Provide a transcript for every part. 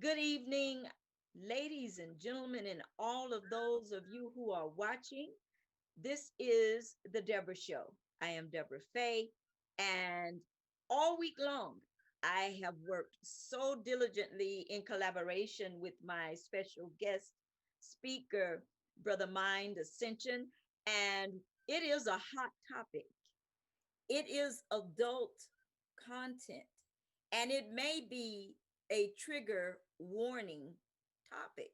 Good evening, ladies and gentlemen, and all of those of you who are watching. This is the Debra Show. I am Debra Faye, and all week long, I have worked so diligently in collaboration with my special guest speaker, Brother Mind Ascension, and it is a hot topic. It is adult content, and it may be a trigger warning topic.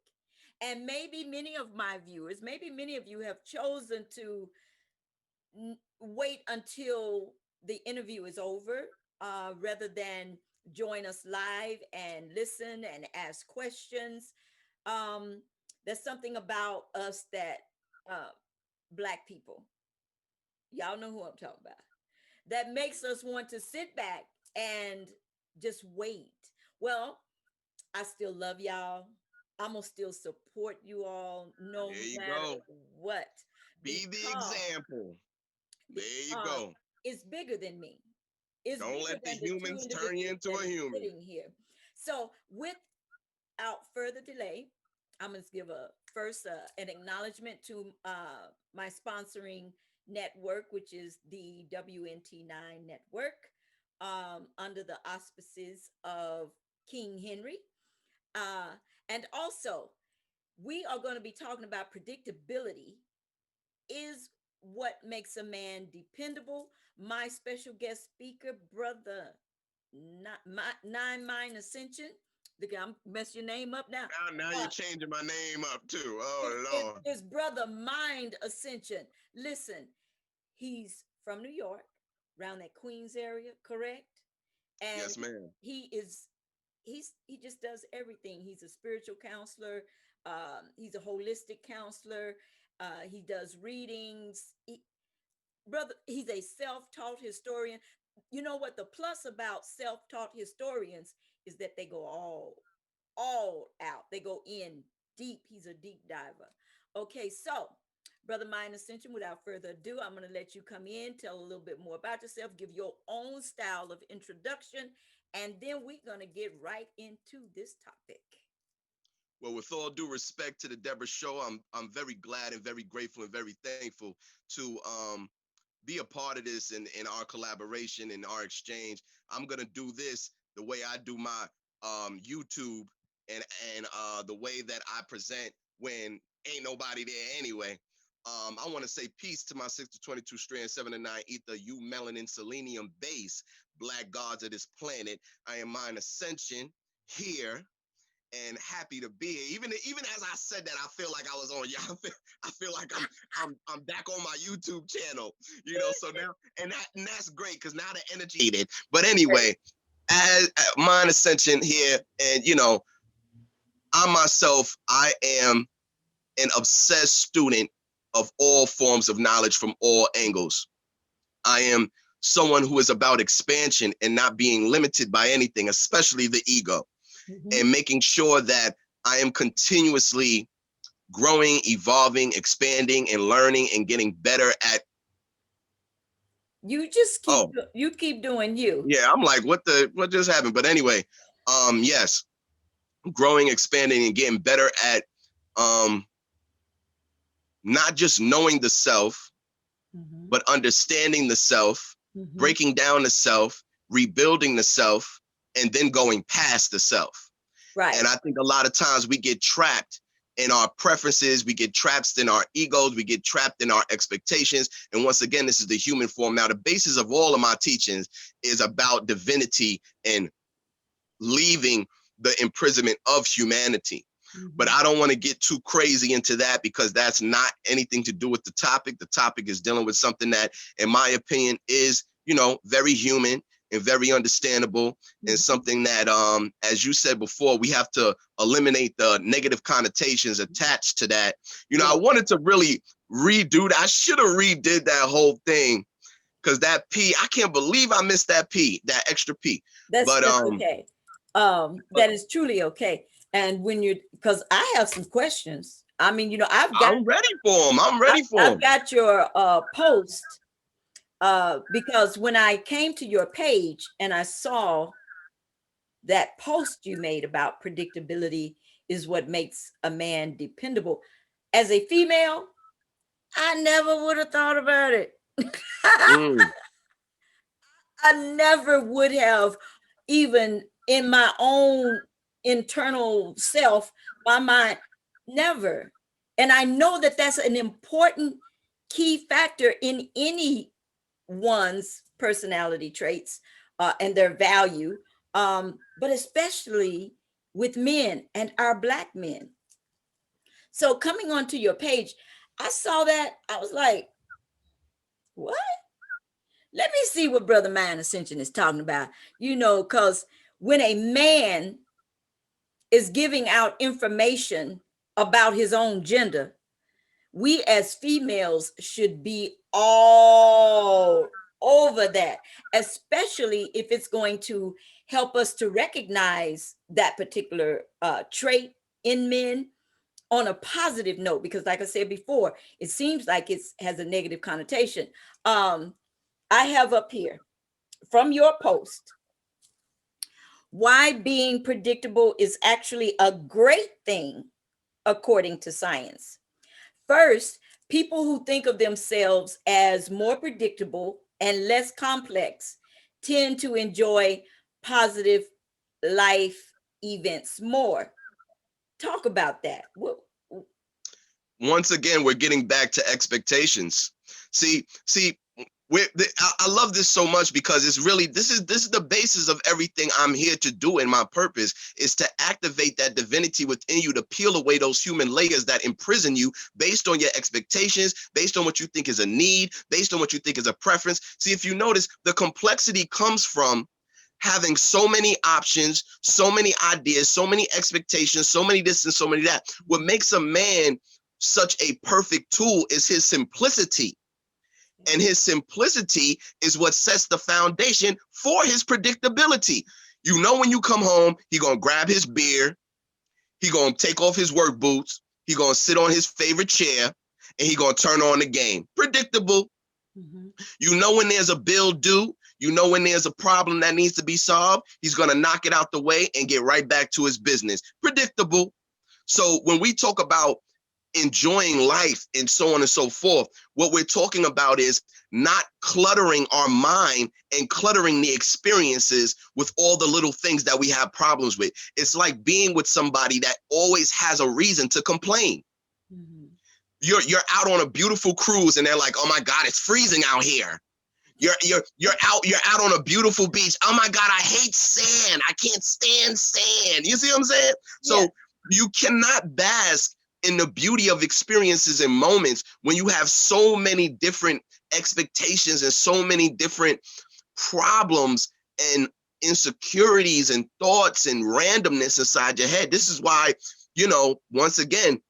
And maybe many of my viewers, maybe many of you have chosen to wait until the interview is over rather than join us live and listen and ask questions. Um, there's something about us that uh, Black people, y'all know who I'm talking about, that makes us want to sit back and just wait. Well, I still love y'all. I'm gonna still support you all no There you matter go. what, Be the because example. There you because go. it's bigger than me. It's Don't bigger let the than the two humans turn you individuals into that a are human. sitting here. So, without further delay, I'm going to give a first an acknowledgement to my sponsoring network, which is the WNT9 network, under the auspices of King Henry. Uh, and also, we are going to be talking about predictability is what makes a man dependable. My special guest speaker, brother Nine Mind Ascension. Look, I'm mess your name up now. Now you're Uh, changing my name up too. it, Oh it, Lord. it's brother Mind Ascension. Listen, he's from New York, around that Queens area, correct? And Yes, ma'am. he is he just does everything. He's a spiritual counselor. He's a holistic counselor. He does readings. Brother, he's a self-taught historian. You know what the plus about self-taught historians is that they go all out. They go in deep. He's a deep diver. Okay, so Brother Mind Ascension, without further ado, I'm going to let you come in, tell a little bit more about yourself, give your own style of introduction, and then we're going to get right into this topic. Well, with all due respect to the Debra Show, I'm very glad and very grateful and very thankful to be a part of this and our collaboration and our exchange. I'm gonna do this the way I do my YouTube and the way that I present when ain't nobody there anyway. I want to say peace to my 6 to 22 strand 7 to 9 ether, you melanin selenium base, black gods of this planet. I am Mind Ascension here and happy to be here. Even as I said that, I feel like I was on. Yeah, I feel like I'm back on my YouTube channel. So now and that's great because now the energy. But anyway, as Mind Ascension here, and I myself, I am an obsessed student of all forms of knowledge from all angles. I am someone who is about expansion and not being limited by anything, especially the ego, Mhm. and making sure that I am continuously growing, evolving, expanding, and learning and getting better at. You just Oh, keep doing you. yeah, I'm like, what just happened? But anyway, yes, growing, expanding, and getting better at um not just knowing the self, Mhm. but understanding the self, Mhm. breaking down the self, rebuilding the self, and then going past the self. Right. And I think a lot of times we get trapped in our preferences, we get trapped in our egos, we get trapped in our expectations. And once again, this is the human form. Now, the basis of all of my teachings is about divinity and leaving the imprisonment of humanity. But Mhm. I don't want to get too crazy into that because that's not anything to do with the topic. The topic is dealing with something that, in my opinion, is, very human and very understandable, and Mhm. something that, as you said before, we have to eliminate the negative connotations attached to that. Yeah, I wanted to really redo that. I should have redid that whole thing because that P, I can't believe I missed that P, that extra P. But that's okay. That is truly okay. And when you, because I have some questions. I mean, I'm ready for him. I'm ready for I've him. got your post because when I came to your page and I saw that post you made about predictability is what makes a man dependable. As a female, I never would have thought about it. Mm. I never would have, even in my own internal self, my mind, never. And I know that that's an important key factor in anyone's personality traits and their value, but especially with men and our Black men. So coming onto your page, I saw that. I was like, what? Let me see what Brother Mind Ascension is talking about. Because when a man is giving out information about his own gender, we as females should be all over that, especially if it's going to help us to recognize that particular trait in men on a positive note. Because like I said before, it seems like it has a negative connotation. I have up here from your post why being predictable is actually a great thing according to science. First, people who think of themselves as more predictable and less complex tend to enjoy positive life events more. Talk about that. Once again, we're getting back to expectations. See, I love this so much because it's really this is the basis of everything I'm here to do, and my purpose is to activate that divinity within you, to peel away those human layers that imprison you based on your expectations, based on what you think is a need, based on what you think is a preference. See, if you notice, the complexity comes from having so many options, so many ideas, so many expectations, so many this and so many that. What makes a man such a perfect tool is his simplicity. And his simplicity is what sets the foundation for his predictability. You know, when you come home, he gonna grab his beer, he gonna take off his work boots, he gonna sit on his favorite chair, and he gonna turn on the game. Predictable. Mm-hmm. You know, when there's a bill due, you know, when there's a problem that needs to be solved, he's gonna knock it out the way and get right back to his business. Predictable. So when we talk about enjoying life and so on and so forth, what we're talking about is not cluttering our mind and cluttering the experiences with all the little things that we have problems with. It's like being with somebody that always has a reason to complain. Mm-hmm. You're out on a beautiful cruise and they're like, oh my God, it's freezing out here. You're out on a beautiful beach. Oh my God, I hate sand. I can't stand sand. You see what I'm saying? So yeah. You cannot bask in the beauty of experiences and moments when you have so many different expectations and so many different problems and insecurities and thoughts and randomness inside your head. This is why, once again,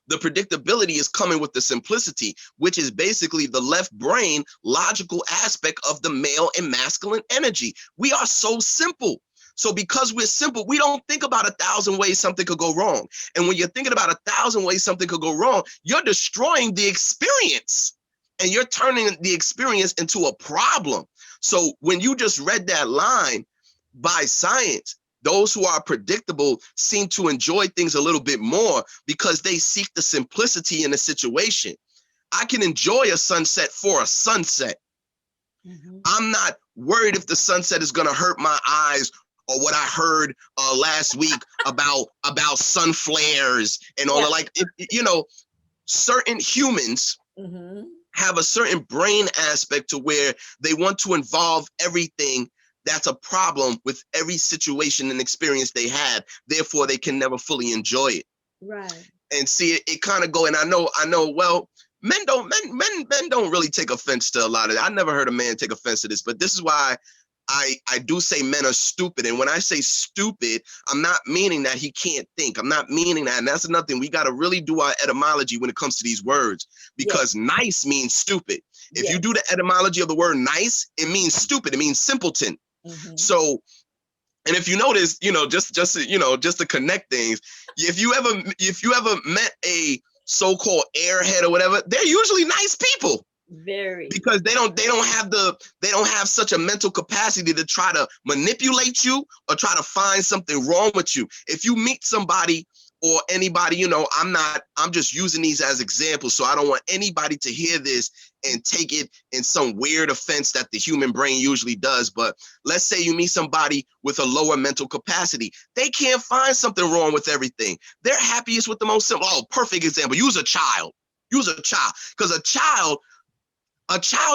the predictability is coming with the simplicity, which is basically the left brain logical aspect of the male and masculine energy. We are so simple. So because we're simple, we don't think about 1,000 ways something could go wrong. And when you're thinking about 1,000 ways something could go wrong, you're destroying the experience and you're turning the experience into a problem. So when you just read that line, by science, those who are predictable seem to enjoy things a little bit more because they seek the simplicity in the situation. I can enjoy a sunset for a sunset. Mm-hmm. I'm not worried if the sunset is going to hurt my eyes, or what I heard last week about sun flares and all that. Certain humans mm-hmm. have a certain brain aspect to where they want to involve everything that's a problem with every situation and experience they have. Therefore, they can never fully enjoy it. Right. And see, it kind of go, and I know, well, men don't really take offense to a lot of it. I never heard a man take offense to this, but this is why I do say men are stupid. And when I say stupid, I'm not meaning that he can't think. I'm not meaning that. And that's another thing. We got to really do our etymology when it comes to these words, because nice means stupid. If you do the etymology of the word nice, it means stupid. It means simpleton. Mm-hmm. So, and if you notice, just to connect things, if you ever met a so-called airhead or whatever, they're usually nice people. Very. because they don't have such a mental capacity to try to manipulate you or try to find something wrong with you. If you meet somebody or anybody, you know, I'm just using these as examples, so I don't want anybody to hear this and take it in some weird offense that the human brain usually does. But let's say you meet somebody with a lower mental capacity. They can't find something wrong with everything. They're happiest with the most simple. Oh, perfect example. Use a child. Use a child. Because a child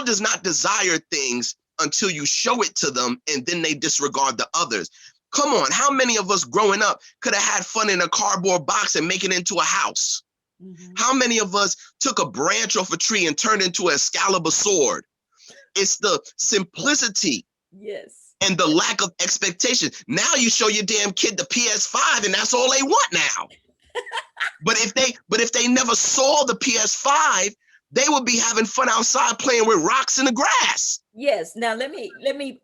does not desire things until you show it to them, and then they disregard the others. Come on, how many of us growing up could have had fun in a cardboard box and make it into a house? Mm-hmm. How many of us took a branch off a tree and turned into an Excalibur sword? It's the simplicity Yes. and the lack of expectation. Now you show your damn kid the PS5 and that's all they want now. But if they never saw the PS5, they would be having fun outside playing with rocks in the grass. Yes. Now let me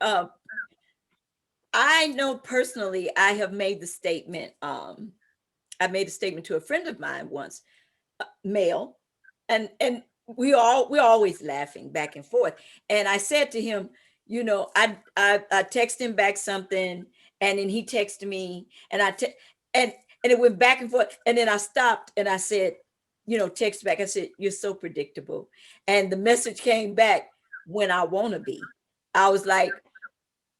I know personally I have made the statement, I made a statement to a friend of mine once, male, and we're always laughing back and forth. And I said to him, you know, I text him back something, and then he texted me, and and it went back and forth, and then I stopped and I said, you know, text back. I said, "You're so predictable," and the message came back, "When I want to be." I was like,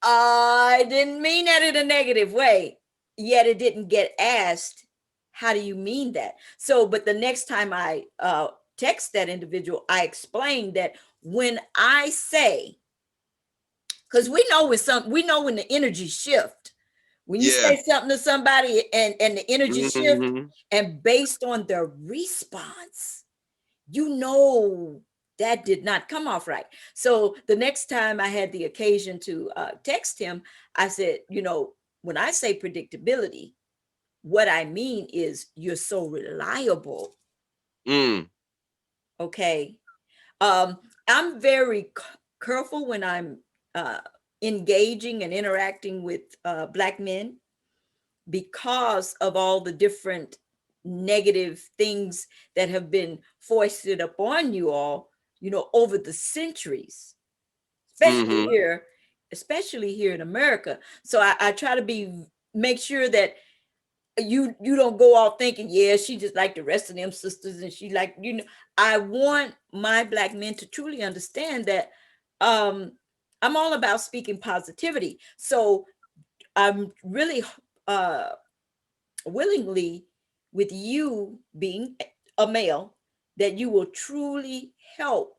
I didn't mean that in a negative way. Yet it didn't get asked, how do you mean that? So, but the next time I text that individual, I explained that when I say, because we know when the energy shift. When you Yeah. say something to somebody and the energy shift, Mm-hmm. and based on their response, you know that did not come off right. So the next time I had the occasion to text him, I said, you know, when I say predictability, what I mean is you're so reliable. Mm. Okay. Um, I'm very careful when I'm uh, engaging and interacting with Black men because of all the different negative things that have been foisted upon you all, you know, over the centuries, especially Mm-hmm. here, especially here in America. So I try to make sure that you don't go off thinking, yeah, she just like the rest of them sisters, and she like, you know, I want my Black men to truly understand that um I'm all about speaking positivity. So I'm really uh willingly, with you being a male, that you will truly help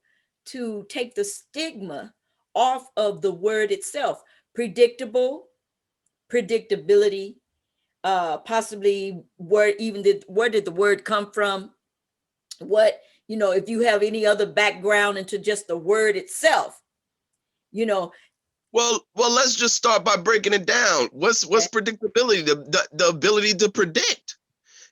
to take the stigma off of the word itself. Predictable, predictability, possibly where did the word come from? What, you know, if you have any other background into just the word itself, you know. Well, let's just start by breaking it down. What's Okay. predictability? The ability to predict.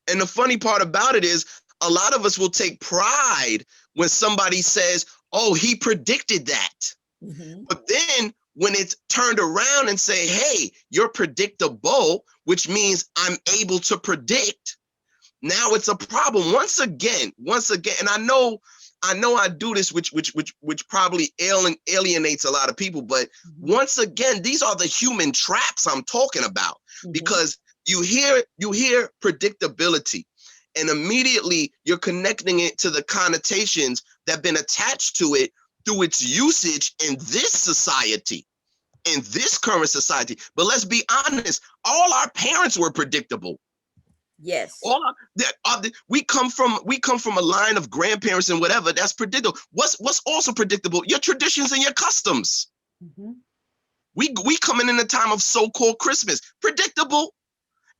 And the funny part about it is a lot of us will take pride when somebody says, "Oh, he predicted that." Mhm. But then when it's turned around and say, "Hey, you're predictable," which means I'm able to predict, now it's a problem once again. And I do this, which probably alienates a lot of people, but Mhm. once again, these are the human traps I'm talking about. Mhm. Because you hear predictability, and immediately you're connecting it to the connotations that have been attached to it through its usage in this society, in this current society. But let's be honest, all our parents were predictable. Yes. All we come from a line of grandparents and whatever that's predictable. What's also predictable? Your traditions and your customs. Mhm. We coming in a time of so-called Christmas, predictable.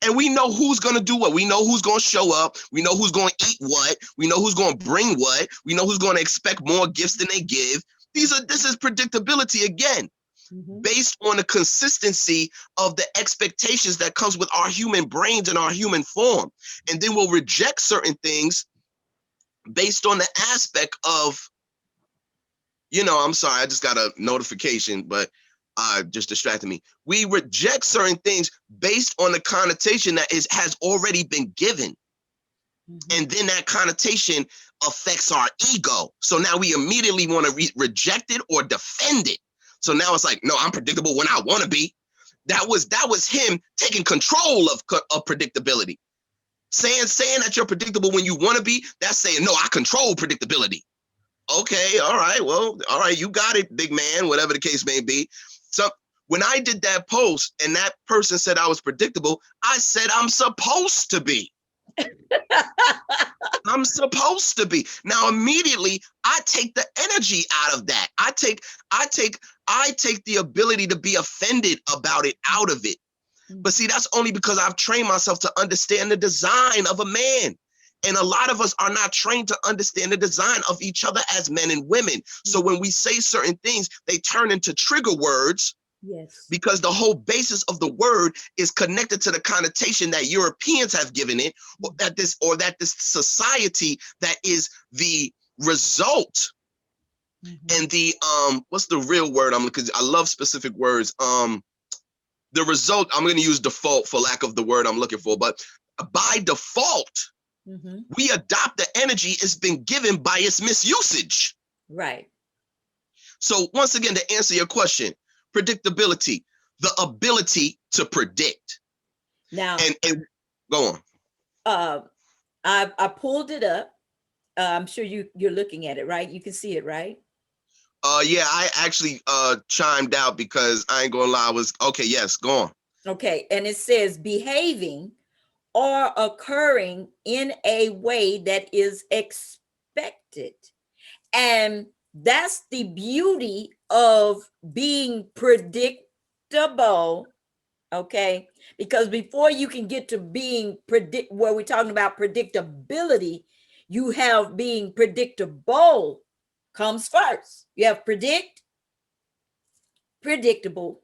And we know who's going to do what. We know who's going to show up. We know who's going to eat what. We know who's going to bring what. We know who's going to expect more gifts than they give. This is predictability again, Mhm. based on the consistency of the expectations that comes with our human brains and our human form. And then we'll reject certain things based on the aspect of, I'm sorry, I just got a notification, but just distracted me. We reject certain things based on the connotation that has already been given. And then that connotation affects our ego. So now we immediately want to reject it or defend it. So now it's like, no, I'm predictable when I want to be. That was him taking control of predictability. Saying that you're predictable when you want to be, that's saying, no, I control predictability. Okay, all right, well, all right, you got it, big man, whatever the case may be. So when I did that post and that person said I was predictable, I said I'm supposed to be. I'm supposed to be. Now immediately I take the energy out of that. I take the ability to be offended about it out of it. But see, that's only because I've trained myself to understand the design of a man. And a lot of us are not trained to understand the design of each other as men and women. So when we say certain things, they turn into trigger words. Yes. Because the whole basis of the word is connected to the connotation that Europeans have given it, or that this society that is the result. And the what's the real word? Because I love specific words. The result, I'm going to use default for lack of the word I'm looking for, but by default, we adopt the energy it's been given by its misusage. Right. So once again, to answer your question, predictability, the ability to predict. Now, and go on. I pulled it up. I'm sure you're looking at it, right? You can see it, right? Yeah, I actually chimed out because I ain't gonna lie, I was okay. Yes, go on. Okay, and it says behaving or occurring in a way that is expected. And that's the beauty of being predictable. Okay, because before you can get to being where we're talking about predictability, you have being predictable comes first. You have predictable,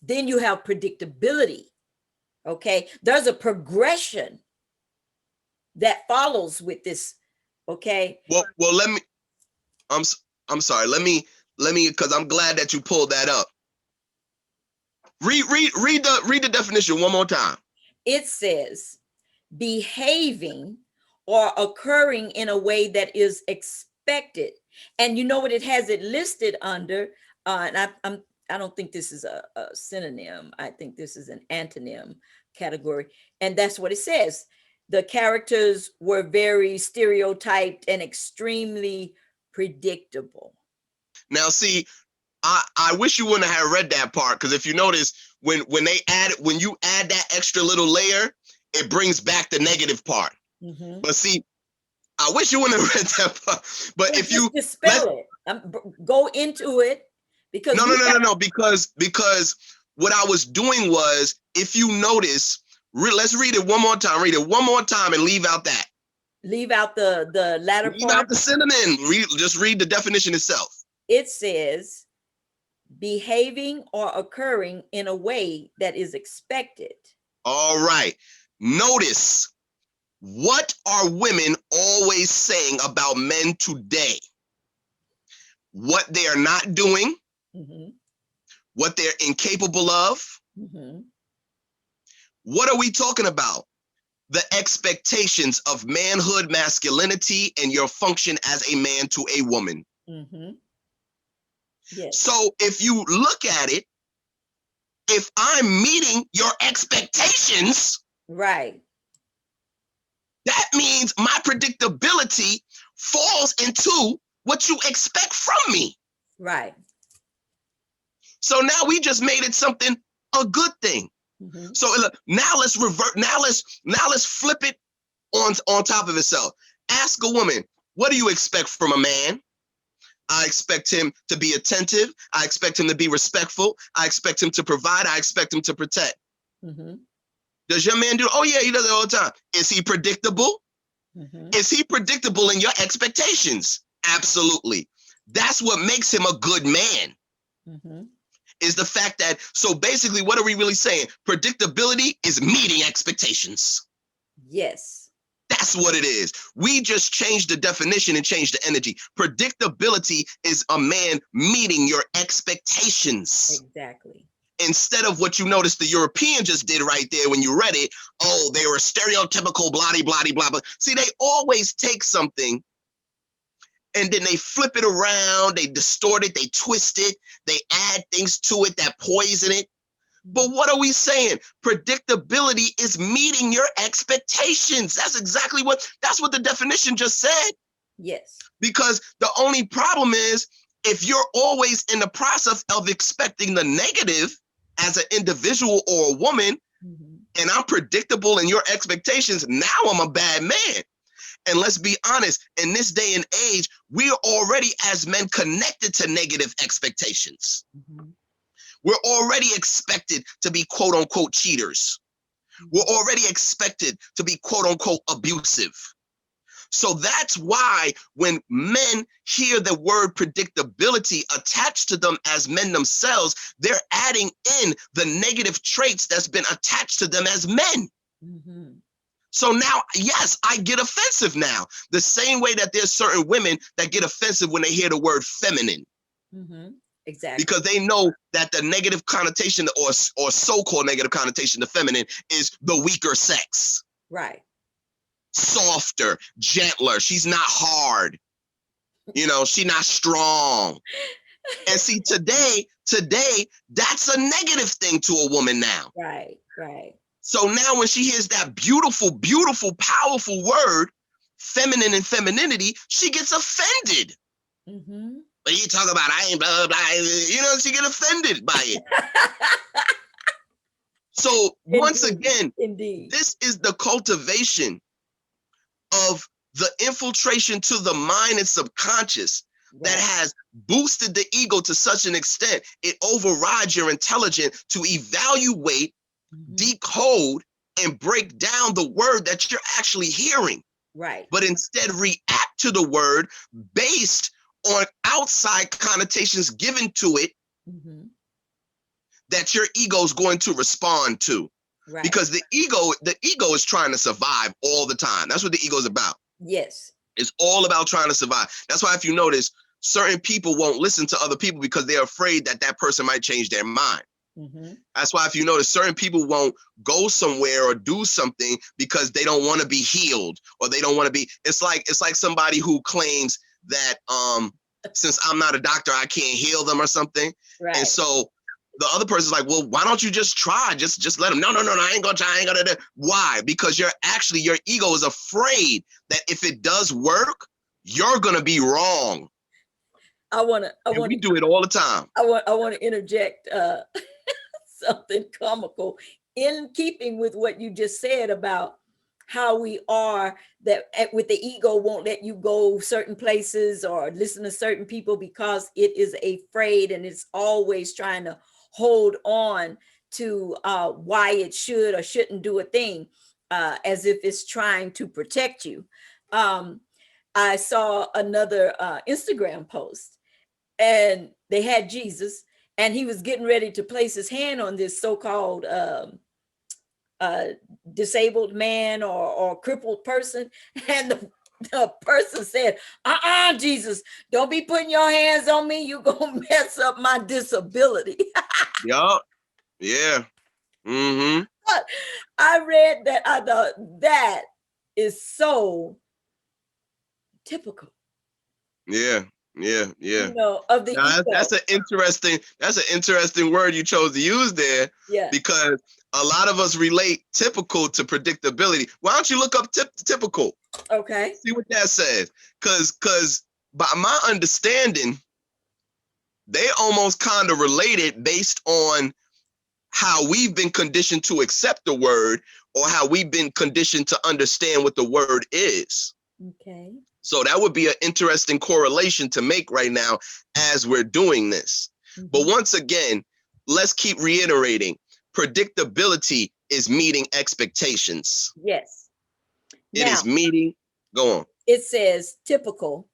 then you have predictability. Okay, there's a progression that follows with this. Okay. Well, let me. I'm sorry. Let me because I'm glad that you pulled that up. Read the definition one more time. It says behaving or occurring in a way that is expected. And you know what it has it listed under? And I don't think this is a synonym. I think this is an antonym category. And that's what it says. The characters were very stereotyped and extremely predictable. Now, see, I wish you wouldn't have read that part, because if you notice, when you add that extra little layer, it brings back the negative part. But see, I wish you wouldn't have read that part. But if you dispel it, go into it, because no, because what I was doing was, if you notice, let's read it one more time. Read it one more time and leave out that. Leave out the latter part. Leave out the synonym. Just read the definition itself. It says behaving or occurring in a way that is expected. All right. Notice, what are women always saying about men today? What they are not doing, what they're incapable of. What are we talking about? The expectations of manhood, masculinity, and your function as a man to a woman. Yes. So if you look at it, if I'm meeting your expectations, right, that means my predictability falls into what you expect from me. Right. So now we just made it something, a good thing. So now let's revert. Now let's flip it on top of itself. Ask a woman, what do you expect from a man? I expect him to be attentive. I expect him to be respectful. I expect him to provide. I expect him to protect. Does your man do? Oh yeah, he does it all the time. Is he predictable? Is he predictable in your expectations? Absolutely. That's what makes him a good man. Is the fact that, so basically, what are we really saying? Predictability is meeting expectations. Yes. That's what it is. We just changed the definition and changed the energy. Predictability is a man meeting your expectations. Exactly. instead of what you noticed the European just did right there when you read it. Oh, they were stereotypical, blah, blah, blah, blah. See, they always take something and then they flip it around, they distort it, they twist it, they add things to it that poison it. But what are we saying? Predictability is meeting your expectations. That's what the definition just said. Yes. Because the only problem is if you're always in the process of expecting the negative as an individual or a woman, and I'm predictable in your expectations, now I'm a bad man. And let's be honest, in this day and age, we're already as men connected to negative expectations. We're already expected to be quote unquote cheaters. We're already expected to be quote unquote abusive. So that's why when men hear the word predictability attached to them as men themselves, they're adding in the negative traits that's been attached to them as men. So now, yes, I get offensive now. The same way that there's certain women that get offensive when they hear the word feminine. Exactly. Because they know that the negative connotation or so-called negative connotation to feminine is the weaker sex. Right. Softer, gentler. She's not hard. She's not strong. And see, today, that's a negative thing to a woman now. Right. So now when she hears that beautiful, beautiful, powerful word, feminine and femininity, she gets offended. But you talk about, I ain't blah, blah, she get offended by it. So once again, this is the cultivation of the infiltration to the mind and subconscious that has boosted the ego to such an extent, it overrides your intelligence to evaluate, decode, and break down the word that you're actually hearing. Right. But instead react to the word based on outside connotations given to it that your ego is going to respond to. Right. Because the ego is trying to survive all the time. That's what the ego is about. Yes. It's all about trying to survive. That's why if you notice, certain people won't listen to other people because they're afraid that that person might change their mind. That's why if you notice, certain people won't go somewhere or do something because they don't want to be healed or they don't want to be. It's like somebody who claims that since I'm not a doctor, I can't heal them or something. Right. And so the other person's like, well, why don't you just try? Just let them. No, I ain't gonna try. I ain't gonna do. Why? Because your ego is afraid that if it does work, you're gonna be wrong. We do it all the time. I want to interject something comical in keeping with what you just said about how we are, that with the ego won't let you go certain places or listen to certain people because it is afraid and it's always trying to hold on to why it should or shouldn't do a thing, as if it's trying to protect you. I saw another Instagram post and they had Jesus and he was getting ready to place his hand on this so-called disabled man or crippled person. And the person said, Jesus, don't be putting your hands on me. You're going to mess up my disability. Yup. Yeah. But I read that. I thought that is so typical. Yeah. Of the ego. That's an interesting word you chose to use there. Yeah. Because a lot of us relate typical to predictability. Why don't you look up typical? Okay. See what that says. Because by my understanding, they almost kind of related based on how we've been conditioned to accept the word or how we've been conditioned to understand what the word is. Okay. So that would be an interesting correlation to make right now as we're doing this. But once again, let's keep reiterating. Predictability is meeting expectations. Yes. It is meeting. Go on. It says typical,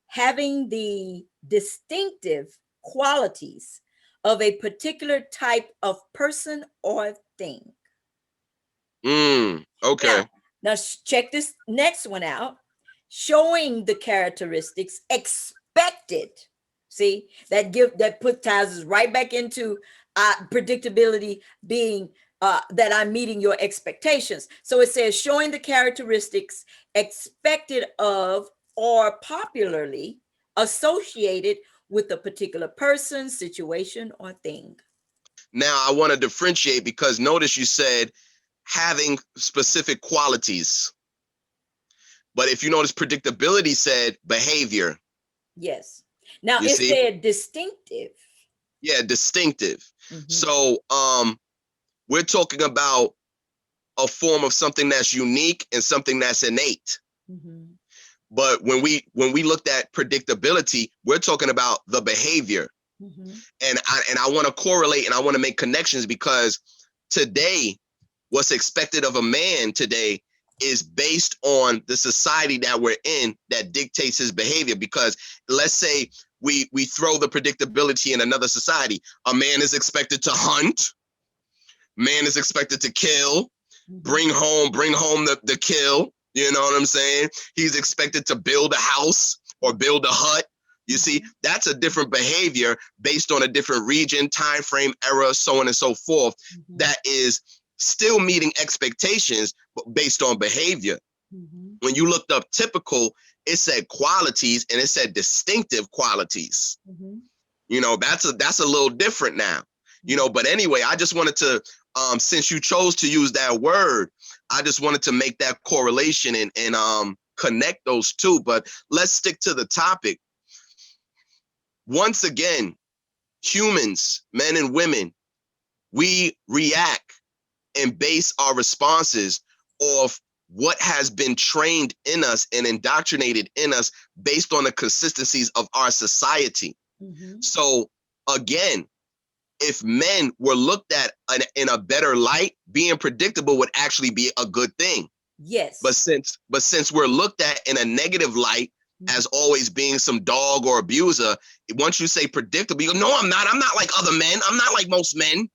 having the distinctive qualities of a particular type of person or thing. Okay. Now check this next one out. Showing the characteristics expected. See, that ties us right back into predictability being that I'm meeting your expectations. So it says showing the characteristics expected of or popularly associated with a particular person, situation, or thing. Now, I want to differentiate because notice you said having specific qualities. But if you notice, predictability said behavior. Yes. Now You it see? said distinctive. Yeah, distinctive. Mm-hmm. So we're talking about a form of something that's unique and something that's innate. Mm-hmm. But when we looked at predictability, we're talking about the behavior. Mm-hmm. And I want to correlate and I want to make connections because today, what's expected of a man today is based on the society that we're in that dictates his behavior. Because let's say we throw the predictability in another society. A man is expected to hunt, man is expected to kill, Mm-hmm. bring home the kill. You know what I'm saying? He's expected to build a house or build a hut. You see, that's a different behavior based on a different region, time frame, era, so on and so forth. Mm-hmm. That is still meeting expectations, but based on behavior. Mm-hmm. When you looked up typical, it said qualities and it said distinctive qualities. Mm-hmm. You know, that's a little different now. You know, but anyway, I just wanted to, since you chose to use that word, I just wanted to make that correlation and connect those two. But let's stick to the topic. Once again, humans, men and women, we react and base our responses off what has been trained in us and indoctrinated in us based on the consistencies of our society. Mm-hmm. So again, if men were looked at in a better light, being predictable would actually be a good thing. Yes. But since we're looked at in a negative light as always being some dog or abuser, once you say predictable, you go, no, I'm not. I'm not like other men. I'm not like most men.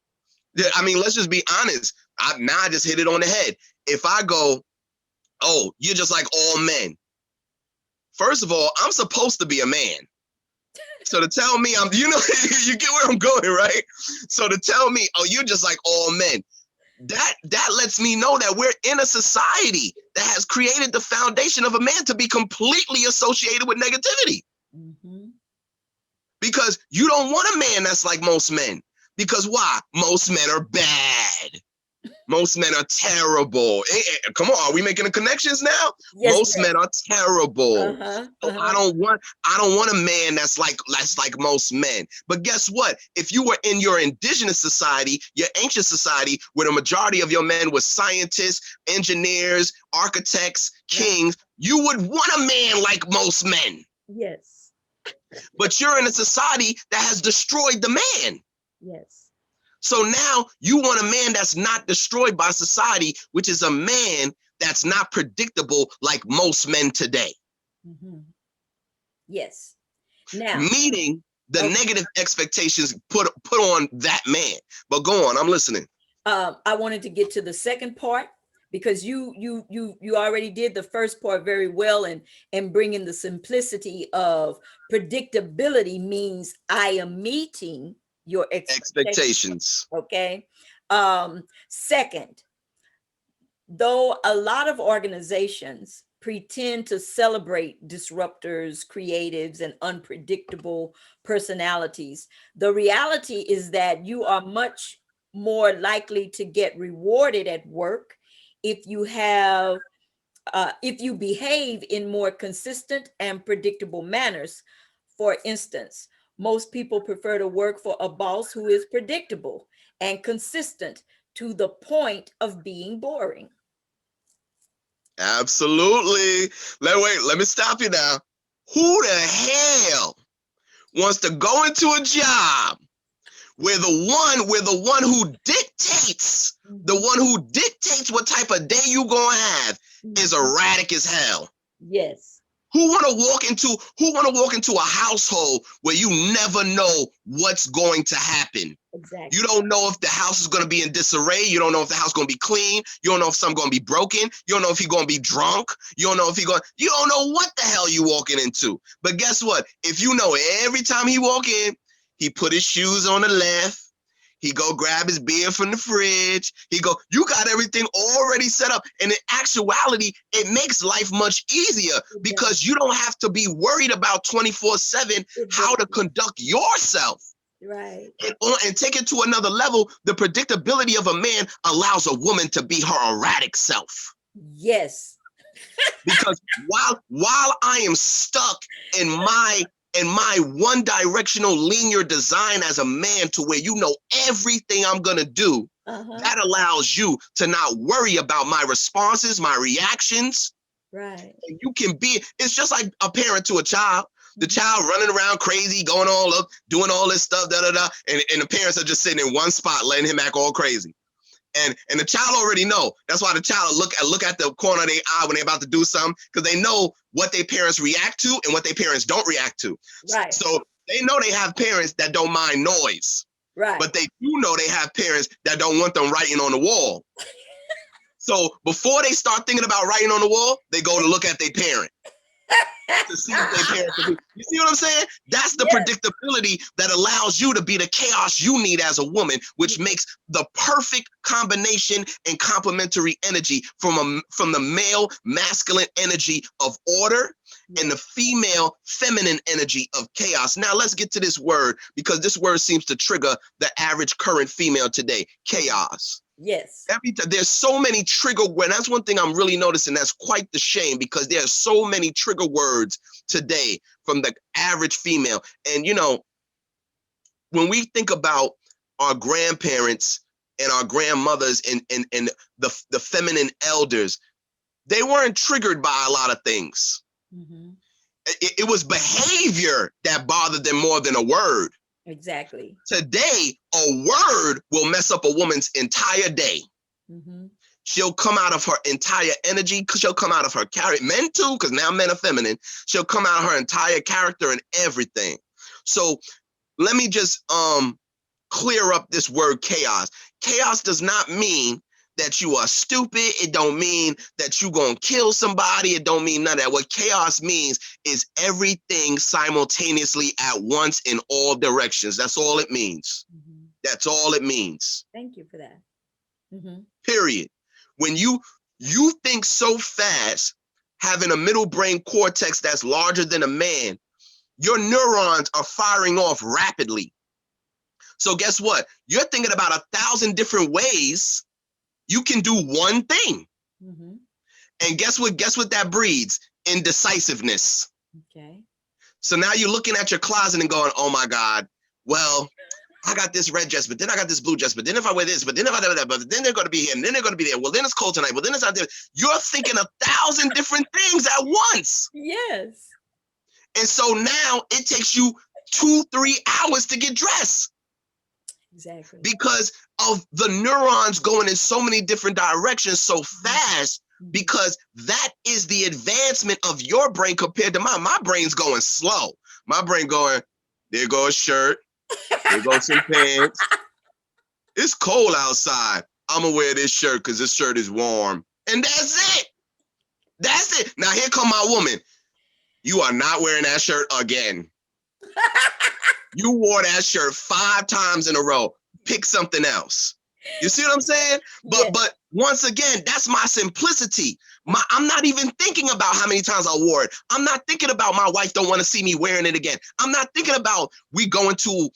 I mean, let's just be honest. I just hit it on the head. If I go, oh, you're just like all men. First of all, I'm supposed to be a man. So to tell me you get where I'm going, right? So to tell me, oh, you're just like all men, that lets me know that we're in a society that has created the foundation of a man to be completely associated with negativity. Mm-hmm. Because you don't want a man that's like most men. Because why? Most men are bad. Most men are terrible. Come on, are we making the connections now? Yes, most men are terrible. Uh-huh. So Uh-huh. I don't want a man that's like most men. But guess what? If you were in your indigenous society, your ancient society, where the majority of your men were scientists, engineers, architects, kings, you would want a man like most men. Yes. But you're in a society that has destroyed the man. Yes. So now you want a man that's not destroyed by society, which is a man that's not predictable like most men today. Mm-hmm. Yes. Now, Meeting the negative expectations put on that man. But go on, I'm listening. I wanted to get to the second part because you already did the first part very well, and bringing the simplicity of predictability means I am meeting your expectations. Okay. Second, though a lot of organizations pretend to celebrate disruptors, creatives, and unpredictable personalities, the reality is that you are much more likely to get rewarded at work if you have if you behave in more consistent and predictable manners. For instance, most people prefer to work for a boss who is predictable and consistent to the point of being boring. Absolutely. Let me stop you now. Who the hell wants to go into a job where the one who dictates, what type of day you gonna have is erratic as hell? Yes. Who want to walk into a household where you never know what's going to happen? Exactly. You don't know if the house is going to be in disarray. You don't know if the house is going to be clean. You don't know if something's going to be broken. You don't know if he's going to be drunk. You don't know what the hell you walking into. But guess what? If you know every time he walk in, he put his shoes on the left, He go grab his beer from the fridge. You got everything already set up. And in actuality, it makes life much easier because you don't have to be worried about 24/7 how to conduct yourself. Right. And take it to another level, the predictability of a man allows a woman to be her erratic self. Yes. Because while I am stuck in my one directional linear design as a man to where you know everything I'm gonna do, that allows you to not worry about my responses, my reactions. Right. And you can be, it's just like a parent to a child. The child running around crazy, going all up, doing all this stuff, and the parents are just sitting in one spot, letting him act all crazy. And the child already know. That's why the child look at the corner of their eye when they're about to do something, because they know what their parents react to and what their parents don't react to. Right. So they know they have parents that don't mind noise. Right. But they do know they have parents that don't want them writing on the wall. So before they start thinking about writing on the wall, they go to look at their parent. To see what their parents do. You see what I'm saying? That's the predictability that allows you to be the chaos you need as a woman, which makes the perfect combination and complementary energy from the male masculine energy of order and the female feminine energy of chaos. Now let's get to this word, because this word seems to trigger the average current female today: chaos. Yes. There's so many trigger words. That's one thing I'm really noticing. That's quite the shame, because there's so many trigger words today from the average female. And, when we think about our grandparents and our grandmothers and the feminine elders, they weren't triggered by a lot of things. It was behavior that bothered them more than a word. Exactly. Today, a word will mess up a woman's entire day. She'll come out of her entire energy. She'll come out of her character. Men too, because now men are feminine. She'll come out of her entire character and everything. So let me just clear up this word chaos. Chaos does not mean that you are stupid. It don't mean that you gonna kill somebody. It don't mean none of that. What chaos means is everything simultaneously at once in all directions. That's all it means. That's all it means. Thank you for that. Period. When you think so fast, having a middle brain cortex that's larger than a man, your neurons are firing off rapidly. So guess what? You're thinking about 1,000 different ways you can do one thing. And guess what that breeds? Indecisiveness. Okay. So now you're looking at your closet and going, oh my God, well, I got this red dress, but then I got this blue dress, but then if I wear this, but then if I do that, but then they're going to be here, and then they're going to be there. Well, then it's cold tonight. Well, then it's not there. You're thinking 1,000 different things at once. Yes. And so now it takes you 2-3 hours to get dressed. Exactly. Because of the neurons going in so many different directions so fast, because that is the advancement of your brain compared to mine. My brain's going slow. My brain going, there goes a shirt, there goes some pants. It's cold outside. I'm gonna wear this shirt because this shirt is warm. And that's it. That's it. Now here come my woman. You are not wearing that shirt again. You wore that shirt 5 times in a row. Pick something else. You see what I'm saying? But once again, that's my simplicity. I'm not even thinking about how many times I wore it. I'm not thinking about my wife don't want to see me wearing it again. I'm not thinking about we going to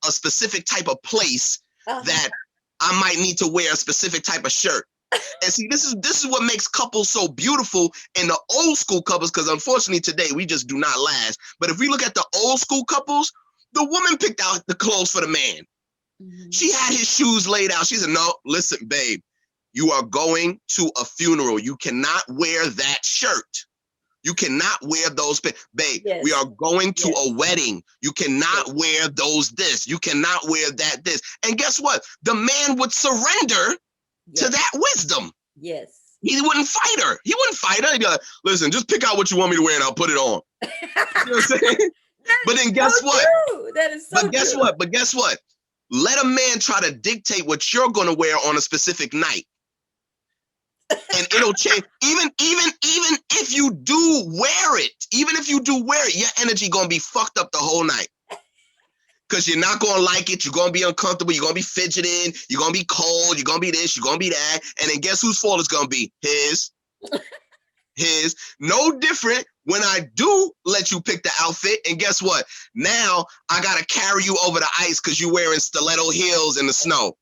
a specific type of place that I might need to wear a specific type of shirt. And see, this is what makes couples so beautiful in the old school couples, because unfortunately today we just do not last. But if we look at the old school couples, the woman picked out the clothes for the man. She had his shoes laid out. She said, no, listen, babe, you are going to a funeral. You cannot wear that shirt. You cannot wear those, babe. Yes. We are going to a wedding. You cannot wear those this. You cannot wear that this. And guess what? The man would surrender to that wisdom. Yes. He wouldn't fight her. He wouldn't fight her. He'd be like, listen, just pick out what you want me to wear and I'll put it on. You know what I'm saying? But then guess what? True. That is so But guess true. what? But guess what? Let a man try to dictate what you're going to wear on a specific night. And it'll change. Even if you do wear it, your energy going to be fucked up the whole night. because you're not going to like it. You're going to be uncomfortable. You're going to be fidgeting. You're going to be cold. You're going to be this. You're going to be that. And then guess whose fault it's going to be? His. His. No different when I do let you pick the outfit. And guess what? Now I got to carry you over the ice because you're wearing stiletto heels in the snow.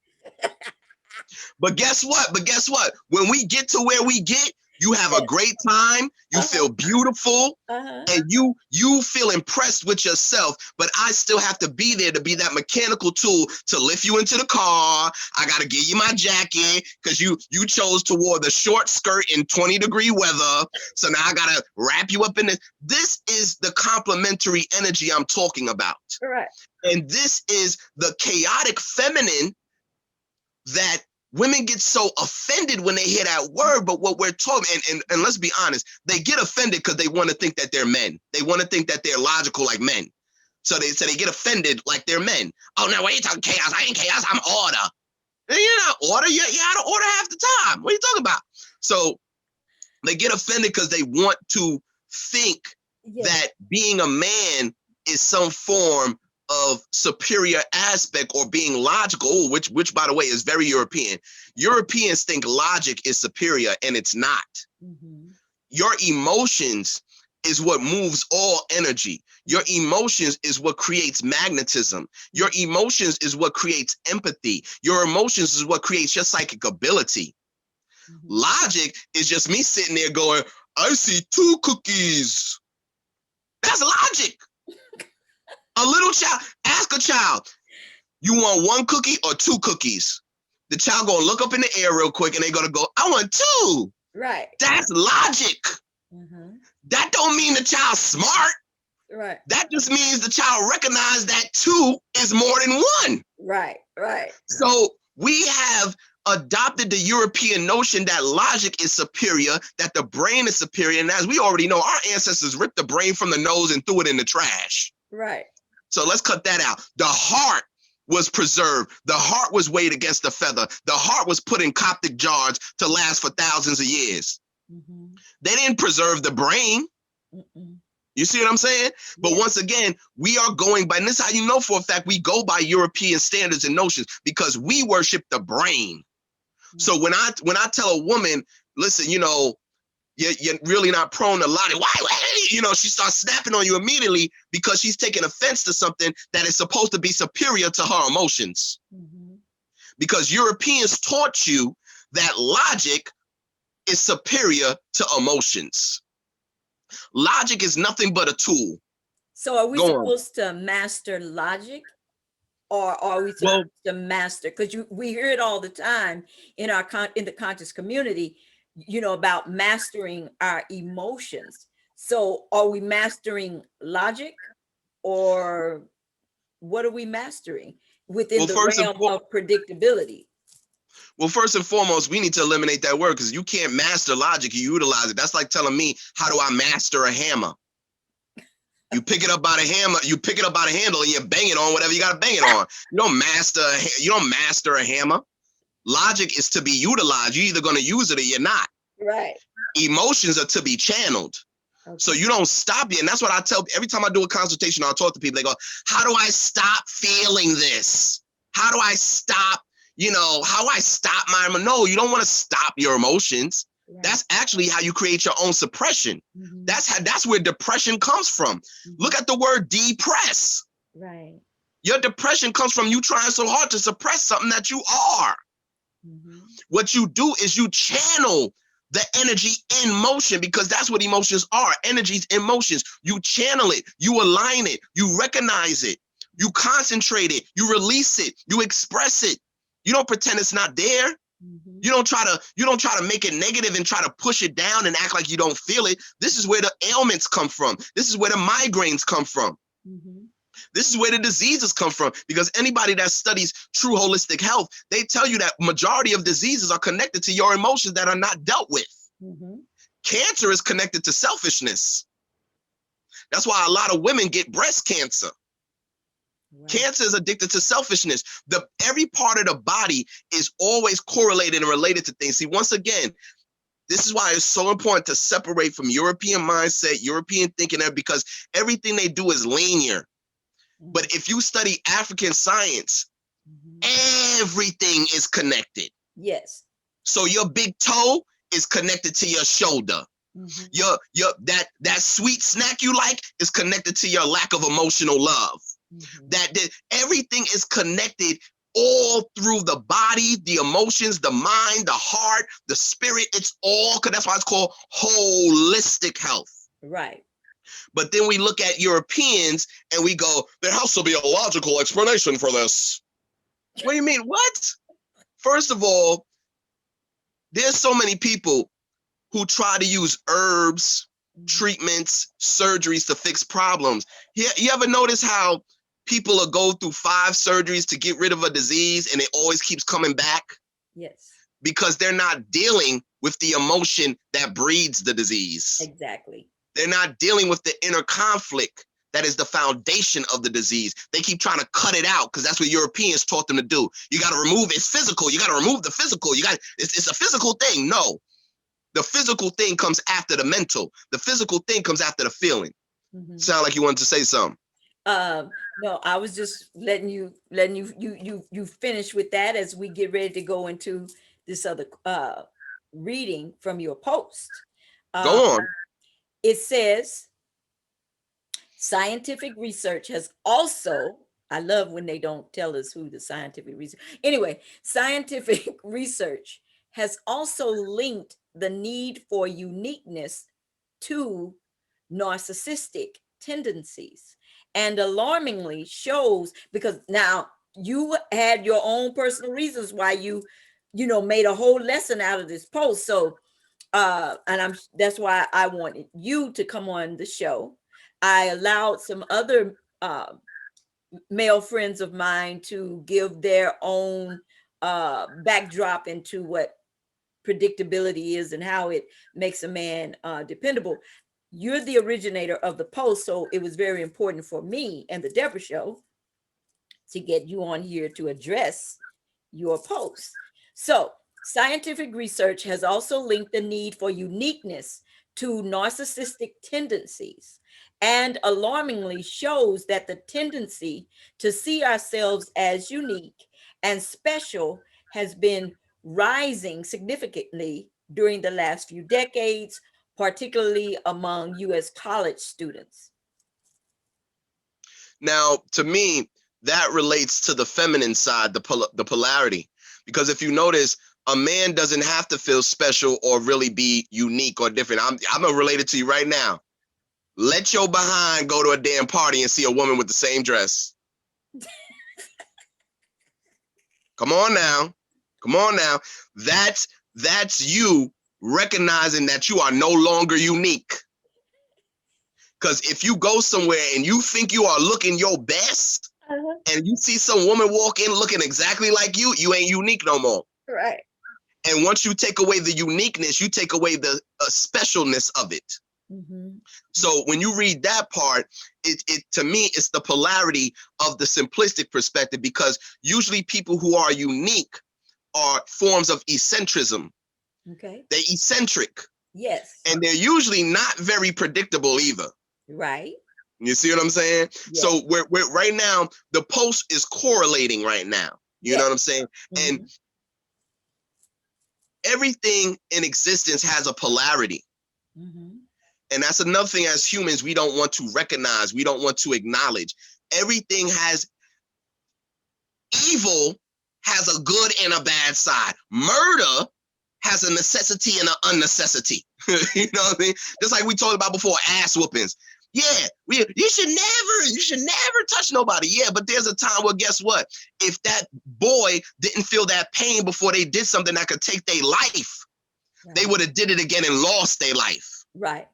But guess what? When we get to where we get, you have a great time. You feel beautiful. And you feel impressed with yourself. But I still have to be there to be that mechanical tool to lift you into the car. I got to give you my jacket because you chose to wear the short skirt in 20-degree weather. So now I got to wrap you up in this. This is the complementary energy I'm talking about. Correct. And this is the chaotic feminine that women get so offended when they hear that word. But what we're talking, and let's be honest, they get offended because they want to think that they're men. They want to think that they're logical like men. So they get offended like they're men. Oh, no, why are you talking chaos? I ain't chaos, I'm order. And you're not order, you're out of order half the time. What are you talking about? So they get offended because they want to think that being a man is some form of superior aspect or being logical, which by the way is very European. Europeans think logic is superior, and it's not. Your emotions is what moves all energy. Your emotions is what creates magnetism. Your emotions is what creates empathy. Your emotions is what creates your psychic ability. Logic is just me sitting there going, I see 2 cookies. That's logic. A little child, ask a child, you want 1 cookie or 2 cookies? The child gonna look up in the air real quick and they gonna go, I want 2. Right. That's logic. That don't mean the child's smart. Right. That just means the child recognized that 2 is more than 1. Right. Right. So we have adopted the European notion that logic is superior, that the brain is superior. And as we already know, our ancestors ripped the brain from the nose and threw it in the trash. Right. So let's cut that out. The heart was preserved. The heart was weighed against the feather. The heart was put in Coptic jars to last for thousands of years. They didn't preserve the brain. You see what I'm saying? But once again, we are going by, and this is how you know for a fact we go by European standards and notions, because we worship the brain. So when I tell a woman, listen, you know, you're really not prone to logic. Why? You know, she starts snapping on you immediately because she's taking offense to something that is supposed to be superior to her emotions. Because Europeans taught you that logic is superior to emotions. Logic is nothing but a tool. So are we supposed to master logic, or are we supposed to master? Because we hear it all the time in the conscious community, you know, about mastering our emotions. So are we mastering logic, or what are we mastering within the realm of predictability? Well, first and foremost, we need to eliminate that word, because you can't master logic, you utilize it. That's like telling me, how do I master a hammer? You pick it up by the hammer, you pick it up by the handle and you bang it on whatever you got to bang it on. You don't master a hammer. Logic is to be utilized. You're either going to use it or you're not. Right. Emotions are to be channeled. So you don't stop it. And that's what I tell every time I do a consultation, I'll talk to people. They go, how do I stop feeling this? How do I stop, you know, how do I stop my, no, you don't want to stop your emotions. Right. That's actually how you create your own suppression. That's where depression comes from. Look at the word depress. Right. Your depression comes from you trying so hard to suppress something that you are. What you do is you channel the energy in motion, because that's what emotions are. Energies in motions. You channel it, you align it, you recognize it, you concentrate it, you release it, you express it. You don't pretend it's not there. You don't try to make it negative and try to push it down and act like you don't feel it. This is where the ailments come from. This is where the migraines come from. This is where the diseases come from, because anybody that studies true holistic health, they tell you that majority of diseases are connected to your emotions that are not dealt with. Cancer is connected to selfishness. That's why a lot of women get breast cancer. Right. Cancer is addicted to selfishness. Every part of the body is always correlated and related to things. See, once again, this is why it's so important to separate from European mindset, European thinking, because everything they do is linear. But if you study African science, everything is connected. Yes. So your big toe is connected to your shoulder. Your that sweet snack you like is connected to your lack of emotional love. That everything is connected all through the body, the emotions, the mind, the heart, the spirit. It's all, that's why it's called holistic health. Right. But then we look at Europeans and we go, there has to be a logical explanation for this. What do you mean? What? First of all, there's so many people who try to use herbs, treatments, surgeries to fix problems. You ever notice how people will go through 5 surgeries to get rid of a disease and it always keeps coming back? Yes. Because they're not dealing with the emotion that breeds the disease. Exactly. They're not dealing with the inner conflict that is the foundation of the disease. They keep trying to cut it out because that's what Europeans taught them to do. You got to remove it's physical. You got to remove the physical. It's a physical thing. No, the physical thing comes after the mental. The physical thing comes after the feeling. Sound like you wanted to say something. No, I was just letting you finish with that as we get ready to go into this other reading from your post. Go on. It says scientific research has also, I love when they don't tell us who the scientific research. Anyway, scientific research has also linked the need for uniqueness to narcissistic tendencies, and alarmingly shows, because now you had your own personal reasons why you made a whole lesson out of this post. So and that's why I wanted you to come on the show. I allowed some other male friends of mine to give their own backdrop into what predictability is and how it makes a man dependable. You're the originator of the post, so it was very important for me and the Debra Show to get you on here to address your post. So, scientific research has also linked the need for uniqueness to narcissistic tendencies, and alarmingly shows that the tendency to see ourselves as unique and special has been rising significantly during the last few decades, particularly among US college students. Now, to me, that relates to the feminine side, the polarity. Because if you notice, a man doesn't have to feel special or really be unique or different. I'm gonna relate it to you right now. Let your behind go to a damn party and see a woman with the same dress. Come on now. Come on now. That's you recognizing that you are no longer unique. Because if you go somewhere and you think you are looking your best, and you see some woman walk in looking exactly like you ain't unique no more. Right. And once you take away the uniqueness, you take away the specialness of it. So when you read that part, it to me, it's the polarity of the simplistic perspective, because usually people who are unique are forms of eccentricism. Okay. They're eccentric. Yes. And they're usually not very predictable either. Right. You see what I'm saying? Yes. So we're right now, the post is correlating right now. You know what I'm saying? And everything in existence has a polarity. And that's another thing as humans we don't want to recognize, we don't want to acknowledge. Everything has evil, has a good and a bad side. Murder has a necessity and an unnecessity. You know what I mean? Just like we talked about before, ass whoopings. Yeah, you should never touch nobody. Yeah, but there's a time where guess what? If that boy didn't feel that pain before they did something that could take their life, they would have did it again and lost their life. Right.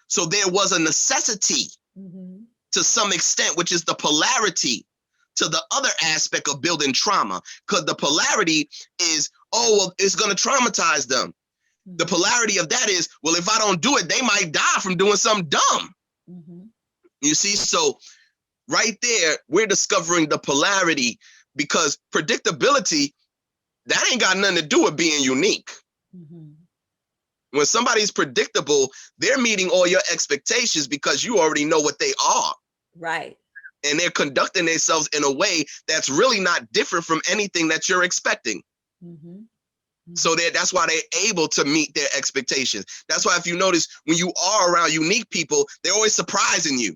So there was a necessity to some extent, which is the polarity to the other aspect of building trauma. Because the polarity is, oh, well, it's going to traumatize them. The polarity of that is, well, if I don't do it, they might die from doing something dumb. You see, so right there, we're discovering the polarity, because predictability, that ain't got nothing to do with being unique. When somebody's predictable, they're meeting all your expectations because you already know what they are. Right. and they're conducting themselves in a way that's really not different from anything that you're expecting. Mm-hmm. Mm-hmm. So that's why they're able to meet their expectations. That's why if you notice, when you are around unique people, they're always surprising you.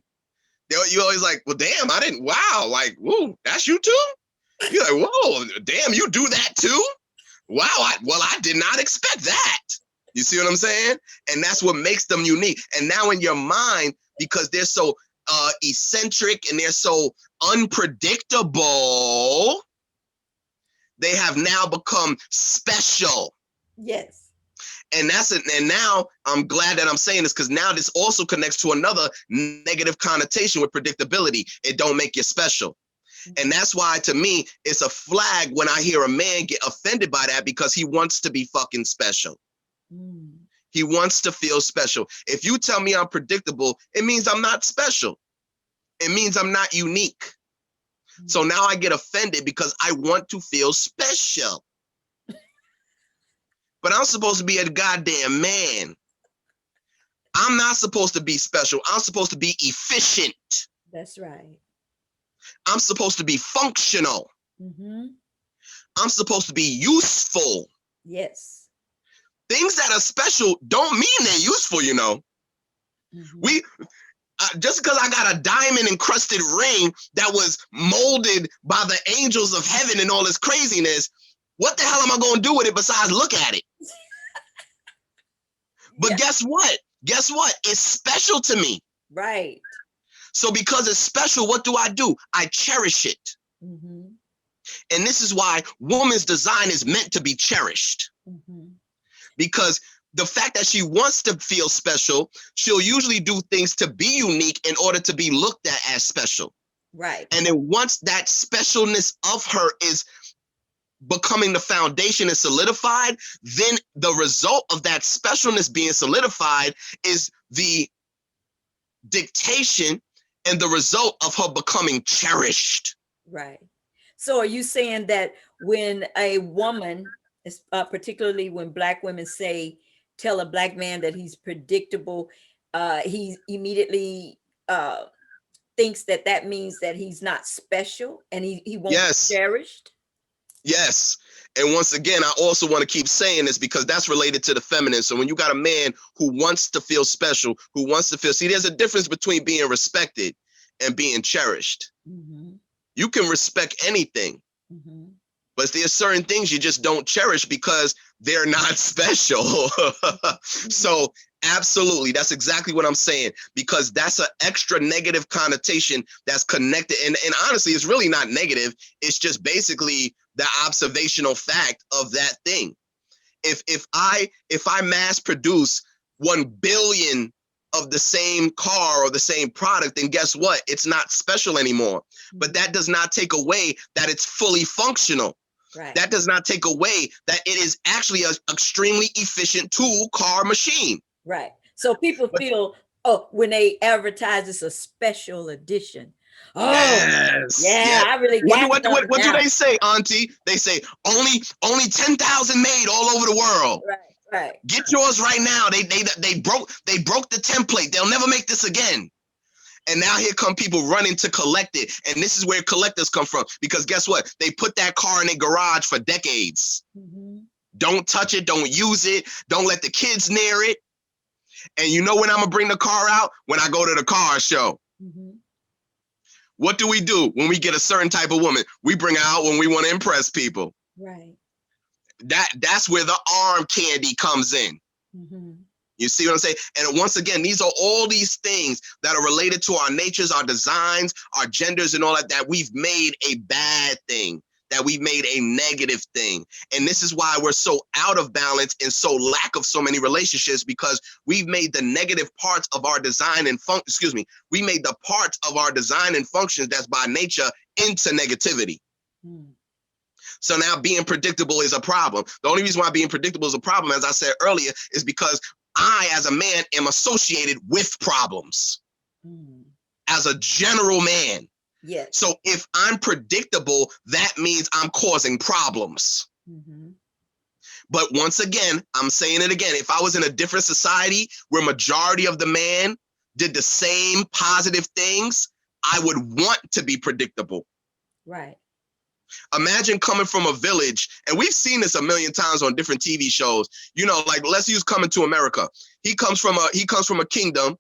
You're always like, well, damn, I didn't, wow, like, whoa, that's you too? You're like, whoa, damn, you do that too? Wow, I did not expect that. You see what I'm saying? And that's what makes them unique. And now in your mind, because they're so eccentric and they're so unpredictable, they have now become special. Yes. And that's it. And now I'm glad that I'm saying this, because now this also connects to another negative connotation with predictability. It don't make you special. And that's why, to me, it's a flag when I hear a man get offended by that, because he wants to be fucking special. Mm. He wants to feel special. If you tell me I'm predictable, it means I'm not special. It means I'm not unique. Mm. So now I get offended because I want to feel special. But I'm supposed to be a goddamn man. I'm not supposed to be special. I'm supposed to be efficient. That's right. I'm supposed to be functional. Mm-hmm. I'm supposed to be useful. Yes. Things that are special don't mean they're useful, you know. Mm-hmm. Just because I got a diamond encrusted ring that was molded by the angels of heaven and all this craziness, what the hell am I going to do with it besides look at it? But yeah. Guess what? Guess what? It's special to me. Right. So because it's special, what do? I cherish it. Mm-hmm. And this is why woman's design is meant to be cherished. Mm-hmm. Because the fact that she wants to feel special, she'll usually do things to be unique in order to be looked at as special. Right. And then once that specialness of her is becoming the foundation and solidified, then the result of that specialness being solidified is the dictation and the result of her becoming cherished. Right. So are you saying that when a woman, particularly when Black women tell a Black man that he's predictable, he immediately thinks that means that he's not special and he won't be cherished? Yes. And once again, I also want to keep saying this because that's related to the feminine. So when you got a man who wants to feel special, who wants to feel, see, there's a difference between being respected and being cherished. Mm-hmm. You can respect anything, mm-hmm. but there's certain things you just don't cherish because they're not special. Mm-hmm. So absolutely, that's exactly what I'm saying, because that's an extra negative connotation that's connected. And honestly, it's really not negative. It's just basically the observational fact of that thing. If I mass produce 1 billion of the same car or the same product, then guess what? It's not special anymore. Mm-hmm. But that does not take away that it's fully functional. Right. That does not take away that it is actually an extremely efficient tool, car, machine. Right. So people feel, when they advertise it's a special edition. Oh, yes. Yeah, I really got what do they say, Auntie? They say only 10,000 made all over the world. Right. Right. Get yours right now. They broke the template. They'll never make this again. And now here come people running to collect it. And this is where collectors come from. Because guess what? They put that car in their garage for decades. Mm-hmm. Don't touch it. Don't use it. Don't let the kids near it. And you know when I'm going to bring the car out? When I go to the car show. Mm-hmm. What do we do when we get a certain type of woman? We bring her out when we want to impress people. Right. That's where the arm candy comes in. Mm-hmm. You see what I'm saying? And once again, these are all these things that are related to our natures, our designs, our genders, and all that we've made a bad thing, that we've made a negative thing. And this is why we're so out of balance and so lack of so many relationships, because we've made the negative parts of our design and we made the parts of our design and functions that's by nature into negativity. Mm. So now being predictable is a problem. The only reason why being predictable is a problem, as I said earlier, is because I, as a man, am associated with problems as a general man. Yes. So if I'm predictable, that means I'm causing problems. Mm-hmm. But once again, I'm saying it again. If I was in a different society where majority of the man did the same positive things, I would want to be predictable. Right. Imagine coming from a village, and we've seen this a million times on different TV shows. You know, like let's use Coming to America. He comes from a kingdom.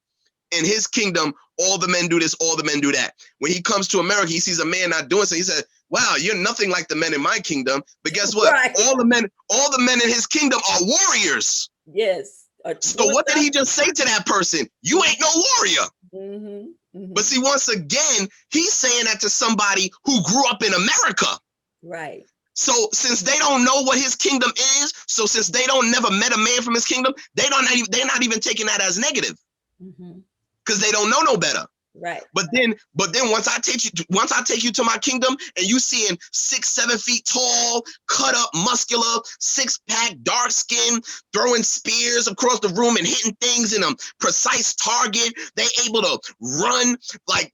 In his kingdom, all the men do this, all the men do that. When he comes to America, he sees a man not doing so. He said, "Wow, you're nothing like the men in my kingdom." But guess what? Right. All the men in his kingdom are warriors. Yes. So what did he just say to that person? You ain't no warrior. Mm-hmm. Mm-hmm. But see, once again, he's saying that to somebody who grew up in America. Right. So since they don't know what his kingdom is, so since they don't never met a man from his kingdom, they're not even taking that as negative. Mm-hmm. Because they don't know no better. Right. But then once I take you to my kingdom and you seeing 6-7 feet tall, cut up, muscular, 6-pack, dark skin, throwing spears across the room and hitting things in a precise target. They able to run like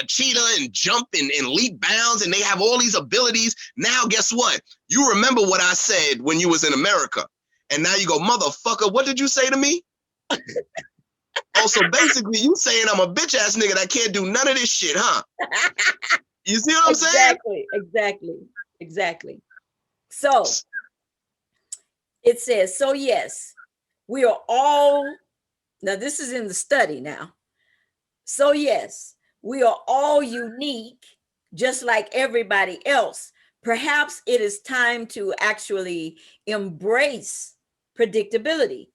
a cheetah and jump and leap bounds, and they have all these abilities. Now guess what? You remember what I said when you was in America. And now you go, motherfucker, what did you say to me? Also, basically, you saying I'm a bitch ass nigga that can't do none of this shit, huh? You see what I'm saying? Exactly. So it says, so yes, we are all, now this is in the study now. So yes, we are all unique, just like everybody else. Perhaps it is time to actually embrace predictability.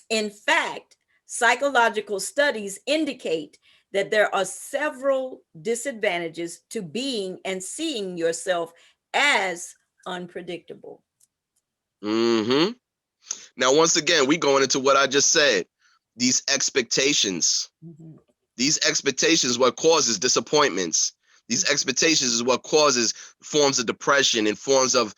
In fact, psychological studies indicate that there are several disadvantages to being and seeing yourself as unpredictable. Mm-hmm. Now, once again, we going into what I just said. These expectations. Mm-hmm. These expectations what causes disappointments. These expectations is what causes forms of depression and forms of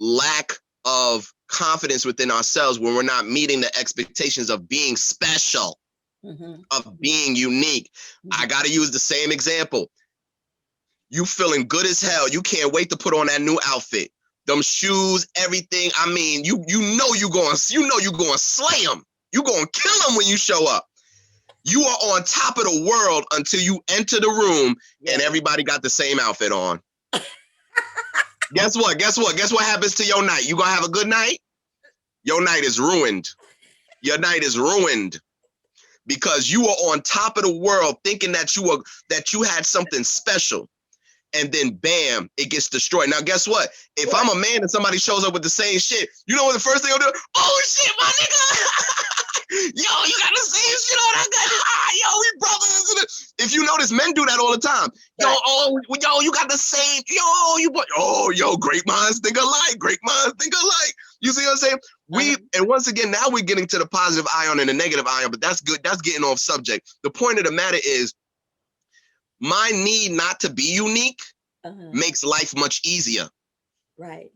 lack of confidence within ourselves when we're not meeting the expectations of being special, Mm-hmm. of being unique. Mm-hmm. I got to use the same example. You feeling good as hell. You can't wait to put on that new outfit. Them shoes, everything. I mean, you know you going to slay them. You going to kill them when you show up. You are on top of the world until you enter the room and everybody got the same outfit on. Guess what? Guess what happens to your night? You gonna have a good night? Your night is ruined. Your night is ruined because you are on top of the world thinking that you had something special. And then bam, it gets destroyed. Now, guess what? If I'm a man and somebody shows up with the same shit, you know what the first thing I'll do? Oh shit, my nigga. Yo, you got the same shit on. I got yo, we brothers. If you notice, men do that all the time. Yo, you got the same. Yo, great minds think alike. Great minds think alike. You see what I'm saying? And once again, now we're getting to the positive ion and the negative ion, but that's good. That's getting off subject. The point of the matter is, my need not to be unique makes life much easier. Right.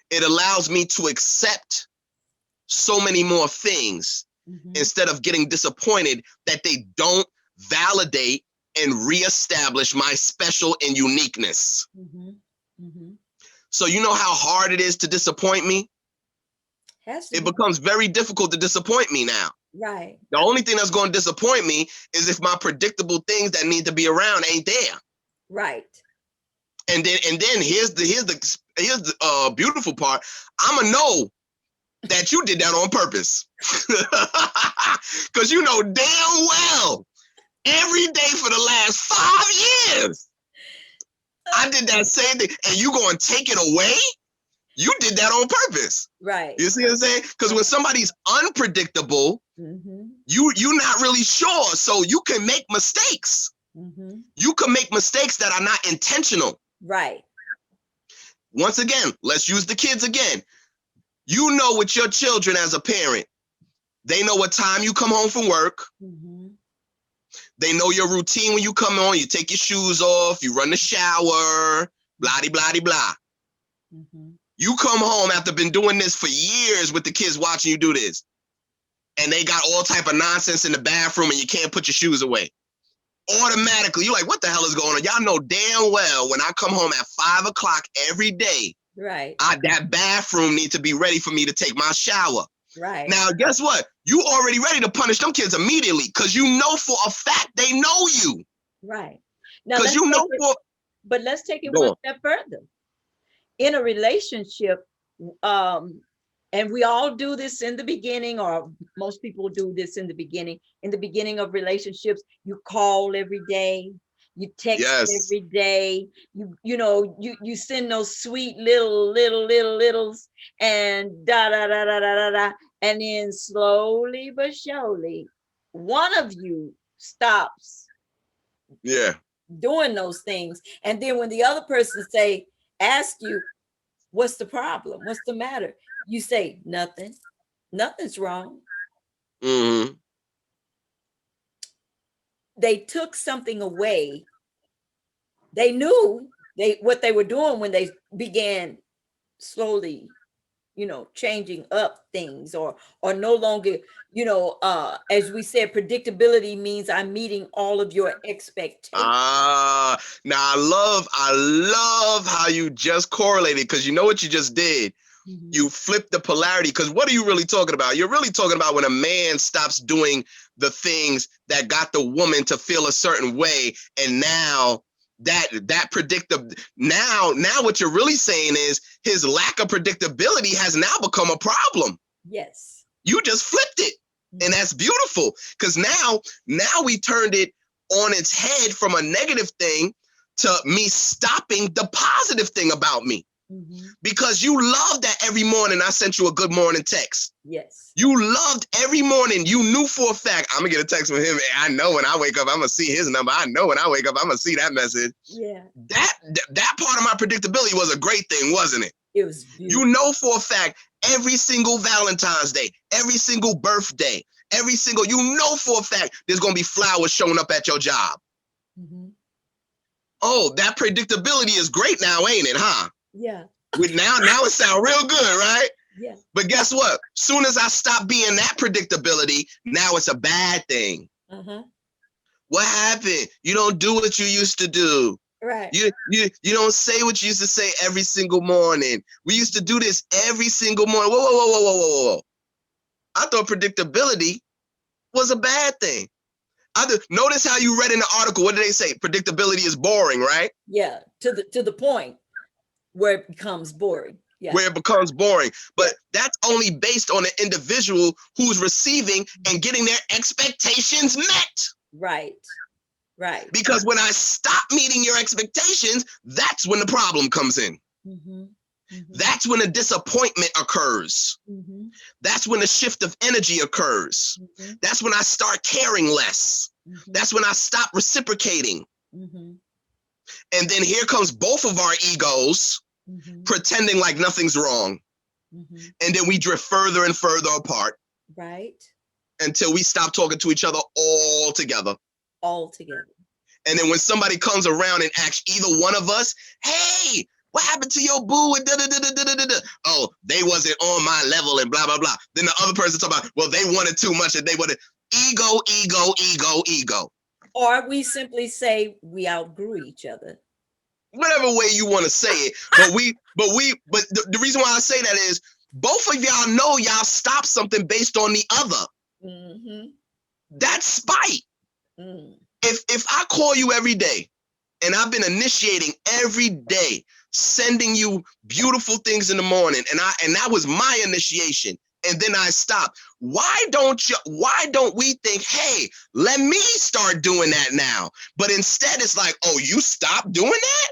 It allows me to accept so many more things instead of getting disappointed that they don't validate and reestablish my special and uniqueness. So you know how hard it is to disappoint me? It becomes very difficult to disappoint me now. Right. The only thing that's going to disappoint me is if my predictable things that need to be around ain't there. Right. And then here's the beautiful part. I'ma know that you did that on purpose. Because you know damn well every day for the last 5 years I did that same thing, and you gonna take it away? You did that on purpose. Right. You see what I'm saying? Because when somebody's unpredictable, you're not really sure. So you can make mistakes. You can make mistakes that are not intentional. Right. Once again, let's use the kids again. You know with your children as a parent, they know what time you come home from work. They know your routine when you come on. You take your shoes off, you run the shower, blah-de-blah-de-blah. You come home after been doing this for years with the kids watching you do this, and they got all type of nonsense in the bathroom and you can't put your shoes away. Automatically, you're like, what the hell is going on? Y'all know damn well when I come home at 5 o'clock every day, right, that bathroom needs to be ready for me to take my shower. Right. Now, guess what? You already ready to punish them kids immediately because you know for a fact they know you. Right. Now Because let's you take know it, for but let's take it go one on. step further. In a relationship, um, and we all do this in the beginning, or most people do this in the beginning. In the beginning of relationships, you call every day, you text Yes. every day, you send those sweet littles, and da da da da da da da, and then slowly but surely, one of you stops Yeah. doing those things, and then when the other person ask you, what's the problem? What's the matter? You say, nothing. Nothing's wrong. Hmm. They took something away. They knew what they were doing when they began slowly, changing up things, or no longer, as we said, predictability means I'm meeting all of your expectations. Now I love how you just correlated, because you know what you just did. Mhm. You flipped the polarity, because what are you really talking about? You're really talking about when a man stops doing the things that got the woman to feel a certain way, and now that predictable now what you're really saying is his lack of predictability has now become a problem. Yes. You just flipped it, and Mhm. that's beautiful, because now we turned it on its head from a negative thing to me stopping the positive thing about me, Mhm. because you loved that every morning I sent you a good morning text. Yes. You loved every morning. You knew for a fact, I'm gonna get a text from him. I know when I wake up, I'm gonna see his number. I know when I wake up, I'm gonna see that message. Yeah. That part of my predictability was a great thing, wasn't it? It was You beautiful. know for a fact, every single Valentine's Day, every single birthday, you know for a fact there's gonna be flowers showing up at your job. Mhm. Oh, that predictability is great now, ain't it, huh? Yeah. Now it sounds real good, right? Yeah. But guess what? Soon as I stop being that predictability, now it's a bad thing. Uh-huh. What happened? You don't do what you used to do. Right. You don't say what you used to say every single morning. We used to do this every single morning. Whoa. I thought predictability was a bad thing. Notice how you read in the article. What did they say? Predictability is boring, right? Yeah. To the point where it becomes boring. Yeah. Where it becomes boring. Yeah. But that's only based on an individual who's receiving and getting their expectations met. Right. Right. Because when I stop meeting your expectations, that's when the problem comes in. Mm-hmm. Mm-hmm. That's when a disappointment occurs. Mm-hmm. That's when a shift of energy occurs. Mm-hmm. That's when I start caring less. Mm-hmm. That's when I stop reciprocating. Mm-hmm. And then here comes both of our egos Mm-hmm. pretending like nothing's wrong. Mm-hmm. And then we drift further and further apart Right. until we stop talking to each other altogether. All together. And then when somebody comes around and asks either one of us, hey, what happened to your boo? And da, da, da, da, da, da. Oh, they wasn't on my level and blah, blah, blah. Then the other person talk about, well, they wanted too much and they wanted ego. Or we simply say we outgrew each other. Whatever way you want to say it. But the reason why I say that is both of y'all know y'all stop something based on the other. Mm-hmm. That's spite. Mm. If I call you every day and I've been initiating every day, sending you beautiful things in the morning, and that was my initiation, and then I stop. Why don't we think, hey, let me start doing that now? But instead it's like, oh, you stop doing that?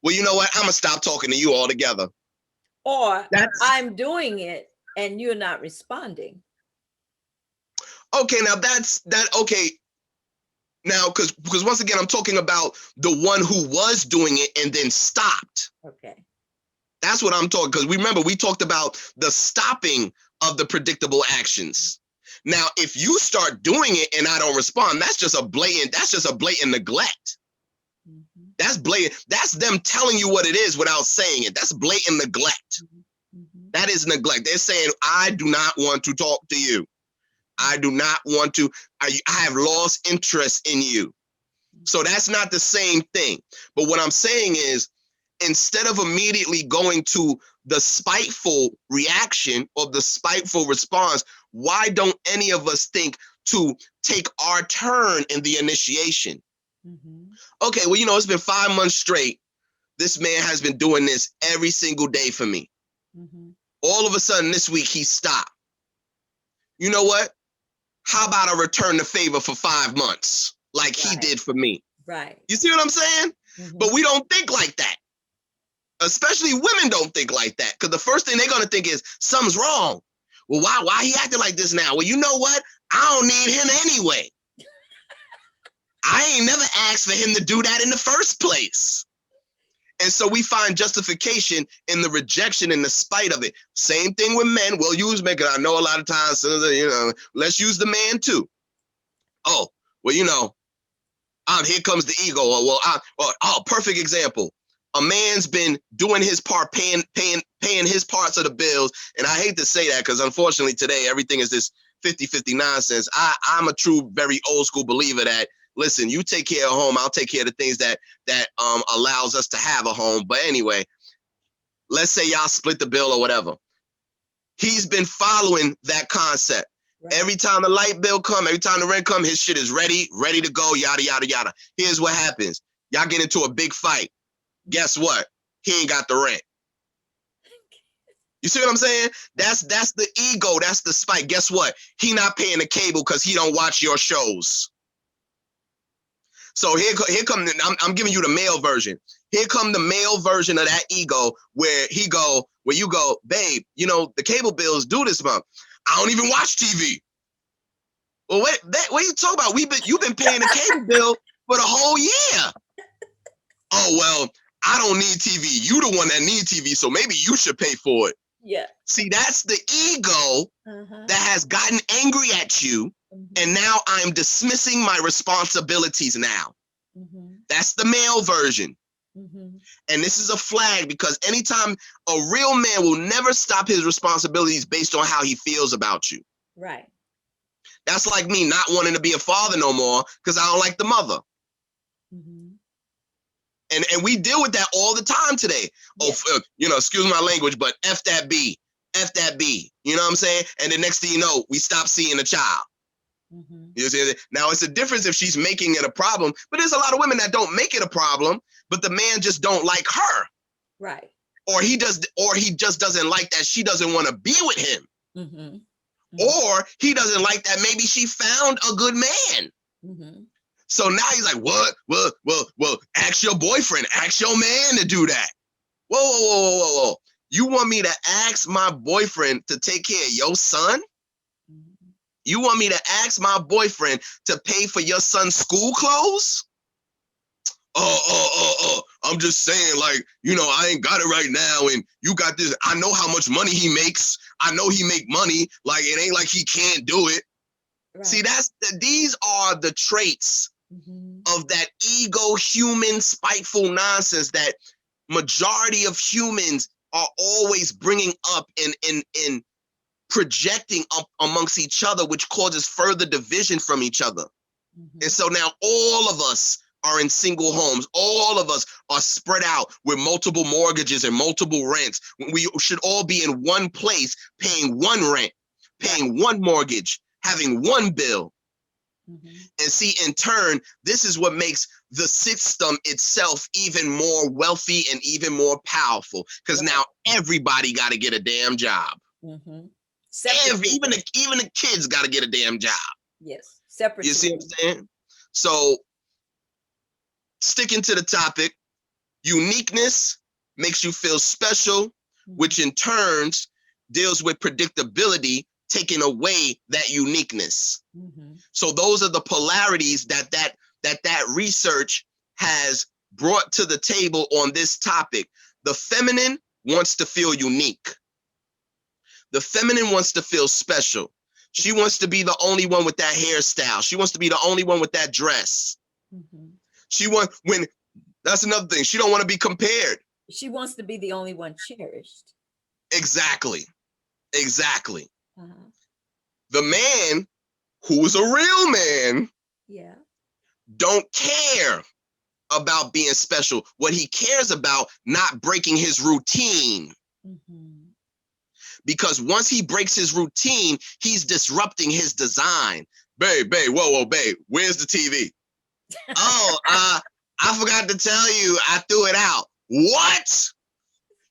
Well, you know what? I'm gonna stop talking to you altogether. Or That's I'm doing it and you're not responding. okay. Now that's that okay. Now, because once again, I'm talking about the one who was doing it and then stopped. Okay. That's what I'm talking, because remember, we talked about the stopping of the predictable actions. Now, if you start doing it and I don't respond, that's just a blatant neglect. Mm-hmm. That's blatant. That's them telling you what it is without saying it. That's blatant neglect. Mm-hmm. That is neglect. They're saying, I do not want to talk to you. I do not want to, I have lost interest in you. So that's not the same thing. But what I'm saying is, instead of immediately going to the spiteful reaction or the spiteful response, why don't any of us think to take our turn in the initiation? Okay, well, it's been 5 months straight. This man has been doing this every single day for me. All of a sudden this week he stopped. You know what? How about I return the favor for 5 months like he did for me? Right. You see what I'm saying? But we don't think like that. Especially women don't think like that, because the first thing they're going to think is something's wrong. Well, why he acting like this now? Well, you know what? I don't need him anyway. I ain't never asked for him to do that in the first place. And so we find justification in the rejection and the spite of it. Same thing with men. We'll use men, because I know a lot of times, let's use the man too. Oh, well, here comes the ego. Perfect example. A man's been doing his part, paying his parts of the bills. And I hate to say that, because unfortunately today, everything is this 50-50 nonsense. I'm a true, very old school believer that, listen, you take care of home, I'll take care of the things that allows us to have a home. But anyway, let's say y'all split the bill or whatever. He's been following that concept. Right. Every time the light bill come, every time the rent come, his shit is ready to go, yada, yada, yada. Here's what happens. Y'all get into a big fight. Guess what? He ain't got the rent. You see what I'm saying? That's the ego. That's the spite. Guess what? He not paying the cable because he don't watch your shows. So here come, I'm giving you the male version. Here come the male version of that ego where you go, babe, the cable bills due this month. I don't even watch TV. Well, what are you talking about? You've been paying the cable bill for the whole year. Oh, well, I don't need TV. You the one that needs TV, so maybe you should pay for it. Yeah. See, that's the ego that has gotten angry at you, and now I'm dismissing my responsibilities now. That's the male version. And this is a flag, because anytime a real man will never stop his responsibilities based on how he feels about you. Right. That's like me not wanting to be a father no more because I don't like the mother. And we deal with that all the time today. Yeah. Excuse my language, but F that B. You know what I'm saying? And the next thing you know, we stop seeing the child. You see? Now, it's a difference if she's making it a problem, but there's a lot of women that don't make it a problem, but the man just don't like her. Right. Or he just doesn't like that she doesn't want to be with him. Or he doesn't like that maybe she found a good man. So now he's like, what? Well, ask your boyfriend, ask your man to do that. Whoa. You want me to ask my boyfriend to take care of your son? You want me to ask my boyfriend to pay for your son's school clothes? I'm just saying, I ain't got it right now, and you got this. I know how much money he makes. I know he make money. It ain't like he can't do it. Right. See, these are the traits of that ego, human, spiteful nonsense that majority of humans are always bringing up and projecting up amongst each other, which causes further division from each other. And so now all of us are in single homes. All of us are spread out with multiple mortgages and multiple rents. We should all be in one place, paying one rent, paying one mortgage, having one bill. And see, in turn, this is what makes the system itself even more wealthy and even more powerful, because now everybody got to get a damn job. Even the kids got to get a damn job. Yes, separate. You see what I'm saying? So, sticking to the topic, uniqueness makes you feel special, which in turns deals with predictability, taking away that uniqueness. So those are the polarities that research has brought to the table on this topic. The feminine wants to feel unique. The feminine wants to feel special. She wants to be the only one with that hairstyle. She wants to be the only one with that dress. That's another thing. She don't want to be compared. She wants to be the only one cherished. Exactly. The man who is a real man don't care about being special. What he cares about, not breaking his routine. Because once he breaks his routine, he's disrupting his design. Babe, whoa, babe, where's the TV? Oh, I forgot to tell you, I threw it out. What?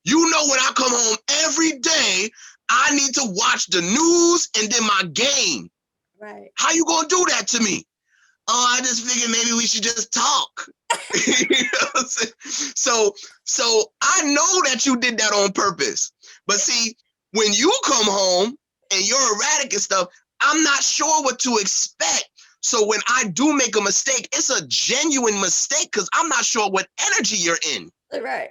You know, when I come home every day, I need to watch the news and then my game. Right. How you gonna do that to me? Oh, I just figured maybe we should just talk. You know what I'm saying? So I know that you did that on purpose. But see, when you come home and you're erratic and stuff, I'm not sure what to expect. So when I do make a mistake, it's a genuine mistake because I'm not sure what energy you're in. Right.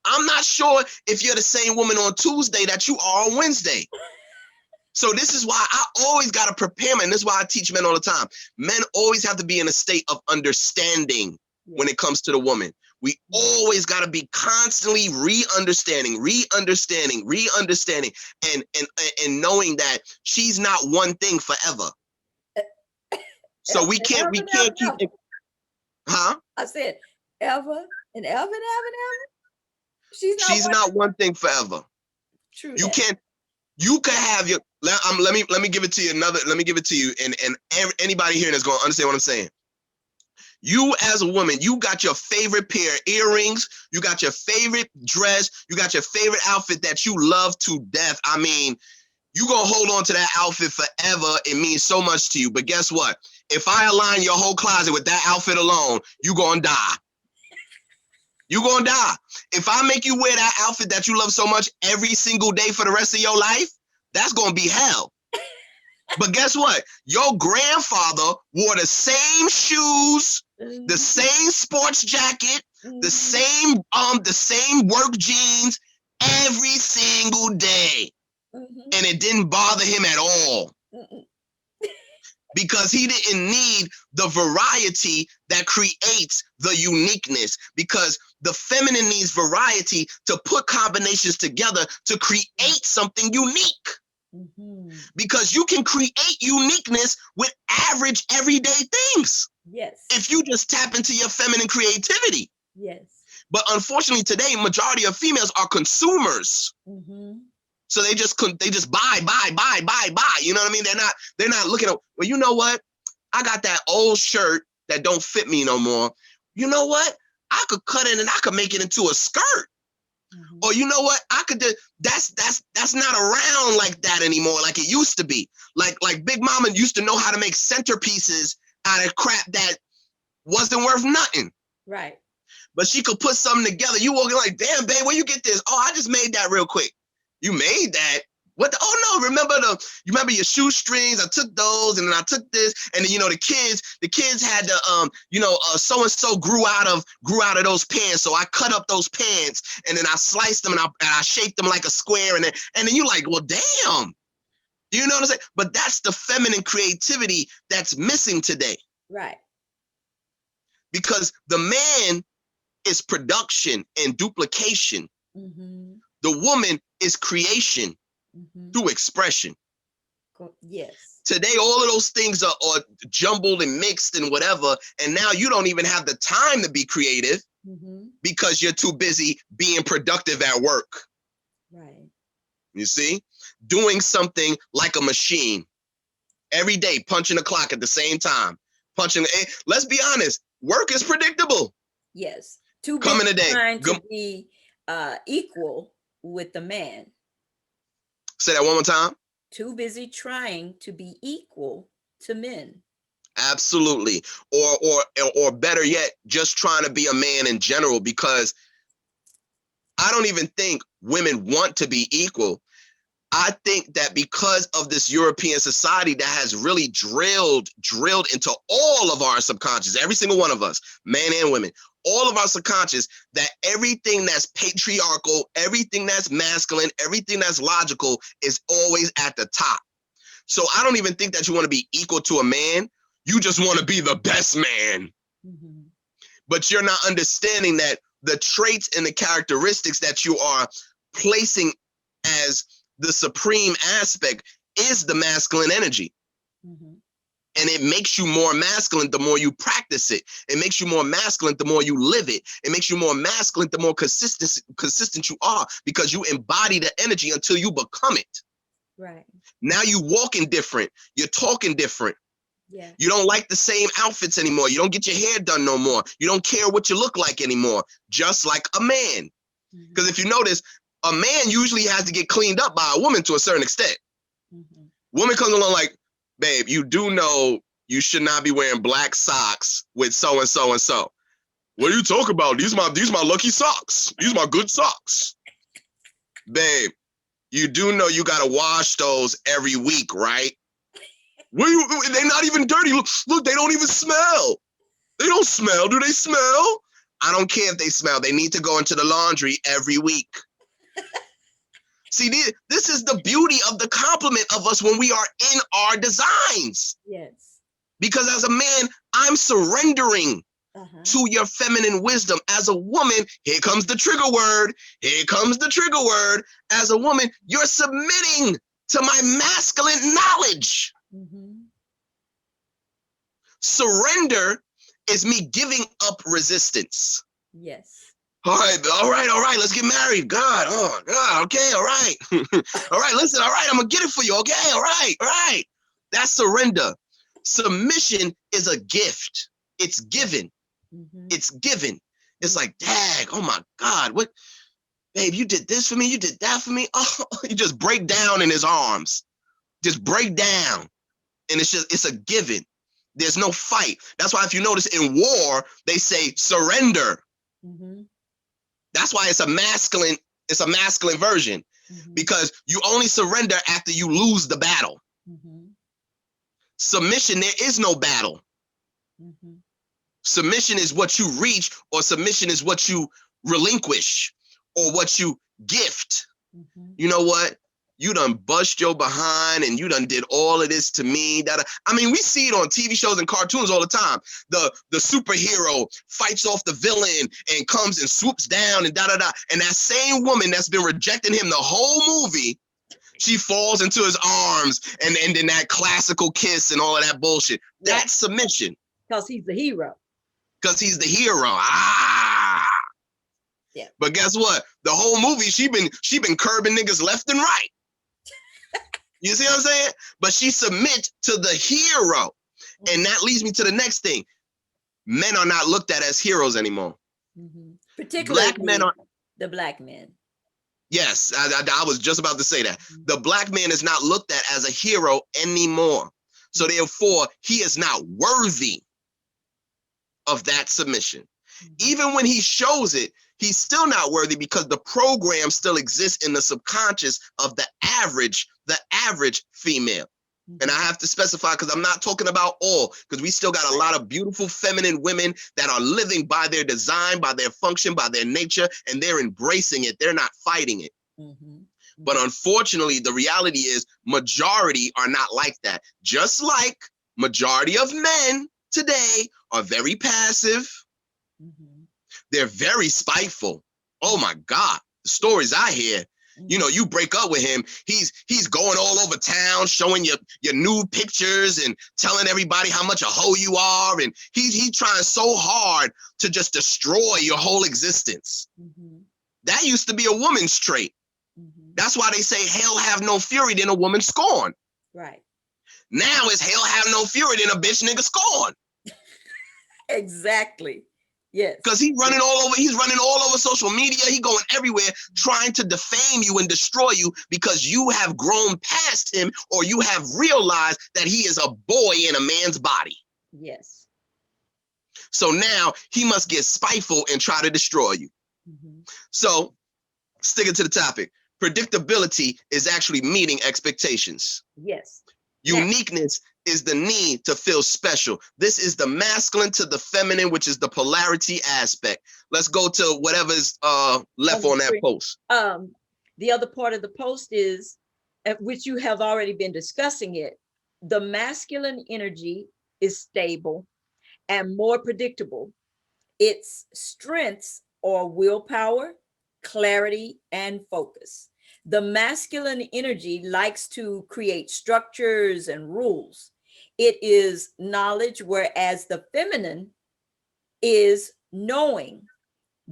I'm not sure if you're the same woman on Tuesday that you are on Wednesday. So this is why I always got to prepare, man. This is why I teach men all the time. Men always have to be in a state of understanding when it comes to the woman. We always got to be constantly re-understanding, and knowing that she's not one thing forever. So we can't keep it. Huh? I said ever and ever and ever and ever. She's not one thing forever. True. You can't. You can have your. Let me give it to you Let me give it to you, and anybody here that's going to understand what I'm saying. You as a woman, you got your favorite pair of earrings, you got your favorite dress, you got your favorite outfit that you love to death. I mean, you gonna hold on to that outfit forever. It means so much to you. But guess what? If I align your whole closet with that outfit alone, you gonna die. You gonna die. If I make you wear that outfit that you love so much every single day for the rest of your life, that's gonna be hell. But guess what? Your grandfather wore the same shoes, the same sports jacket, the same work jeans every single day. And it didn't bother him at all. Because he didn't need the variety that creates the uniqueness. Because the feminine needs variety to put combinations together to create something unique. Because you can create uniqueness with average everyday things. Yes. If you just tap into your feminine creativity. Yes. But unfortunately today, majority of females are consumers. So they just buy. You know what I mean? They're not looking at, well, you know what? I got that old shirt that don't fit me no more. You know what? I could cut it and I could make it into a skirt. Or you know what? I could do that's not around like that anymore, like it used to be. Like Big Mama used to know how to make centerpieces out of crap that wasn't worth nothing. Right. But she could put something together. You walking like, damn, babe, where you get this? Oh, I just made that real quick. You made that? What the, oh no, you remember your shoestrings? I took those and then I took this. And then, you know, the kids had the, so-and-so grew out of those pants. So I cut up those pants and then I sliced them and I shaped them like a square. And then you like, well, damn. You know what I'm saying? But that's the feminine creativity that's missing today. Right. Because the man is production and duplication. The woman is creation through expression. Yes. Today, all of those things are jumbled and mixed and whatever. And now you don't even have the time to be creative because you're too busy being productive at work. Right. You see? Doing something like a machine every day, punching the clock at the same time. Let's be honest, work is predictable. Yes. Too Coming busy today. trying to be equal with the man. Say that one more time. Too busy trying to be equal to men. Absolutely. Or better yet, just trying to be a man in general, because I don't even think women want to be equal. I think that because of this European society that has really drilled into all of our subconscious, every single one of us, men and women, all of our subconscious, that everything that's patriarchal, everything that's masculine, everything that's logical is always at the top. So I don't even think that you want to be equal to a man. You just want to be the best man. But you're not understanding that the traits and the characteristics that you are placing as the supreme aspect is the masculine energy. And it makes you more masculine the more you practice it. It makes you more masculine the more you live it. It makes you more masculine the more consistent you are, because you embody the energy until you become it. Right. Now you walking different. You're talking different. Yeah. You don't like the same outfits anymore. You don't get your hair done no more. You don't care what you look like anymore, just like a man. Because if you notice, a man usually has to get cleaned up by a woman to a certain extent. Woman comes along like, babe, you do know you should not be wearing black socks with so and so and so. What are you talking about? These my lucky socks. These my good socks. Babe, you do know you gotta wash those every week, right? They're not even dirty. Look, they don't even smell. They don't smell. Do they smell? I don't care if they smell. They need to go into the laundry every week. See, this is the beauty of the compliment of us when we are in our designs. Yes. Because as a man, I'm surrendering to your feminine wisdom. As a woman, here comes the trigger word. Here comes the trigger word. As a woman, you're submitting to my masculine knowledge. Surrender is me giving up resistance. Yes. All right. Let's get married. God, okay, all right. All right, listen, all right, I'm gonna get it for you, okay, all right. That's surrender. Submission is a gift. It's given. It's given. It's like, dag, oh my God, what, babe, you did this for me, you did that for me. Oh, you just break down in his arms. Just break down. And it's a given. There's no fight. That's why if you notice in war, they say surrender. That's why it's a masculine version, because you only surrender after you lose the battle. Submission, there is no battle. Submission is what you reach, or submission is what you relinquish, or what you gift. You know what? You done bust your behind and you done did all of this to me. I mean, we see it on TV shows and cartoons all the time. The superhero fights off the villain and comes and swoops down and da-da-da. And that same woman that's been rejecting him the whole movie, she falls into his arms and then that classical kiss and all of that bullshit. That's submission. Because he's the hero. Because he's the hero. Ah. Yeah. But guess what? The whole movie, she been curbing niggas left and right. You see what I'm saying? But she submits to the hero. And that leads me to the next thing. Men are not looked at as heroes anymore. Particularly black men are the black men. Yes, I was just about to say that. The black man is not looked at as a hero anymore. So therefore, he is not worthy of that submission. Even when he shows it, he's still not worthy, because the program still exists in the subconscious of the average female. And I have to specify, because I'm not talking about all, because we still got a lot of beautiful feminine women that are living by their design, by their function, by their nature, and they're embracing it. They're not fighting it. But unfortunately, the reality is majority are not like that. Just like majority of men today are very passive. They're very spiteful. Oh my God, the stories I hear. You know, you break up with him, he's going all over town showing your new pictures and telling everybody how much a hoe you are, and he's trying so hard to just destroy your whole existence. That used to be a woman's trait. That's why they say hell have no fury than a woman scorn. Right. Now it's hell have no fury than a bitch nigga scorn. Exactly. Yes. Because he's running all over social media. He going everywhere trying to defame you and destroy you, because you have grown past him, or you have realized that he is a boy in a man's body. Yes. So now he must get spiteful and try to destroy you. So sticking to the topic, predictability is actually meeting expectations. Yes. Uniqueness is the need to feel special. This is the masculine to the feminine, which is the polarity aspect. Let's go to whatever's left on that post. The other part of the post is, which you have already been discussing it, the masculine energy is stable and more predictable. Its strengths are willpower, clarity, and focus. The masculine energy likes to create structures and rules. It is knowledge, whereas the feminine is knowing.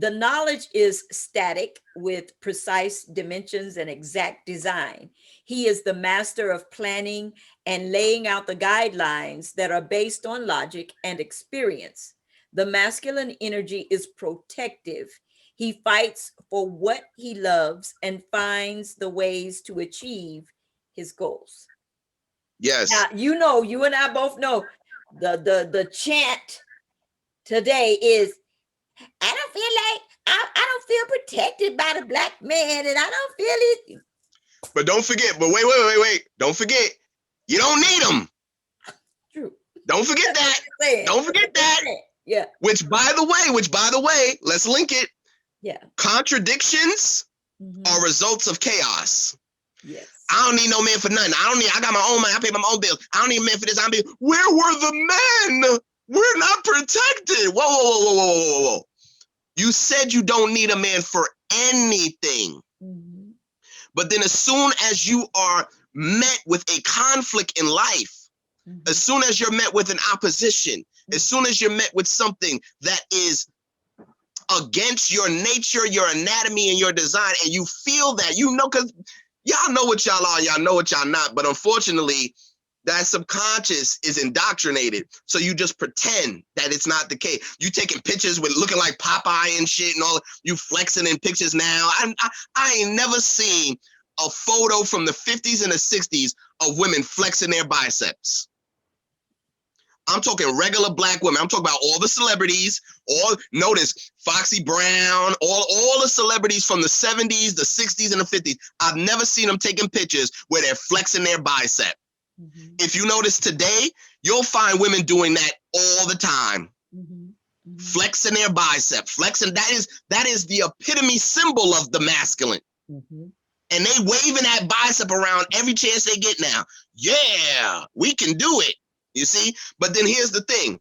The knowledge is static with precise dimensions and exact design. He is the master of planning and laying out the guidelines that are based on logic and experience. The masculine energy is protective. He fights for what he loves and finds the ways to achieve his goals. Now, Yes. you know, you and I both know the chant today is, I don't feel like I don't feel protected by the black man, and I don't feel it. But don't forget, but wait. Don't forget, you don't need them. True. Don't forget That's what that. I'm saying. Don't forget that. Yeah. Which by the way, let's link it. Yeah. Contradictions Mhm. are results of chaos. Yes. I don't need no man for nothing. I got my own money. I pay my own bills. I don't need a man for this. Where were the men? We're not protected. Whoa. You said you don't need a man for anything. Mhm. But then as soon as you are met with a conflict in life, as Mhm. soon as you're met with an opposition, as soon as you're met with something that is against your nature, your anatomy, and your design, and you feel that, you know, because y'all know what y'all are, y'all know what y'all not, but unfortunately, that subconscious is indoctrinated. So you just pretend that it's not the case. You taking pictures with looking like Popeye and shit and all, you flexing in pictures now. I ain't never seen a photo from the 50s and the 60s of women flexing their biceps. I'm talking regular black women. I'm talking about all the celebrities, notice Foxy Brown, all the celebrities from the 70s, the 60s, and the 50s. I've never seen them taking pictures where they're flexing their bicep. Mhm. If you notice today, you'll find women doing that all the time. Mhm. Mhm. Flexing their bicep, flexing. That is the epitome symbol of the masculine. Mhm. And they waving that bicep around every chance they get now. Yeah, we can do it. You see? But then here's the thing.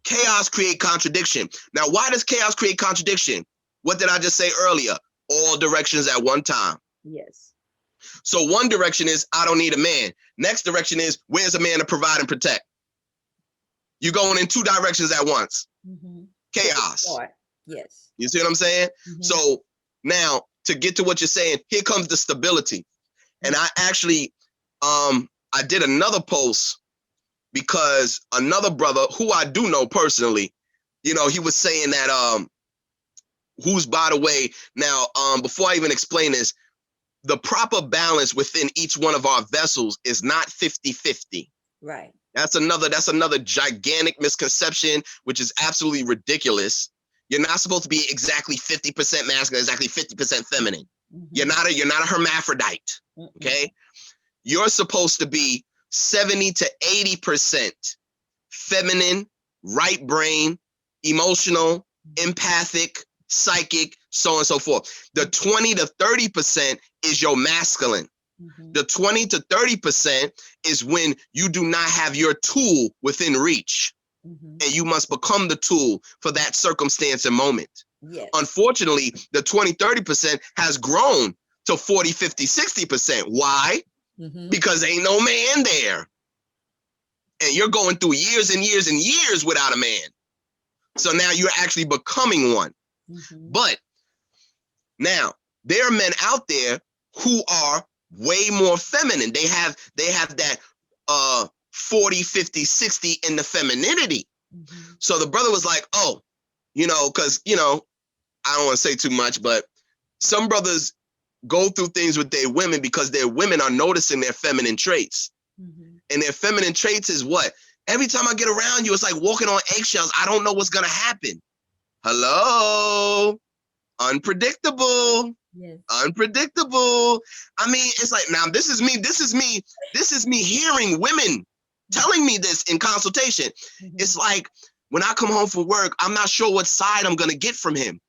Chaos create contradiction. Now, why does chaos create contradiction? What did I just say earlier? All directions at one time. Yes. So one direction is, I don't need a man. Next direction is, where's a man to provide and protect? You're going in two directions at once. Mhm. Chaos. Yes. You see what I'm saying? Mhm. So now, to get to what you're saying, here comes the stability. And I actually, I did another post because another brother who I do know personally, you know, he was saying that, who's, by the way, now, before I even explain this, the proper balance within each one of our vessels is not 50-50. Right. That's another gigantic misconception, which is absolutely ridiculous. You're not supposed to be exactly 50% masculine, exactly 50% feminine. Mhm. You're not a hermaphrodite. Okay? You're supposed to be 70 to 80% feminine, right brain, emotional, empathic, psychic, so on and so forth. The 20 to 30% is your masculine. Mhm. The 20 to 30% is when you do not have your tool within reach, Mhm. and you must become the tool for that circumstance and moment. Yes. Unfortunately, the 20-30% has grown to 40-50-60%. Why? Mhm. Because ain't no man there. And you're going through years and years and years without a man. So now you're actually becoming one. Mhm. But now there are men out there who are way more feminine. They have that 40, 50, 60 in the femininity. Mhm. So the brother was like, oh, you know, because, you know, I don't want to say too much, but some brothers go through things with their women because their women are noticing their feminine traits. Mhm. And their feminine traits is what? Every time I get around you, it's like walking on eggshells. I don't know what's going to happen. Hello? Unpredictable. Yes. Unpredictable. I mean, it's like, now this is me hearing women telling me this in consultation. Mhm. It's like, when I come home from work, I'm not sure what side I'm going to get from him.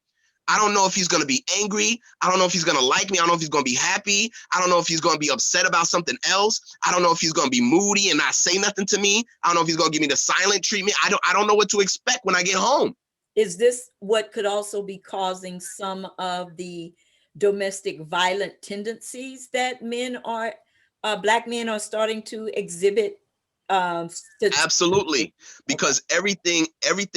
I don't know if he's going to be angry. I don't know if he's going to like me. I don't know if he's going to be happy. I don't know if he's going to be upset about something else. I don't know if he's going to be moody and not say nothing to me. I don't know if he's going to give me the silent treatment. I don't know what to expect when I get home. Is this what could also be causing some of the domestic violent tendencies that black men are starting to exhibit um Absolutely, okay. because everything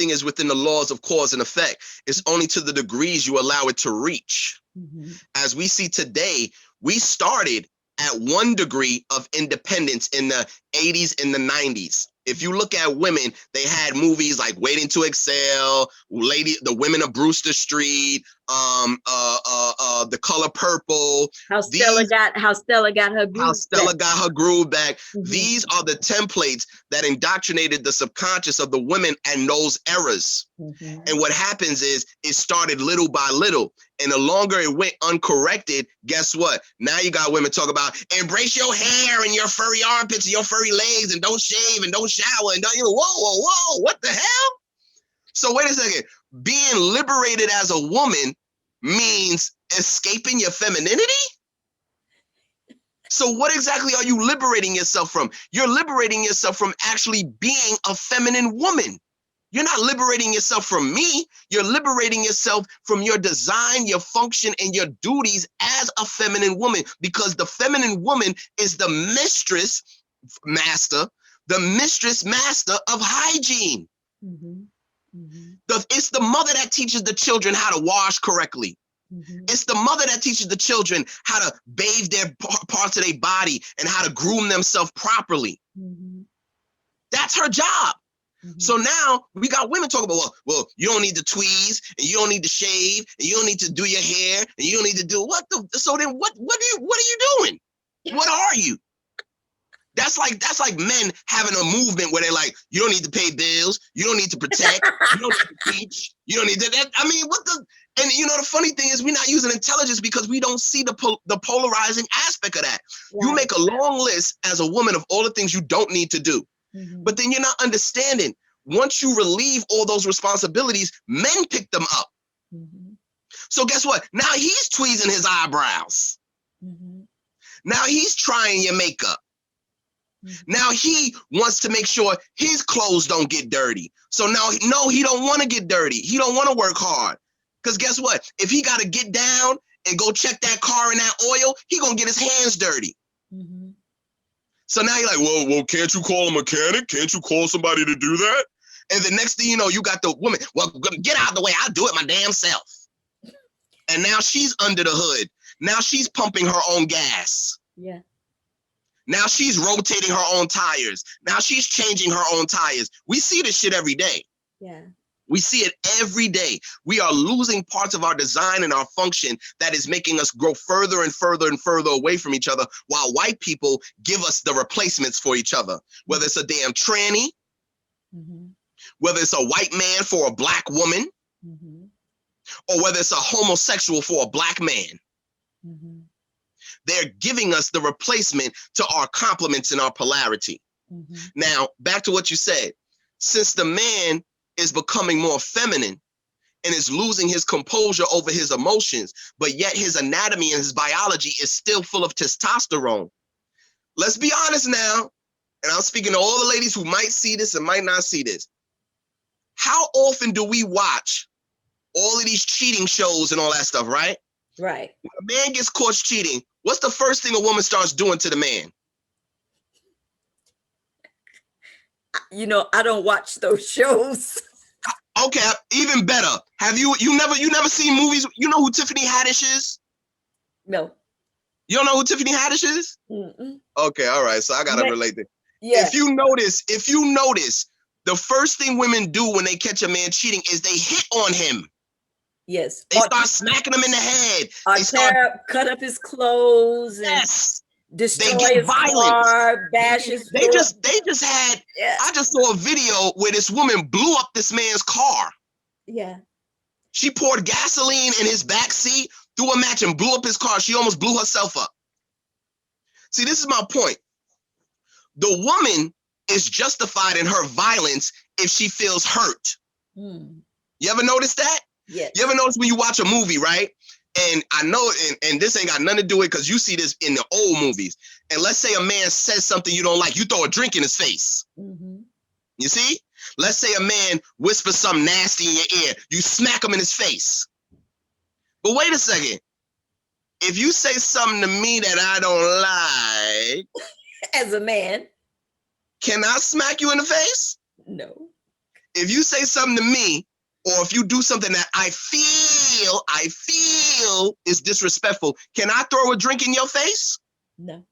is within the laws of cause and effect. It's only to the degrees you allow it to reach. Mm-hmm. As we see today, we started at 1 degree of independence in the 80s and the 90s. If you look at women, they had movies like Waiting to Exhale, the Women of Brewster Street, The Color Purple. How These Stella got her How groove Stella back. got her groove back. Mm-hmm. These are the templates that indoctrinated the subconscious of the women and those eras. Mm-hmm. And what happens is it started little by little. And the longer it went uncorrected, guess what? Now you got women talk about embrace your hair and your furry armpits and your furry legs and don't shave and don't shower and don't, whoa, whoa, whoa, what the hell? So wait a second. Being liberated as a woman means escaping your femininity? So what exactly are you liberating yourself from? You're liberating yourself from actually being a feminine woman. You're not liberating yourself from me. You're liberating yourself from your design, your function, and your duties as a feminine woman, because the feminine woman is the mistress master, of hygiene. Mm-hmm. Mm-hmm. It's the mother that teaches the children how to wash correctly. Mm-hmm. It's the mother that teaches the children how to bathe their parts of their body and how to groom themselves properly. Mm-hmm. That's her job. Mm-hmm. So now we got women talking about, well, you don't need to tweeze and you don't need to shave and you don't need to do your hair and you don't need to do so then what are you doing? What are you? That's like men having a movement where they're like, you don't need to pay bills, you don't need to protect, you don't need to teach, you don't need to. I mean, and the funny thing is we're not using intelligence because we don't see the polarizing aspect of that. Right. You make a long list as a woman of all the things you don't need to do, mm-hmm. but then you're not understanding. Once you relieve all those responsibilities, men pick them up. Mm-hmm. So guess what? Now he's tweezing his eyebrows. Mm-hmm. Now he's trying your makeup. Mm-hmm. Now he wants to make sure his clothes don't get dirty. So now, no, he don't want to get dirty. He don't want to work hard. Because guess what? If he got to get down and go check that car in that oil, he going to get his hands dirty. Mm-hmm. So now you're like, well, can't you call a mechanic? Can't you call somebody to do that? And the next thing you know, you got the woman, well, get out of the way. I'll do it my damn self. And now she's under the hood. Now she's pumping her own gas. Yeah. Now she's rotating her own tires. Now she's changing her own tires. We see this shit every day. Yeah. We see it every day. We are losing parts of our design and our function that is making us grow further and further and further away from each other, while white people give us the replacements for each other, whether it's a damn tranny, mm-hmm. whether it's a white man for a black woman, mm-hmm. or whether it's a homosexual for a black man. Mm-hmm. They're giving us the replacement to our complements and our polarity. Mm-hmm. Now, back to what you said. Since the man is becoming more feminine and is losing his composure over his emotions, but yet his anatomy and his biology is still full of testosterone. Let's be honest now, and I'm speaking to all the ladies who might see this and might not see this. How often do we watch all of these cheating shows and all that stuff, right? Right. When a man gets caught cheating, what's the first thing a woman starts doing to the man? I don't watch those shows. Okay, even better. Have you never seen movies? You know who Tiffany Haddish is? No. You don't know who Tiffany Haddish is? Mm-mm. Okay, all right. So I gotta relate it. Yeah. If you notice, the first thing women do when they catch a man cheating is they hit on him. Yes. They start smacking him in the head. Cut up his clothes. Yes. Destroy his car, bash his They just had. Yeah. I just saw a video where this woman blew up this man's car. Yeah. She poured gasoline in his back seat, threw a match, and blew up his car. She almost blew herself up. See, this is my point. The woman is justified in her violence if she feels hurt. Mm. You ever notice that? Yes. You ever notice when you watch a movie, right? And I know, and this ain't got nothing to do with it because you see this in the old movies. And let's say a man says something you don't like, you throw a drink in his face. Mm-hmm. You see? Let's say a man whispers something nasty in your ear, you smack him in his face. But wait a second. If you say something to me that I don't like, as a man, Can I smack you in the face? No. If you say something to me, or if you do something that I feel is disrespectful, can I throw a drink in your face? No.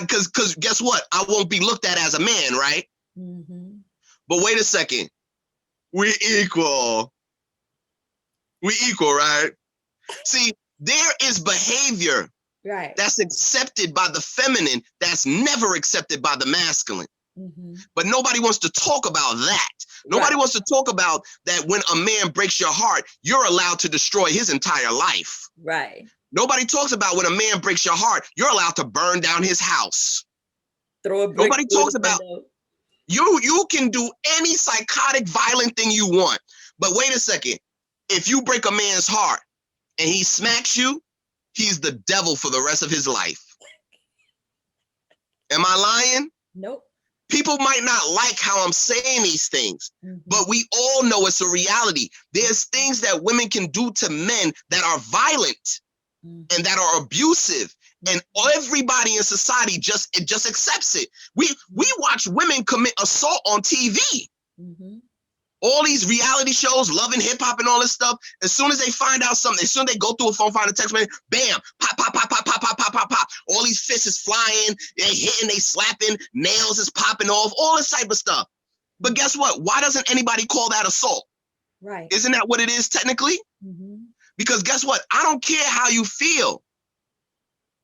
Because guess what? I won't be looked at as a man, right? Mm-hmm. But wait a second. We're equal. We equal, right? See, there is behavior Right. that's accepted by the feminine that's never accepted by the masculine. Mm-hmm. But nobody wants to talk about that. Nobody Right. wants to talk about that when a man breaks your heart, you're allowed to destroy his entire life. Right. Nobody talks about when a man breaks your heart, you're allowed to burn down his house. Throw a brick Nobody through talks the about window. you can do any psychotic, violent thing you want. But wait a second. If you break a man's heart and he smacks you, he's the devil for the rest of his life. Am I lying? Nope. People might not like how I'm saying these things, Mm-hmm. but we all know it's a reality. There's things that women can do to men that are violent and that are abusive. And everybody in society just accepts it. We watch women commit assault on TV. Mm-hmm. All these reality shows, Love and Hip Hop and all this stuff, as soon as they find out something, as soon as they go through a phone, find a text message, bam, pop, pop, pop, pop, pop, pop, pop, pop, pop. All these fists is flying, they hitting, they slapping, nails is popping off, all this type of stuff. But guess what? Why doesn't anybody call that assault? Right. Isn't that what it is technically? Mm-hmm. Because guess what? I don't care how you feel.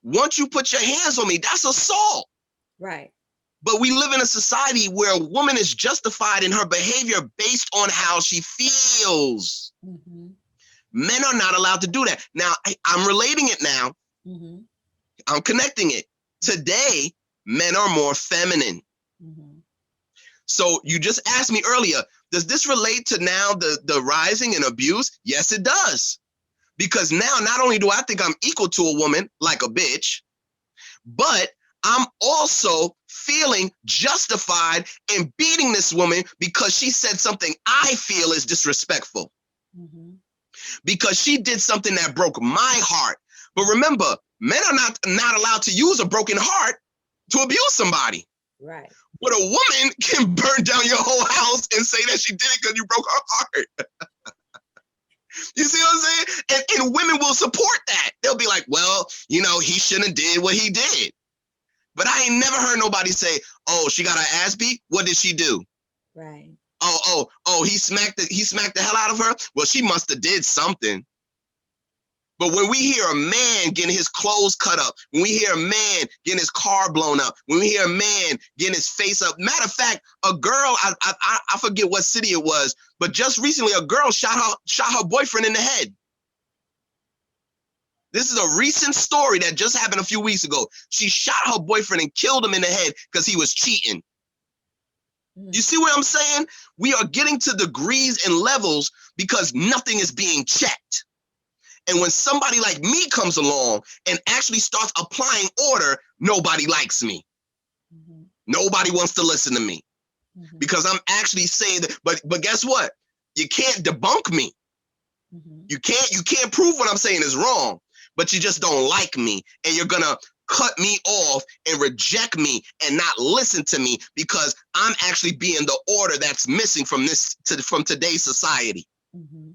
Once you put your hands on me, that's assault. Right. But we live in a society where a woman is justified in her behavior based on how she feels. Mm-hmm. Men are not allowed to do that. Now, I'm relating it now. Mm-hmm. I'm connecting it. Today, men are more feminine. Mm-hmm. So you just asked me earlier, does this relate to now the rising in abuse? Yes, it does. Because now, not only do I think I'm equal to a woman like a bitch, but I'm also feeling justified in beating this woman because she said something I feel is disrespectful. Mm-hmm. Because she did something that broke my heart. But remember, men are not allowed to use a broken heart to abuse somebody. Right. But a woman can burn down your whole house and say that she did it because you broke her heart. You see what I'm saying? And women will support that. They'll be like, well, he shouldn't have did what he did. But I ain't never heard nobody say, oh, she got her ass beat. What did she do? Right. Oh, he smacked the hell out of her. Well, she must have did something. But when we hear a man getting his clothes cut up, when we hear a man getting his car blown up, when we hear a man getting his face up, matter of fact, a girl, I forget what city it was, but just recently a girl shot her boyfriend in the head. This is a recent story that just happened a few weeks ago. She shot her boyfriend and killed him in the head because he was cheating. Mm. You see what I'm saying? We are getting to degrees and levels because nothing is being checked. And when somebody like me comes along and actually starts applying order, nobody likes me. Mm-hmm. Nobody wants to listen to me because I'm actually saying that. But guess what? You can't debunk me. Mm-hmm. You can't prove what I'm saying is wrong, but you just don't like me. And you're going to cut me off and reject me and not listen to me because I'm actually being the order that's missing from today's society. Mm-hmm.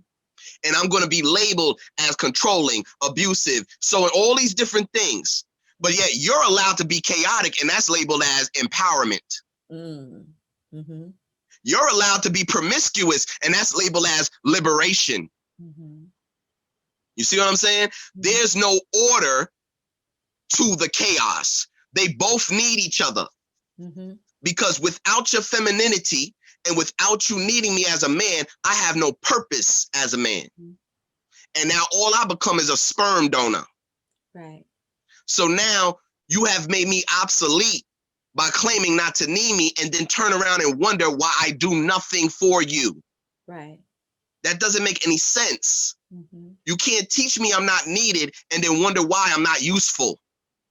And I'm going to be labeled as controlling, abusive, so in all these different things. But yet you're allowed to be chaotic, and that's labeled as empowerment. Mm-hmm. You're allowed to be promiscuous, and that's labeled as liberation. Mm-hmm. You see what I'm saying? Mm-hmm. There's no order to the chaos. They both need each other. Mm-hmm. Because without your femininity, and without you needing me as a man, I have no purpose as a man. And now all I become is a sperm donor. Right. So now you have made me obsolete by claiming not to need me and then turn around and wonder why I do nothing for you. Right. That doesn't make any sense. Mm-hmm. You can't teach me I'm not needed and then wonder why I'm not useful.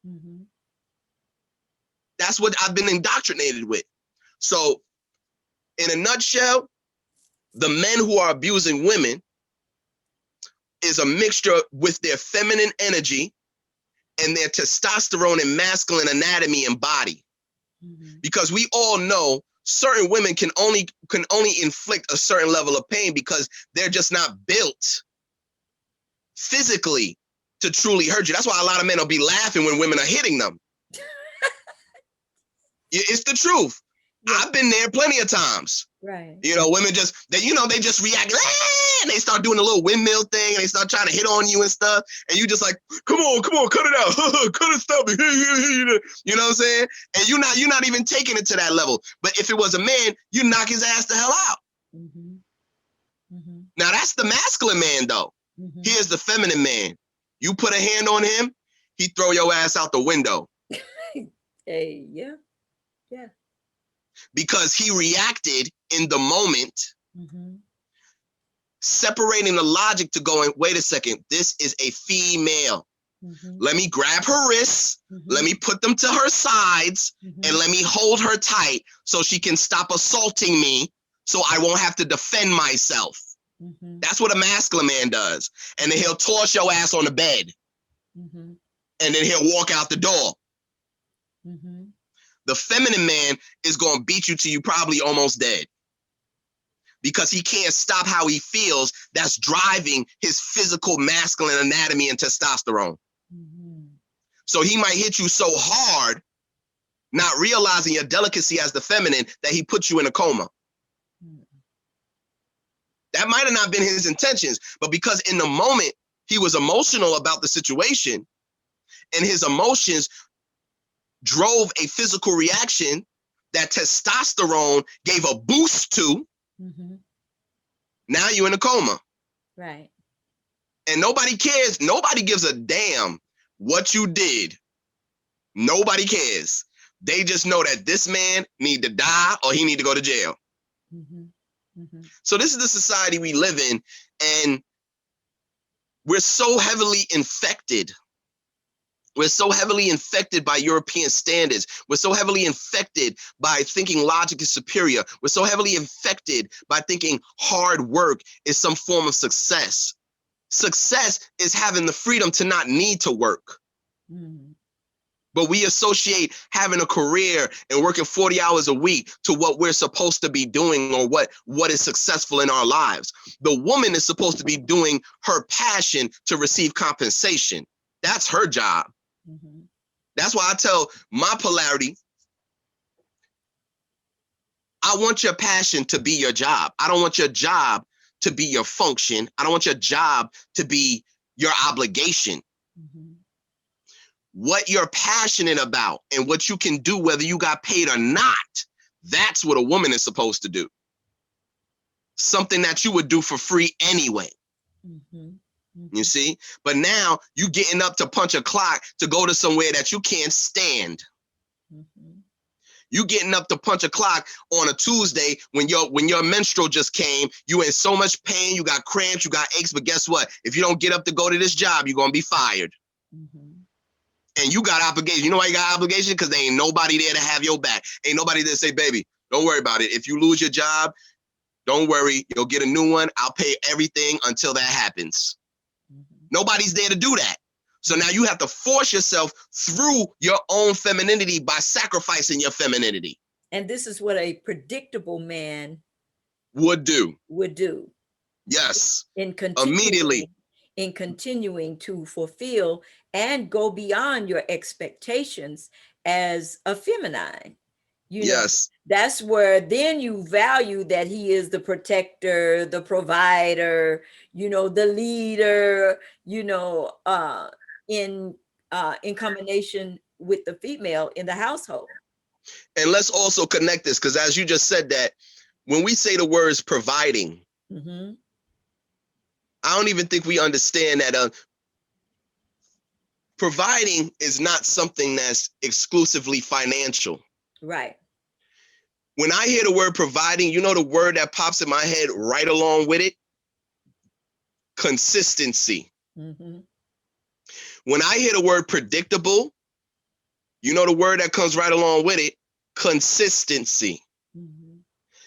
Mm-hmm. That's what I've been indoctrinated with. So in a nutshell, the men who are abusing women is a mixture with their feminine energy and their testosterone and masculine anatomy and body. because we all know certain women can only inflict a certain level of pain because they're just not built physically to truly hurt you. That's why a lot of men will be laughing when women are hitting them. It's the truth. Yeah. I've been there plenty of times. Right. You know, women just, they just react, and they start doing a little windmill thing, and they start trying to hit on you and stuff. And you just like, come on, cut it out. Cut it, stop it. You know what I'm saying? And you're not even taking it to that level. But if it was a man, you knock his ass the hell out. Now that's the masculine man though. Here's the feminine man. You put a hand on him, he throw your ass out the window. Hey, yeah. Because he reacted in the moment, separating the logic to going, wait a second, this is a female. Let me grab her wrists, let me put them to her sides, and let me hold her tight so she can stop assaulting me so I won't have to defend myself. That's what a masculine man does. And then he'll toss your ass on the bed. And then he'll walk out the door. The feminine man is going to beat you till you probably almost dead. Because he can't stop how he feels that's driving his physical masculine anatomy and testosterone. So he might hit you so hard, not realizing your delicacy as the feminine, that he puts you in a coma. That might have not been his intentions, but because in the moment he was emotional about the situation and his emotions drove a physical reaction that testosterone gave a boost to, now you're in a coma. Right. And nobody cares. Nobody gives a damn what you did. Nobody cares. They just know that this man need to die or he need to go to jail. So this is the society we live in, and we're so heavily infected. We're so heavily infected by European standards. We're so heavily infected by thinking logic is superior. We're so heavily infected by thinking hard work is some form of success. Success is having the freedom to not need to work. But we associate having a career and working 40 hours a week to what we're supposed to be doing or what is successful in our lives. The woman is supposed to be doing her passion to receive compensation. That's her job. That's why I tell my polarity, I want your passion to be your job. I don't want your job to be your function. I don't want your job to be your obligation. What you're passionate about and what you can do, whether you got paid or not, that's what a woman is supposed to do. Something that you would do for free anyway. You see? But now you getting up to punch a clock to go to somewhere that you can't stand. You getting up to punch a clock on a Tuesday when your menstrual just came, you in so much pain, you got cramps, you got aches, but guess what? If you don't get up to go to this job, you're going to be fired. And you got obligation. You know why you got obligation? Because there ain't nobody there to have your back. Ain't nobody there to say, baby, don't worry about it. If you lose your job, don't worry. You'll get a new one. I'll pay everything until that happens. Nobody's there to do that. So now you have to force yourself through your own femininity by sacrificing your femininity. And this is what a predictable man would do. Yes. Immediately. In continuing to fulfill and go beyond your expectations as a feminine. Yes. That's where then you value that he is the protector, the provider, the leader, in combination with the female in the household. And let's also connect this, because as you just said that, when we say the words providing, I don't even think we understand that providing is not something that's exclusively financial. Right. When I hear the word providing, you know the word that pops in my head right along with it? Consistency. When I hear the word predictable, you know the word that comes right along with it? Consistency.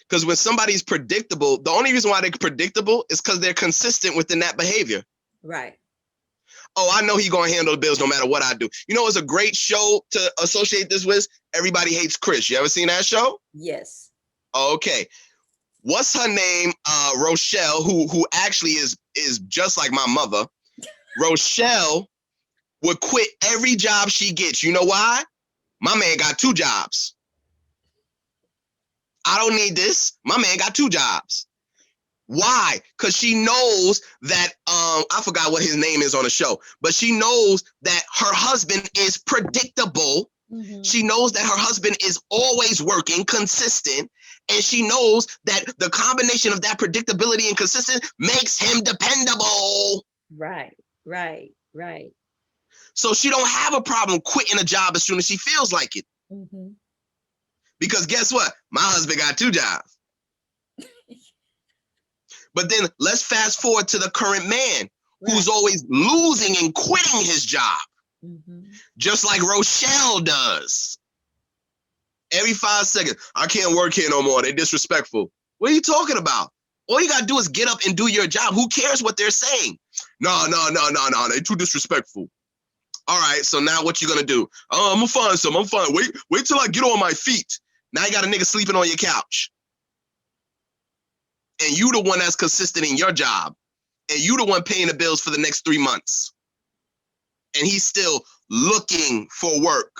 Because when somebody's predictable, the only reason why they're predictable is because they're consistent within that behavior. Right. Oh, I know he gonna handle the bills no matter what I do. You know, it's a great show to associate this with. Everybody Hates Chris. You ever seen that show? Yes. Okay. What's her name? Rochelle, who actually is just like my mother. Rochelle would quit every job she gets. You know why? My man got 2 jobs. I don't need this. My man got 2 jobs. Why? Because she knows that I forgot what his name is on the show, but she knows that her husband is predictable. Mm-hmm. She knows that her husband is always working, consistent, and she knows that the combination of that predictability and consistency makes him dependable. Right, right, right. So she don't have a problem quitting a job as soon as she feels like it. Mm-hmm. Because guess what? My husband got 2 jobs. But then let's fast forward to the current man who's always losing and quitting his job. Mm-hmm. Just like Rochelle does. Every 5 seconds, I can't work here no more. They're disrespectful. What are you talking about? All you got to do is get up and do your job. Who cares what they're saying? No. They're too disrespectful. All right, so now what you going to do? Oh, I'm going to find some. I'm fine. Wait till I get on my feet. Now you got a nigga sleeping on your couch. And you the one that's consistent in your job. And you the one paying the bills for the next 3 months. And he's still looking for work.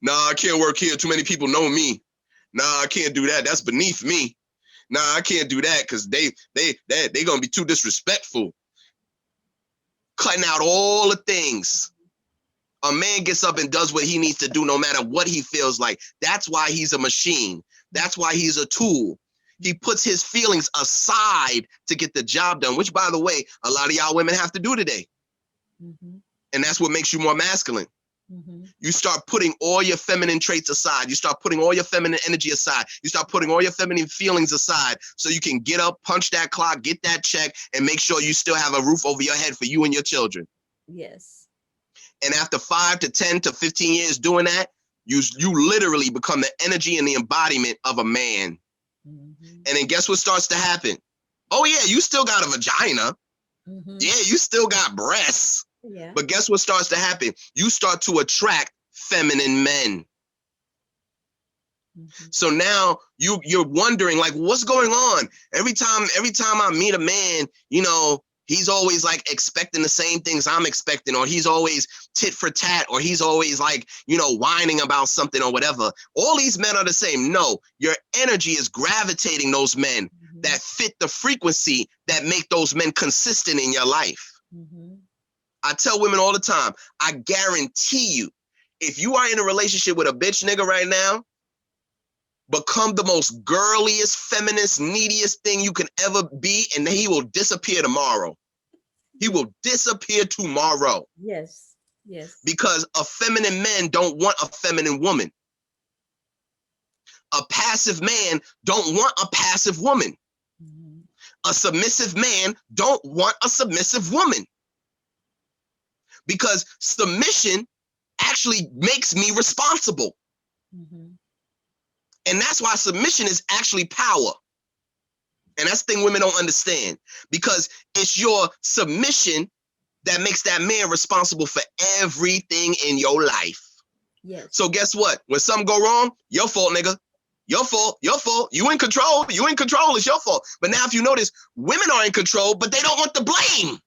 Nah, I can't work here. Too many people know me. Nah, I can't do that. That's beneath me. Nah, I can't do that because they gonna be too disrespectful. Cutting out all the things. A man gets up and does what he needs to do no matter what he feels like. That's why he's a machine. That's why he's a tool. He puts his feelings aside to get the job done, which, by the way, a lot of y'all women have to do today. Mm-hmm. And that's what makes you more masculine. Mm-hmm. You start putting all your feminine traits aside. You start putting all your feminine energy aside. You start putting all your feminine feelings aside so you can get up, punch that clock, get that check, and make sure you still have a roof over your head for you and your children. Yes. And after 5 to 10 to 15 years doing that, you literally become the energy and the embodiment of a man. Mm-hmm. And then guess what starts to happen? Oh, yeah, you still got a vagina. Mm-hmm. Yeah, you still got breasts. Yeah. But guess what starts to happen? You start to attract feminine men. Mm-hmm. So now you're wondering, like, what's going on? Every time I meet a man, you know, he's always like expecting the same things I'm expecting, or he's always tit for tat, or he's always like, you know, whining about something or whatever. All these men are the same. No, your energy is gravitating those men Mm-hmm. that fit the frequency that make those men consistent in your life. Mm-hmm. I tell women all the time, I guarantee you, if you are in a relationship with a bitch nigga right now, become the most girliest, feminist, neediest thing you can ever be, and he will disappear tomorrow. He will disappear tomorrow. Yes. Yes. Because effeminate men don't want a feminine woman. A passive man don't want a passive woman. Mm-hmm. A submissive man don't want a submissive woman. Because submission actually makes me responsible. Mm-hmm. And that's why submission is actually power. And that's the thing women don't understand. Because it's your submission that makes that man responsible for everything in your life. Yes. So guess what? When something go wrong, your fault, nigga. Your fault, your fault. You in control. You in control. It's your fault. But now if you notice, women are in control, but they don't want the blame.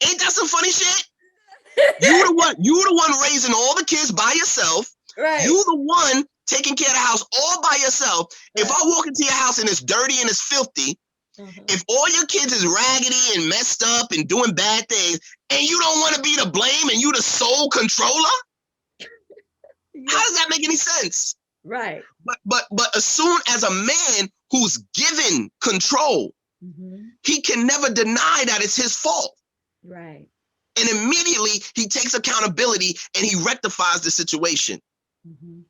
Ain't that some funny shit? You the one raising all the kids by yourself. Right. You the one taking care of the house all by yourself. Right. If I walk into your house and it's dirty and it's filthy, mm-hmm. if all your kids is raggedy and messed up and doing bad things, and you don't want to be the blame and you the sole controller, yeah. How does that make any sense? Right. But as soon as a man who's given control, mm-hmm. he can never deny that it's his fault. Right. And immediately he takes accountability and he rectifies the situation. Mm-hmm.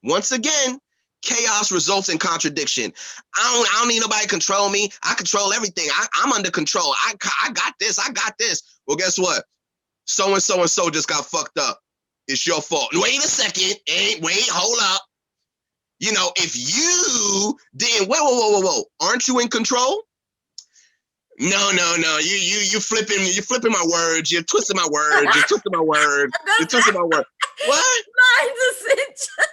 Once again, chaos results in contradiction. I don't need nobody to control me. I control everything. I'm under control. I got this. I got this. Well, guess what? So-and-so and so just got fucked up. It's your fault. Wait a second. Wait, hold up. You know, if you didn't, whoa. Aren't you in control? No, no, no. You flipping my words. You're twisting my words. You're twisting my words. You're twisting my words. What? Mind Ascension.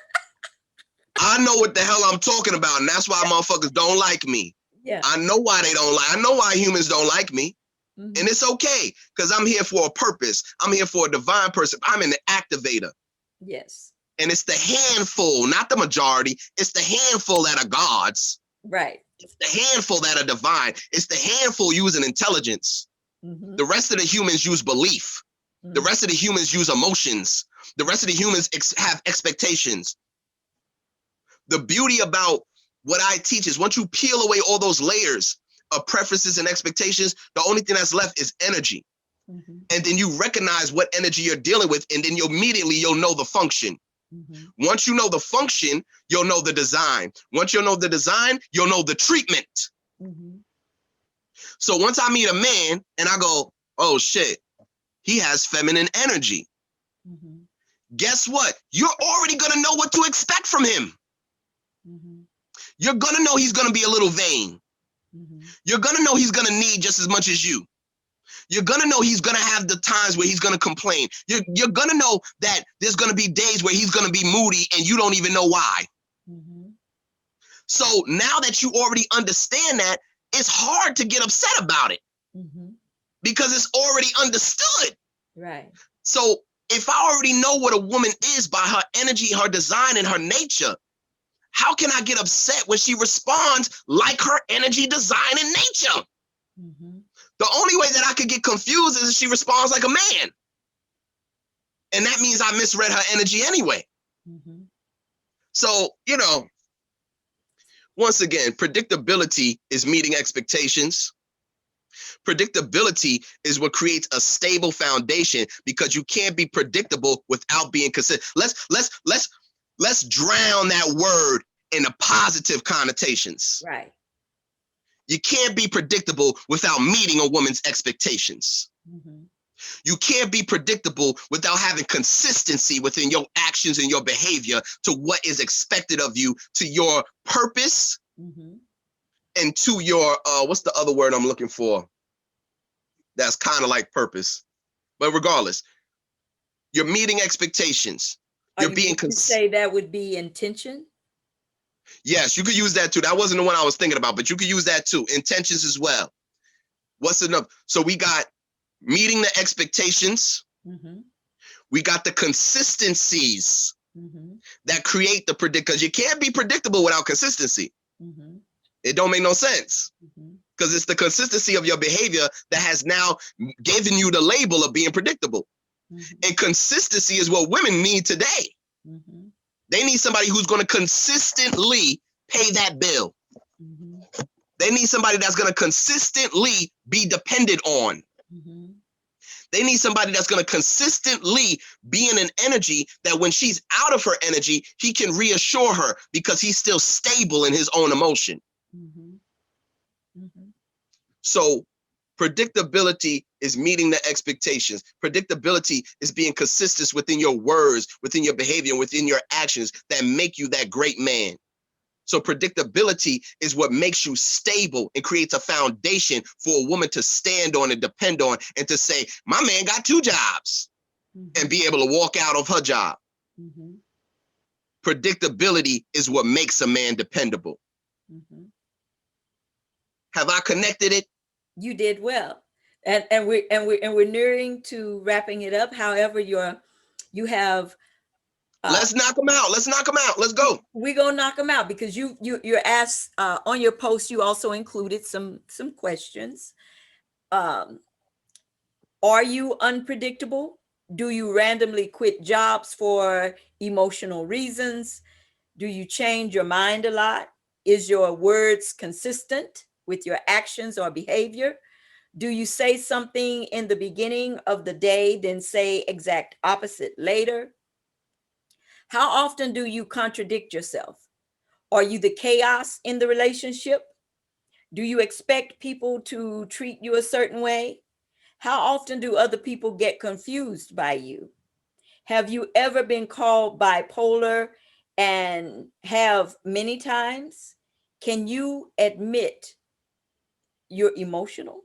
I know what the hell I'm talking about, and that's why motherfuckers don't like me. Yeah. I know why they don't like. I know why humans don't like me, Mm-hmm. and it's okay because I'm here for a purpose. I'm here for a divine person. I'm an activator, Yes. and it's the handful, not the majority. It's the handful that are gods. Right. It's the handful that are divine. It's the handful using intelligence. Mm-hmm. The rest of the humans use belief. The rest of the humans use emotions. The rest of the humans have expectations. The beauty about what I teach is once you peel away all those layers of preferences and expectations, the only thing that's left is energy. Mm-hmm. And then you recognize what energy you're dealing with, and then you'll know the function. Mm-hmm. Once you know the function, you'll know the design. Once you know the design, you'll know the treatment. Mm-hmm. So once I meet a man and I go, oh shit, he has feminine energy. Mm-hmm. Guess what? You're already going to know what to expect from him. Mm-hmm. You're going to know he's going to be a little vain. Mm-hmm. You're going to know he's going to need just as much as you. You're going to know he's going to have the times where he's going to complain. You're going to know that there's going to be days where he's going to be moody and you don't even know why. Mm-hmm. So now that you already understand that, it's hard to get upset about it Mm-hmm. because it's already understood. Right. So if I already know what a woman is by her energy, her design, and her nature, how can I get upset when she responds like her energy, design, and nature? Mm-hmm. The only way that I could get confused is if she responds like a man. And that means I misread her energy anyway. Mm-hmm. So, once again, predictability is meeting expectations. Predictability is what creates a stable foundation because you can't be predictable without being consistent. Let's drown that word in the positive connotations. Right. You can't be predictable without meeting a woman's expectations. Mm-hmm. You can't be predictable without having consistency within your actions and your behavior to what is expected of you, to your purpose, Mm-hmm. and to your, what's the other word I'm looking for? That's kind of like purpose. But regardless, you're meeting expectations. Are You're you being would you say that would be intention? Yes, you could use that too. That wasn't the one I was thinking about, but you could use that too. Intentions as well. What's enough? So we got meeting the expectations. Mm-hmm. We got the consistencies Mm-hmm. that create the predict, because you can't be predictable without consistency. Mm-hmm. It don't make no sense Mm-hmm. because it's the consistency of your behavior that has now given you the label of being predictable. Mm-hmm. And consistency is what women need today. Mm-hmm. They need somebody who's going to consistently pay that bill. Mm-hmm. They need somebody that's going to consistently be dependent on. Mm-hmm. They need somebody that's going to consistently be in an energy that when she's out of her energy, he can reassure her because he's still stable in his own emotion. Mm-hmm. Mm-hmm. So predictability is meeting the expectations. Predictability is being consistent within your words, within your behavior, within your actions that make you that great man. So predictability is what makes you stable and creates a foundation for a woman to stand on and depend on and to say, my man got 2 jobs and be able to walk out of her job. Mm-hmm. Predictability is what makes a man dependable. Mm-hmm. Have I connected it? You did well, and we're nearing to wrapping it up. However, you have. Let's knock them out. Let's knock them out. Let's go. We're gonna knock them out because you're asked on your post. You also included some questions. Um, are you unpredictable? Do you randomly quit jobs for emotional reasons? Do you change your mind a lot? Is your words consistent with your actions or behavior? Do you say something in the beginning of the day, then say exact opposite later? How often do you contradict yourself? Are you the chaos in the relationship? Do you expect people to treat you a certain way? How often do other people get confused by you? Have you ever been called bipolar and have many times? Can you admit you're emotional?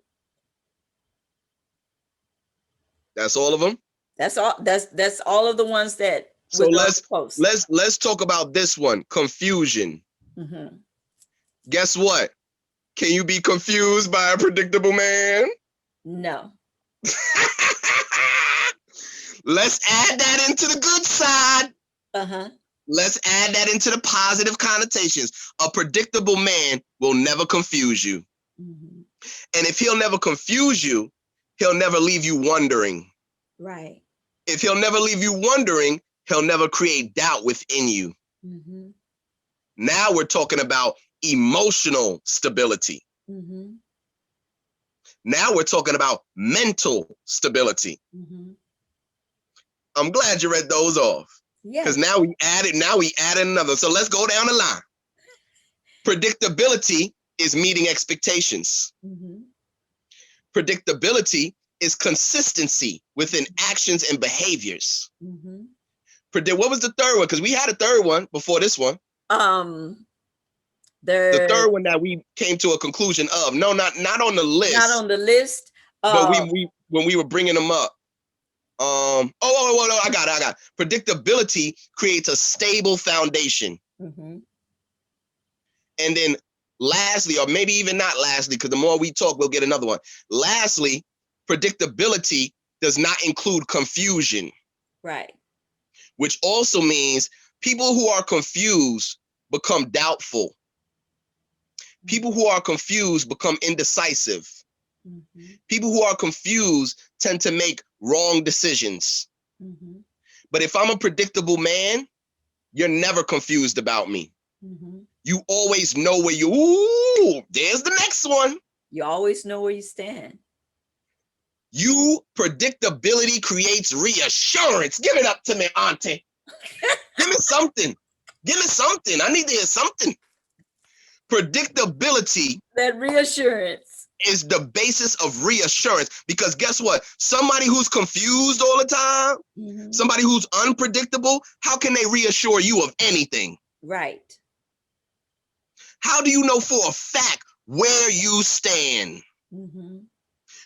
That's all of them. That's all. That's all of the ones that So was on the post. let's talk about this one. Confusion. Mm-hmm. Guess what? Can you be confused by a predictable man? No. Let's add that into the good side. Uh-huh. Let's add that into the positive connotations. A predictable man will never confuse you. Mm-hmm. And if he'll never confuse you, he'll never leave you wondering. Right. If he'll never leave you wondering, he'll never create doubt within you. Mm-hmm. Now we're talking about emotional stability. Mm-hmm. Now we're talking about mental stability. Mm-hmm. I'm glad you read those off. Because Yes. now we added another. So let's go down the line. Predictability is meeting expectations. Mm-hmm. Predictability is consistency within actions and behaviors. Mm-hmm. What was the third one? Because we had a third one before this one. The The third one that we came to a conclusion of. No, not on the list. not on the list. But we when we were bringing them up. I got it. Predictability creates a stable foundation. Mm-hmm. And then lastly, or maybe even not lastly, because the more we talk, we'll get another one. Lastly, predictability does not include confusion. Right. Which also means people who are confused become doubtful. People who are confused become indecisive. Mm-hmm. People who are confused tend to make wrong decisions. Mm-hmm. But if I'm a predictable man, you're never confused about me. Mm-hmm. You always know where ooh, there's the next one. You always know where you stand. Predictability creates reassurance. Give it up to me, auntie. Give me something. Give me something. I need to hear something. Predictability. That reassurance Is the basis of reassurance, because guess what? Somebody who's confused all the time, mm-hmm. somebody who's unpredictable, how can they reassure you of anything? Right. How do you know for a fact where you stand? Mm-hmm.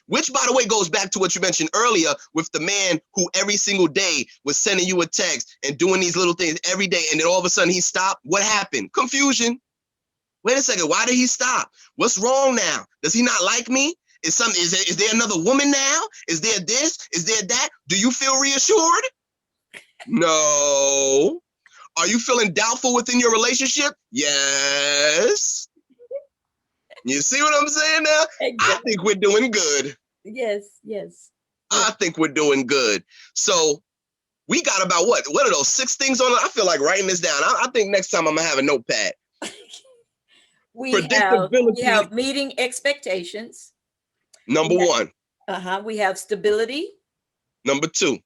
Which, by the way, goes back to what you mentioned earlier with the man who every single day was sending you a text and doing these little things every day, and then all of a sudden he stopped. What happened? Confusion. Wait a second. Why did he stop? What's wrong now? Does he not like me? Is there another woman now? Is there this? Is there that? Do you feel reassured? No. Are you feeling doubtful within your relationship? Yes. You see what I'm saying now? Exactly. I think we're doing good. Yes. I think we're doing good. So we got about what are those 6 things on it? I feel like writing this down. I think next time I'm gonna have a notepad. We have meeting expectations. Number 1. We have stability. Number 2.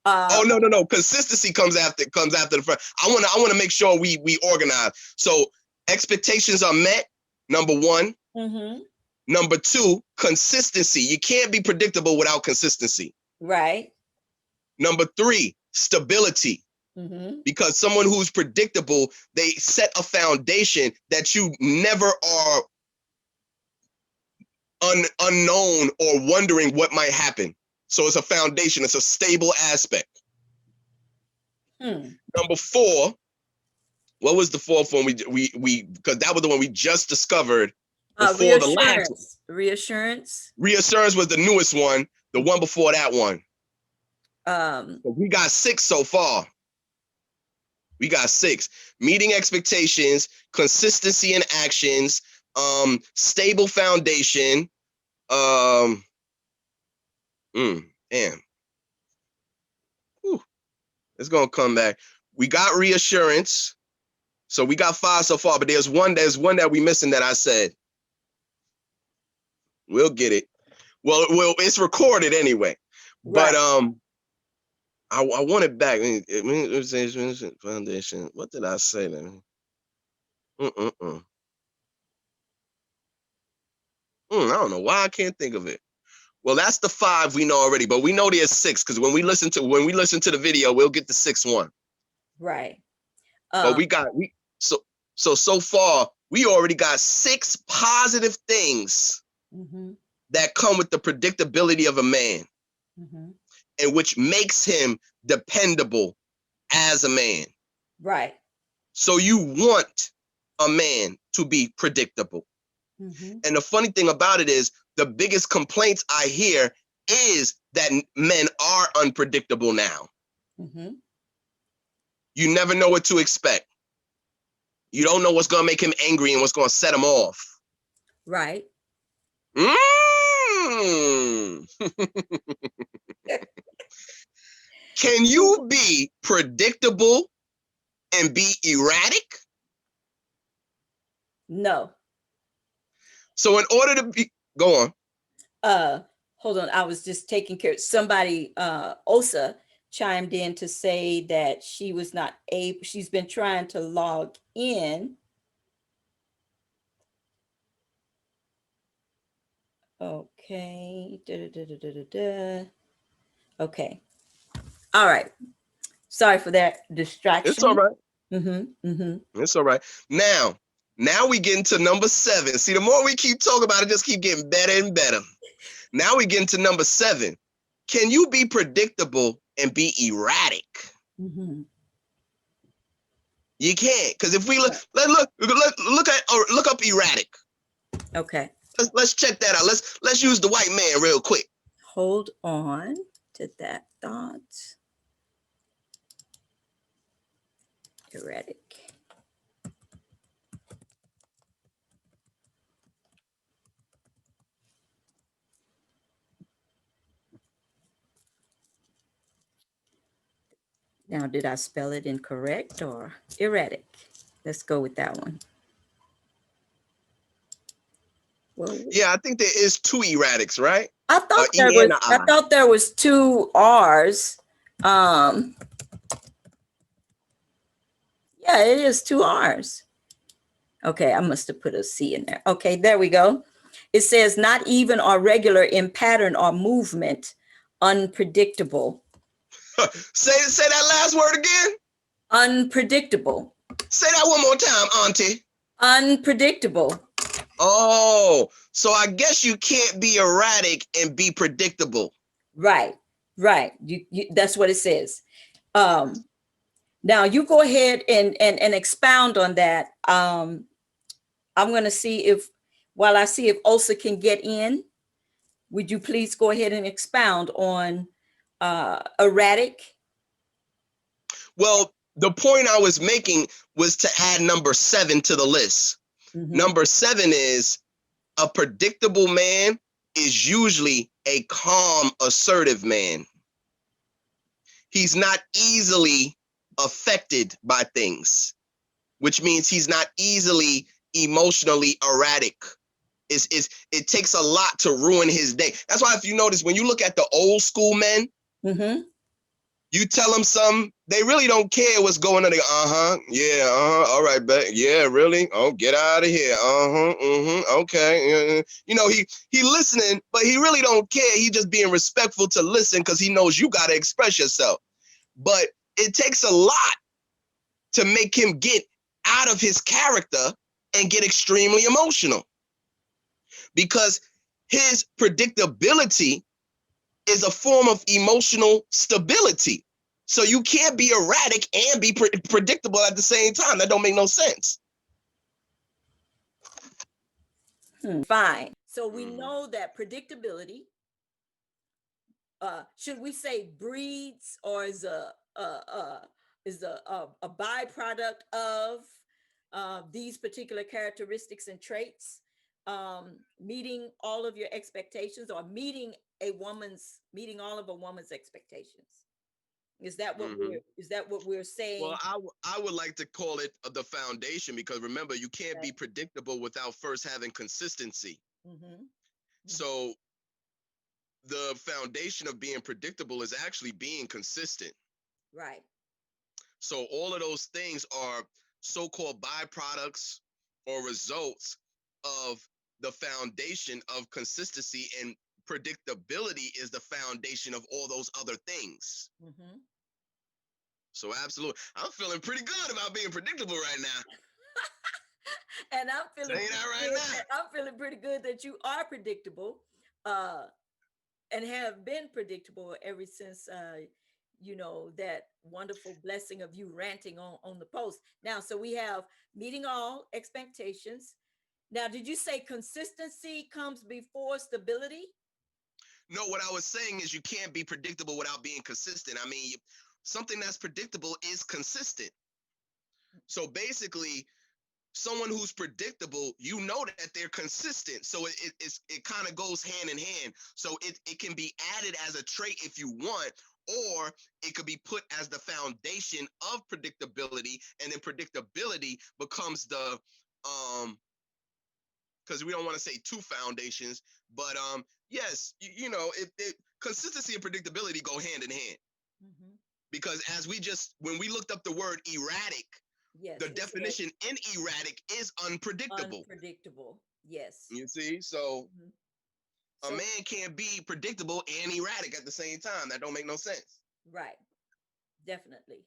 No. Consistency comes after the front. I want to make sure we organize. So expectations are met. Number 1. Mm-hmm. Number 2, consistency. You can't be predictable without consistency. Right. Number 3, stability. Mm-hmm. Because someone who's predictable, they set a foundation that you never are unknown or wondering what might happen. So it's a foundation. It's a stable aspect. Number 4, what was the 4th one? We because that was the one we just discovered before the last one. Reassurance. Reassurance was the newest one. The one before that one. We got 6 so far. We got 6. Meeting expectations, consistency in actions, stable foundation. It's gonna come back. We got reassurance. So we got 5 so far, but there's one that we missing that I said. We'll get it. Well, it's recorded anyway. Right. But I want it back. Foundation. What did I say then? I don't know why I can't think of it. Well, that's the 5 we know already, but we know there's 6 because when we listen to the video, we'll get the 6th one. Right. But so far we already got 6 positive things that come with the predictability of a man. and which makes him dependable as a man. Right. So you want a man to be predictable. Mm-hmm. And the funny thing about it is the biggest complaints I hear is that men are unpredictable now. Mm-hmm. You never know what to expect. You don't know what's going to make him angry and what's going to set him off. Right. Can you be predictable and be erratic? No. So in order to be, go on. Hold on. I was just taking care. Somebody, Osa, chimed in to say that she was not able. She's been trying to log in. Okay. Okay. All right. Sorry for that It's all distraction. right. Mm-hmm. Mm-hmm. It's all right. Now we get into number 7. See, the more we keep talking about it, just keep getting better and better. Now we get into number 7. Can you be predictable and be erratic? Mm-hmm. You can't, because if we look up erratic. Okay. Let's check that out. Let's use the white man real quick. Hold on to that thought. Erratic. Now, did I spell it incorrect or erratic? Let's go with that one. Well, Yeah, I think there is 2 erratics, right? I thought E and a I. I thought there was 2 R's. Yeah, it is 2 R's. Okay, I must have put a C in there. Okay, there we go. It says not even or regular in pattern or movement, unpredictable. Say that last word again. Unpredictable. Say that one more time, Auntie. Unpredictable. Oh, so I guess you can't be erratic and be predictable. Right, right. That's what it says. Now you go ahead and expound on that. I'm going to see if, while I see if Osa can get in, would you please go ahead and expound on erratic? Well, the point I was making was to add number 7 to the list. Mm-hmm. Number 7 is a predictable man is usually a calm, assertive man. He's not easily affected by things, which means he's not easily emotionally erratic. It takes a lot to ruin his day. That's why if you notice, when you look at the old school men, Mm-hmm. you tell them something, they really don't care what's going on. They go, yeah, all right, but yeah, really? Oh, get out of here. Okay. You know, he listening, but he really don't care. He just being respectful to listen because he knows you got to express yourself. But it takes a lot to make him get out of his character and get extremely emotional, because his predictability is a form of emotional stability. So you can't be erratic and be predictable at the same time. That don't make no sense. Fine. So we know that predictability, should we say breeds, or is a byproduct of these particular characteristics and traits, meeting all of your expectations, or meeting all of a woman's expectations? Is that what we're saying? Well, I would like to call it the foundation, because remember, you can't be predictable without first having consistency. Mm-hmm. So the foundation of being predictable is actually being consistent. Right. So all of those things are so-called byproducts or results of the foundation of consistency, and predictability is the foundation of all those other things. Mm-hmm. So absolutely, I'm feeling pretty good about being predictable right now. And I'm feeling Say that right now. I'm feeling pretty good that you are predictable. and have been predictable ever since that wonderful blessing of you ranting on the post. Now, so we have meeting all expectations. Now, did you say consistency comes before stability? No, what I was saying is you can't be predictable without being consistent. I mean, something that's predictable is consistent. So basically, someone who's predictable, you know that they're consistent. So it kind of goes hand in hand. So it can be added as a trait if you want, or it could be put as the foundation of predictability, and then predictability becomes the because we don't want to say two foundations, but yes, consistency and predictability go hand in hand. Mm-hmm. Because as when we looked up the word erratic, Yes, the we said definition in erratic is unpredictable. unpredictable. Yes. You see, so Mhm. a So, man can't be predictable and erratic at the same time. That don't make no sense. right, definitely.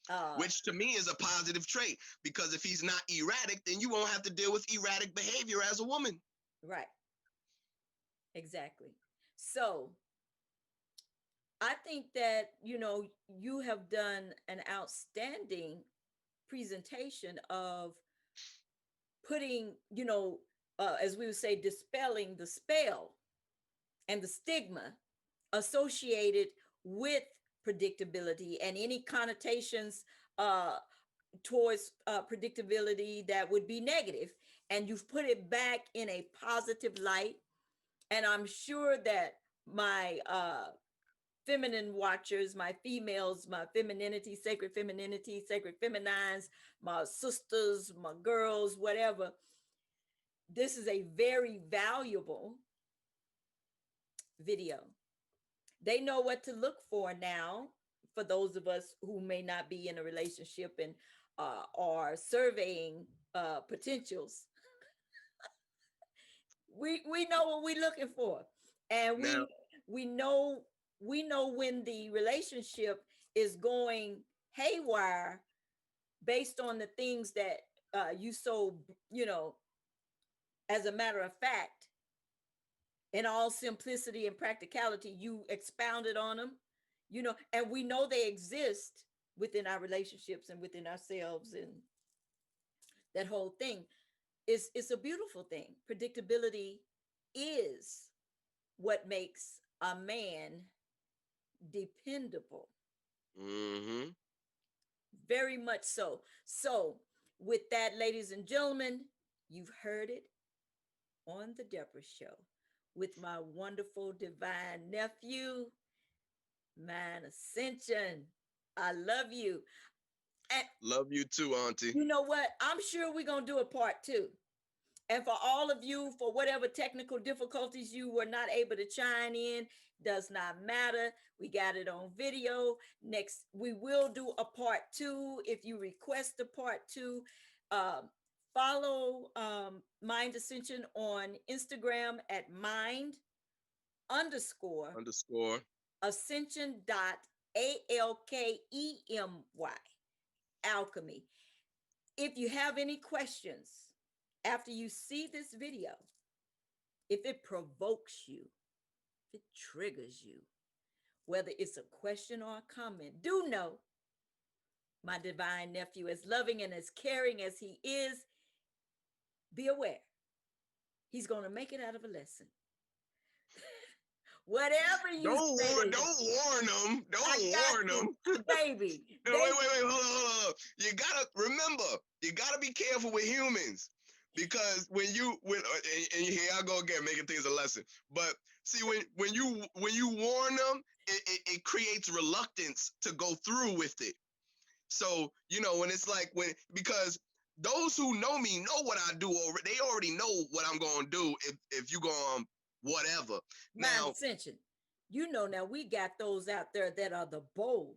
Uh, Which to me is a positive trait, because if he's not erratic, then you won't have to deal with erratic behavior as a woman. right, exactly. So, I think that, you have done an outstanding presentation of putting, as we would say, dispelling the spell and the stigma associated with predictability and any connotations uh, towards predictability that would be negative. And you've put it back in a positive light. And I'm sure that my feminine watchers, my females, my femininity, sacred feminines, my sisters, my girls, whatever, this is a very valuable video. They know what to look for now. For those of us who may not be in a relationship and are surveying potentials, we know what we're looking for, and Now, we know when the relationship is going haywire based on the things that you so as a matter of fact, in all simplicity and practicality, you expounded on them, and we know they exist within our relationships and within ourselves, and that whole thing is it's a beautiful thing. Predictability is what makes a man dependable. mm-hmm. Very much so. So, with that, ladies and gentlemen, you've heard it on the Debra Show with my wonderful divine nephew, Mind Ascension. I love you. And Love you too, Auntie. you know what? I'm sure we're going to do a part two. And for all of you, for whatever technical difficulties you were not able to chime in, does not matter. We got it on video. Next, we will do a part two. If you request a part two, um, follow Mind Ascension on Instagram at mind underscore Underscore. ascension dot alkemy alchemy. If you have any questions after you see this video, if it provokes you, if it triggers you, whether it's a question or a comment, do know my divine nephew, as loving and as caring as he is, be aware he's going to make it out of a lesson. Whatever you say to him, Don't warn them. I Don't got warn you, them. baby. No, wait, hold on. You gotta remember, you gotta be careful with humans, because and here I go again, making things a lesson. But see, when you warn them, it creates reluctance to go through with it. So when it's like because those who know me know what I do already. They already know what I'm gonna do if you go on whatever. Mind Now, Ascension. Now we got those out there that are the bold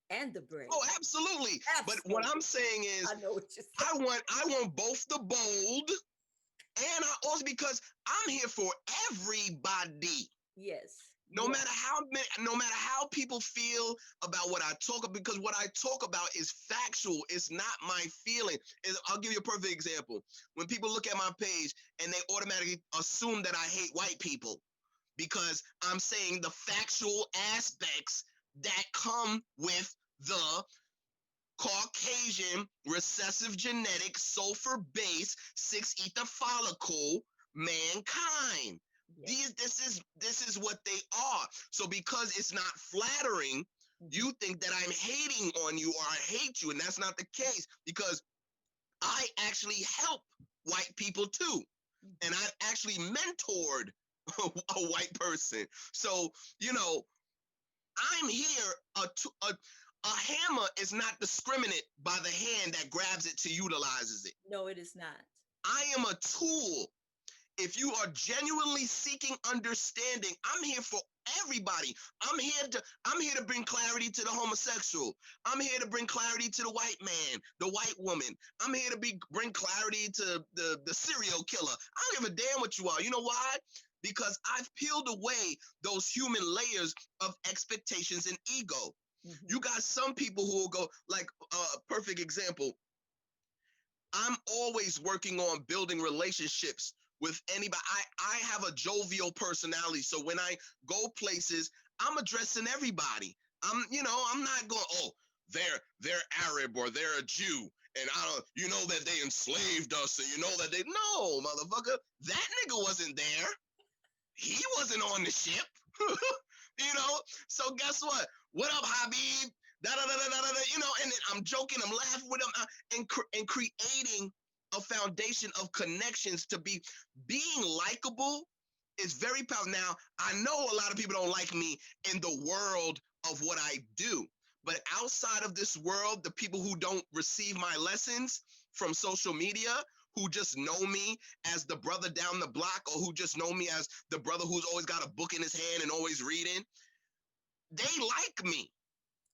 and the brave. oh, absolutely. But what I'm Absolutely. saying is, I know what you're I saying. want both the bold, and I also, because I'm here for everybody. Yes, No you are. matter how people feel about what I talk about, because what I talk about is factual. It's not my feeling. I'll give you a perfect example. When people look at my page and they automatically assume that I hate white people, because I'm saying the factual aspects that come with the Caucasian recessive genetic sulfur based 6 ether follicle mankind. Yes. This is what they are. So because it's not flattering, Mm-hmm. you think that I'm hating on you or I hate you, and that's not the case, because I actually help white people too. Mm-hmm. And I've actually mentored a white person. So, you know, I'm here. A hammer is not discriminate by the hand that grabs it to utilizes it. No, it is not. I am a tool. If you are genuinely seeking understanding, I'm here for everybody. I'm here to bring clarity to the homosexual. I'm here to bring clarity to the white man, the white woman. I'm here to bring clarity to the serial killer. I don't give a damn what you are. You know why? Because I've peeled away those human layers of expectations and ego. Mm-hmm. You got some people who will go, like a perfect example. I'm always working on building relationships with anybody. I have a jovial personality. So when I go places, I'm addressing everybody. I'm not going, oh, they're Arab or they're a Jew. And I don't, you know that they enslaved us, and you know that no, motherfucker, that nigga wasn't there. He wasn't on the ship. you know. So guess what? What up, Habib? Da da da da da da. And I'm joking, I'm laughing with him, and creating a foundation of connections to being likable is very powerful. Now, I know a lot of people don't like me in the world of what I do, but outside of this world, the people who don't receive my lessons from social media, who just know me as the brother down the block, or who just know me as the brother who's always got a book in his hand and always reading, they like me.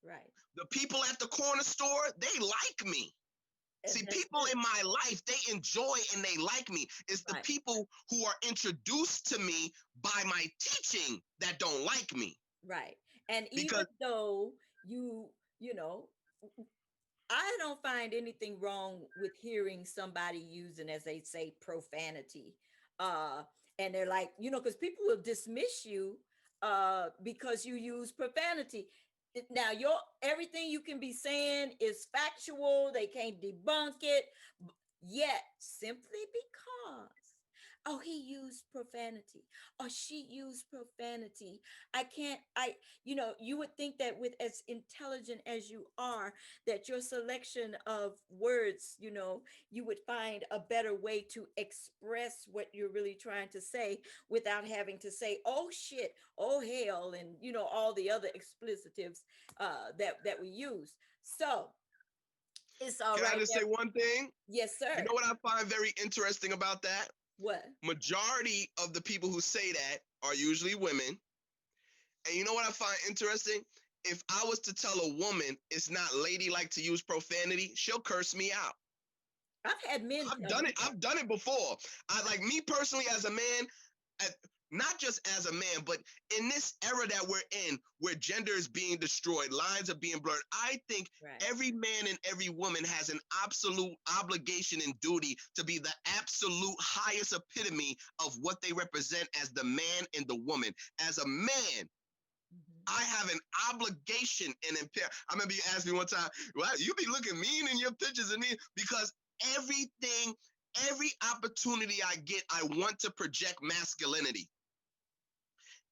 Right. The people at the corner store, they like me. And See, that's people good. in my life, they enjoy and they like me. It's the Right. people who are introduced to me by my teaching that don't like me. Right. And even Because though you know, I don't find anything wrong with hearing somebody using, as they say, profanity. Uh, and they're like, because people will dismiss you because you use profanity. Now, your everything you can be saying is factual. They can't debunk it. Yet, simply because, oh, he used profanity, or she used profanity. I can't, you would think that with as intelligent as you are, that your selection of words, you would find a better way to express what you're really trying to say without having to say, oh shit, oh hell, and all the other explicitives that we use. So it's all can I right just there. say one thing? Yes, You sir. know what I find very interesting about that? What? Majority of the people who say that are usually women. And you know what I find interesting? If I was to tell a woman it's not ladylike to use profanity, she'll curse me out. I've had men I've tell done me it. that. I've done it before. I like me personally as a man, not just as a man, but in this era that we're in, where gender is being destroyed, lines are being blurred. I think Right. every man and every woman has an absolute obligation and duty to be the absolute highest epitome of what they represent as the man and the woman. As a man, Mhm. I have an obligation and I remember you asked me one time, well, you be looking mean in your pictures, and because everything, every opportunity I get, I want to project masculinity.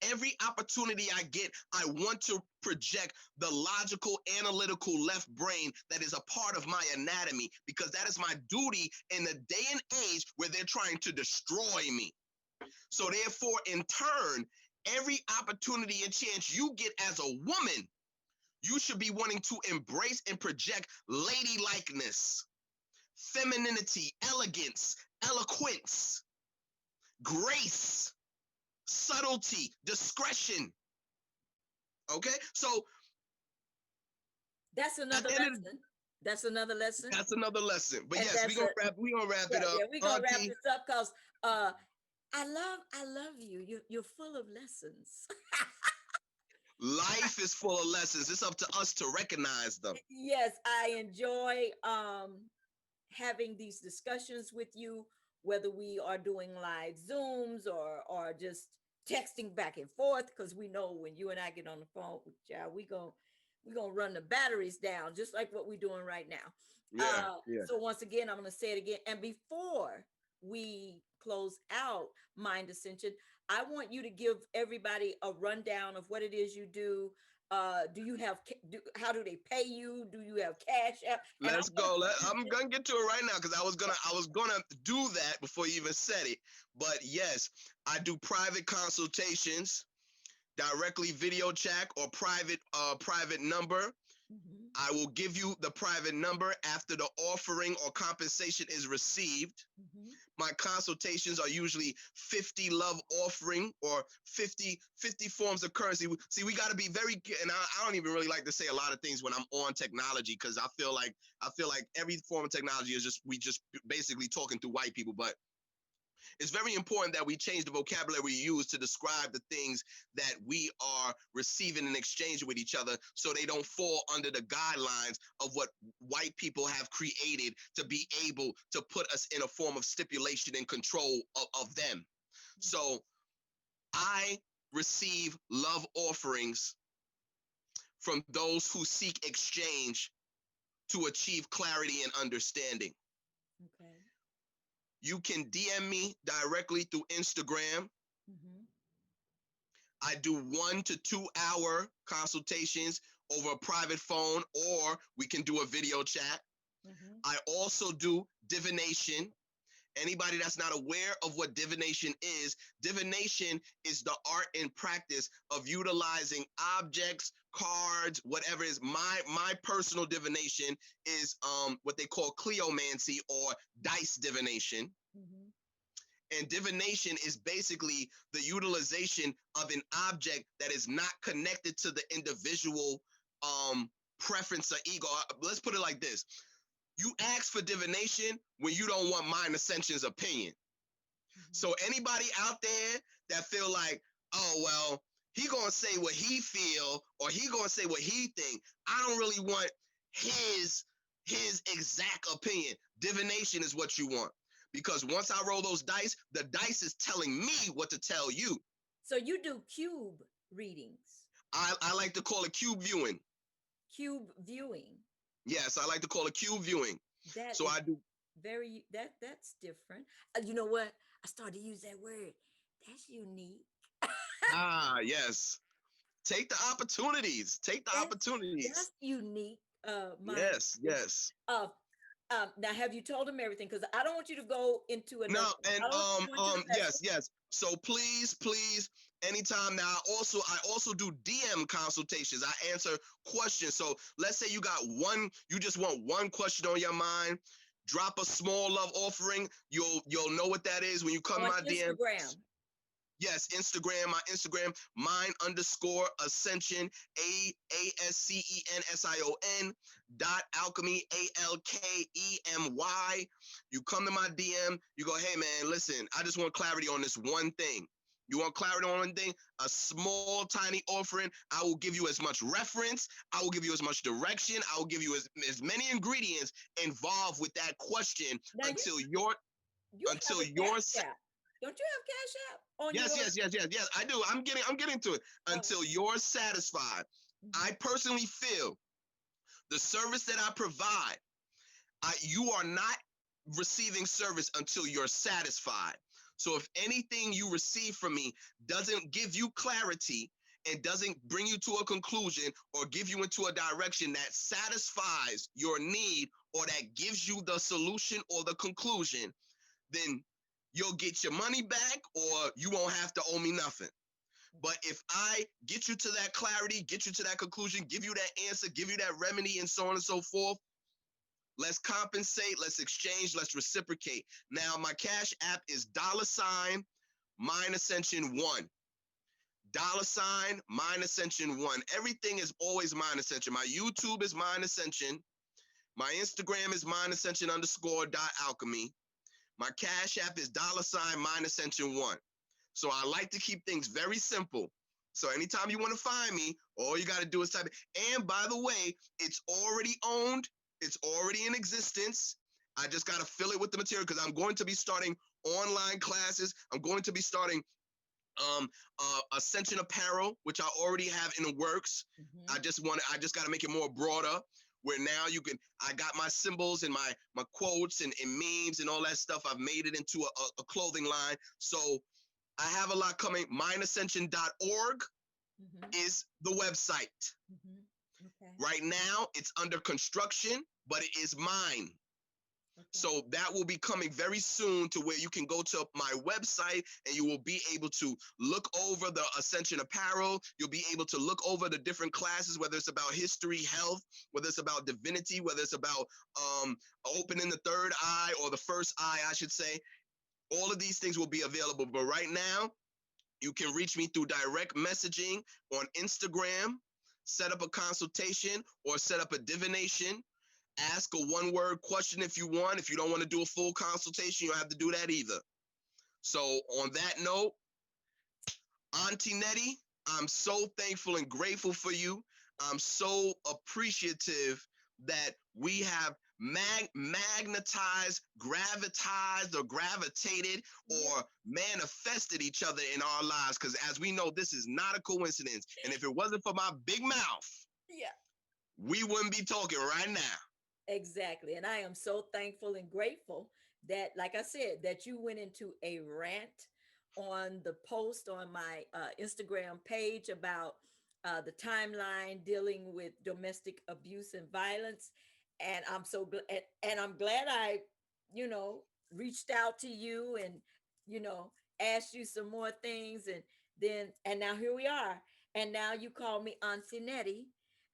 Every opportunity I get, I want to project the logical, analytical left brain that is a part of my anatomy, because that is my duty in the day and age where they're trying to destroy me. So therefore, in turn, every opportunity and chance you get as a woman, you should be wanting to embrace and project ladylikeness, femininity, elegance, eloquence, grace, subtlety, discretion. Okay, so That's at another the end of lesson. That's another lesson. that's another lesson. But And yes, that's a we gonna wrap yeah, it up, yeah, we're gonna wrap Auntie. this up because I love you. You're full of lessons. Life is full of lessons. It's up to us to recognize them. Yes, I enjoy having these discussions with you, whether we are doing live Zooms or just texting back and forth, because we know when you and I get on the phone, child, we gonna run the batteries down, just like what we're doing right now. Yeah, yeah. So once again, I'm gonna say it again. And before we close out Mind Ascension, I want you to give everybody a rundown of what it is you do. Do you have how do they pay you? Do you have cash app? And Let's go. I'm gonna get to it right now because I was gonna do that before you even said it. But yes, I do private consultations, directly video chat or private number. Mhm, I will give you the private number after the offering or compensation is received. mhm. My consultations are usually 50 love offering or 50 forms of currency. See, we got to be very, and I don't even really like to say a lot of things when I'm on technology, because I feel like every form of technology is just, we just basically talking to white people. But it's very important that we change the vocabulary we use to describe the things that we are receiving and exchanging with each other, so they don't fall under the guidelines of what white people have created to be able to put us in a form of stipulation and control of them. So I receive love offerings from those who seek exchange to achieve clarity and understanding. Okay. You can DM me directly through Instagram. Mhm, I do 1 to 2 hour consultations over a private phone, or we can do a video chat. mhm. I also do divination. Anybody that's not aware of what divination is the art and practice of utilizing objects, cards, whatever it is. My personal divination is what they call cleomancy or dice divination. Mhm. And divination is basically the utilization of an object that is not connected to the individual preference or ego. Let's put it like this. You ask for divination when you don't want Mind Ascension's opinion. Mhm. So anybody out there that feel like, oh, well, he gonna say what he feel or he gonna say what he think. I don't really want his his exact opinion. Divination is what you want. Because once I roll those dice, the dice is telling me what to tell you. So you do cube readings, I like to call it cube viewing. cube viewing. Yes, I like to call it cube viewing. That So is I do. that's different. You know what? I started to use that word. That's unique. Yes. Take the opportunities. Take the That's opportunities. that's unique. Mind Yes, Ascension. yes. Uh, now have you told them everything? Because I don't want you to go into No, another. and I don't want you to go into the lesson. yes, yes. So please, anytime now. I also do DM consultations. I answer questions. So let's say you just want one question on your mind. Drop a small love offering. You'll know what that is when you come to On my DM. Instagram. Yes, my Instagram, mind_ascension, ASCENSION .alchemy, ALKEMY. You come to my DM, you go, hey man, listen, I just want clarity on this one thing. You want clarity on one thing? A small, tiny offering. I will give you as much reference. I will give you as much direction. I will give you as many ingredients involved with that question Now until your you have until a your cash app. Don't you have cash app on Yes, your? yes, yes, yes, yes. I do. I'm getting to it. Until you're satisfied. Mhm. I personally feel the service that I provide, you are not receiving service until you're satisfied. So if anything you receive from me doesn't give you clarity and doesn't bring you to a conclusion or give you into a direction that satisfies your need or that gives you the solution or the conclusion, then you'll get your money back or you won't have to owe me nothing. But if I get you to that clarity, get you to that conclusion, give you that answer, give you that remedy, and so on and so forth, let's compensate, let's exchange, let's reciprocate. Now, my Cash App is $Mind Ascension 1. $Mind Ascension 1. Everything is always Mind Ascension. My YouTube is Mind Ascension. My Instagram is Mind Ascension _.alchemy. My Cash App is $Mind Ascension 1. So I like to keep things very simple. So anytime you want to find me, all you got to do is type it. And by the way, it's already owned. It's already in existence. I just got to fill it with the material because I'm going to be starting online classes. I'm going to be starting Ascension apparel, which I already have in the works. Mm-hmm. I just got to make it more broader, where now I got my symbols and my quotes and memes and all that stuff. I've made it into a clothing line. So I have a lot coming. mindascension.org is the website. Okay. Right now it's under construction, but it is mine. Okay. So that will be coming very soon, to where you can go to my website and you will be able to look over the Ascension apparel. You'll be able to look over the different classes, whether it's about history, health, whether it's about divinity, whether it's about opening the third eye, or the first eye, I should say. All of these things will be available. But right now, you can reach me through direct messaging on Instagram, set up a consultation, or set up a divination. Ask a one-word question if you want. If you don't want to do a full consultation, you don't have to do that either. So on that note, Auntie Nettie, I'm so thankful and grateful for you. I'm so appreciative that we have magnetized, gravitized, or gravitated, or manifested each other in our lives. Because as we know, this is not a coincidence. And if it wasn't for my big mouth, we wouldn't be talking right now. Exactly. And I am so thankful and grateful that, like I said, that you went into a rant on the post on my Instagram page about the timeline dealing with domestic abuse and violence. And I'm so glad, and I'm glad I, reached out to you and, asked you some more things. And now here we are. And now you call me Auntie Nettie.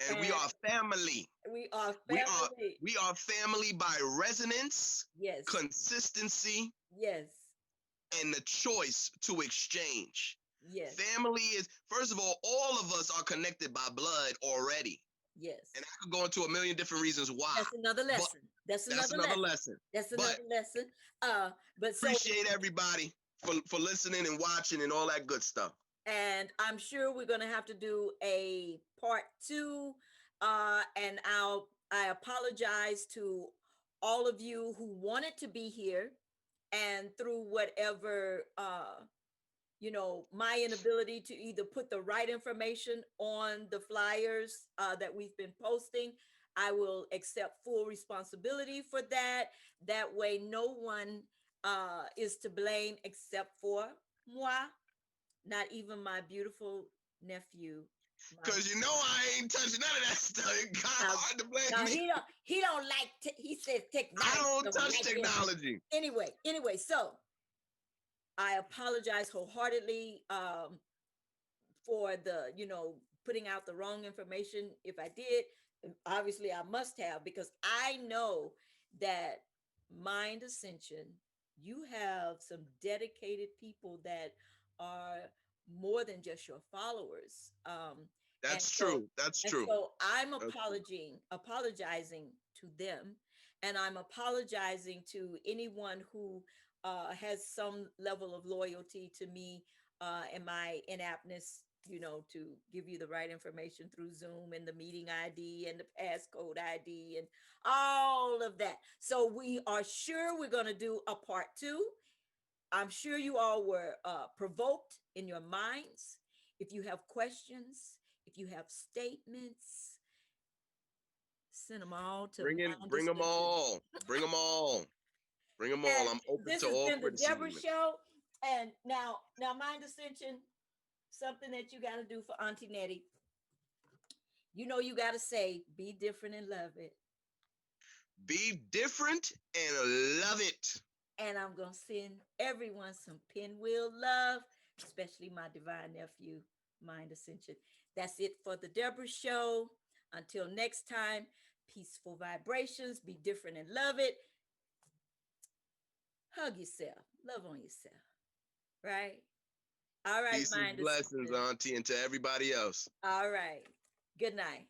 And we are family. We are family. We are family by resonance, yes, consistency, yes, and the choice to exchange. Yes. Family is, first of all of us are connected by blood already. Yes. And I could go into a million different reasons why. That's another lesson. That's another lesson. That's another lesson. But appreciate everybody for listening and watching and all that good stuff. And I'm sure we're going to have to do a part 2. And I apologize to all of you who wanted to be here, and through whatever, my inability to either put the right information on the flyers that we've been posting, I will accept full responsibility for that. That way, no one is to blame except for moi. Not even my beautiful nephew. Because I ain't touching none of that stuff. It's kind of hard to blame me. He don't like, he says technology. I don't touch technology. Anyway, so I apologize wholeheartedly for the, putting out the wrong information. If I did, obviously I must have, because I know that Mind Ascension, you have some dedicated people that are more than just your followers. That's true. So I'm apologizing to them, and I'm apologizing to anyone who has some level of loyalty to me and my inaptness, to give you the right information through Zoom and the meeting ID and the passcode ID and all of that. So we are sure we're going to do a part 2. I'm sure you all were provoked in your minds. If you have questions, if you have statements, send them all to bring them all. I'm open to all criticism. This has been the Debra Show. And now Mind Ascension, something that you got to do for Auntie Nettie. You got to say, be different and love it. Be different and love it. And I'm going to send everyone some pinwheel love, especially my divine nephew, Mind Ascension. That's it for the Debra Show. Until next time, peaceful vibrations, be different and love it. Hug yourself, love on yourself, right? All right, peace and blessings, Auntie, and to everybody else. All right. Good night.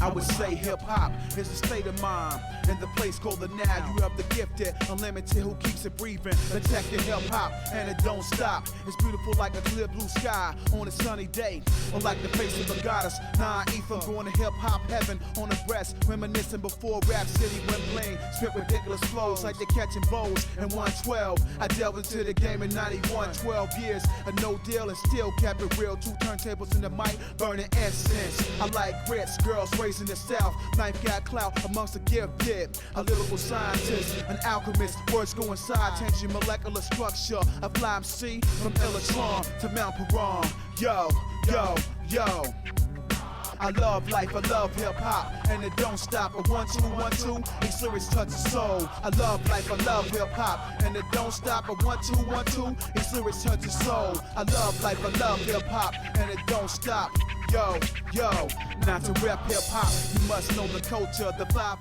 I would say hip-hop is a state of mind in the place called the now. You have the gifted, unlimited, who keeps it breathing. Protecting hip-hop, and it don't stop. It's beautiful like a clear blue sky on a sunny day, or like the face of a goddess. Nah, ether, going to hip-hop heaven on the breast, reminiscing before Rap City went plain. Spit ridiculous flows like they're catching bowls in 112. I delved into the game in 91, 12 years, a no deal, and still kept it real. 2 turntables in the mic, burning incense. I like grits, girls raised in the South. Knife got clout amongst the gifted. A lyrical scientist, an alchemist. Words go inside, changing molecular structure. I fly MC from Electron to Mount Paran. Yo, yo, yo. I love life, I love hip-hop, and it don't stop. A 1, 2, 1, 2, these lyrics touch the soul. I love life, I love hip-hop, and it don't stop. A 1, 2, 1, 2, these lyrics touch the soul. I love life, I love hip-hop, and it don't stop. Yo, yo, not to rap hip-hop, you must know the culture, the 5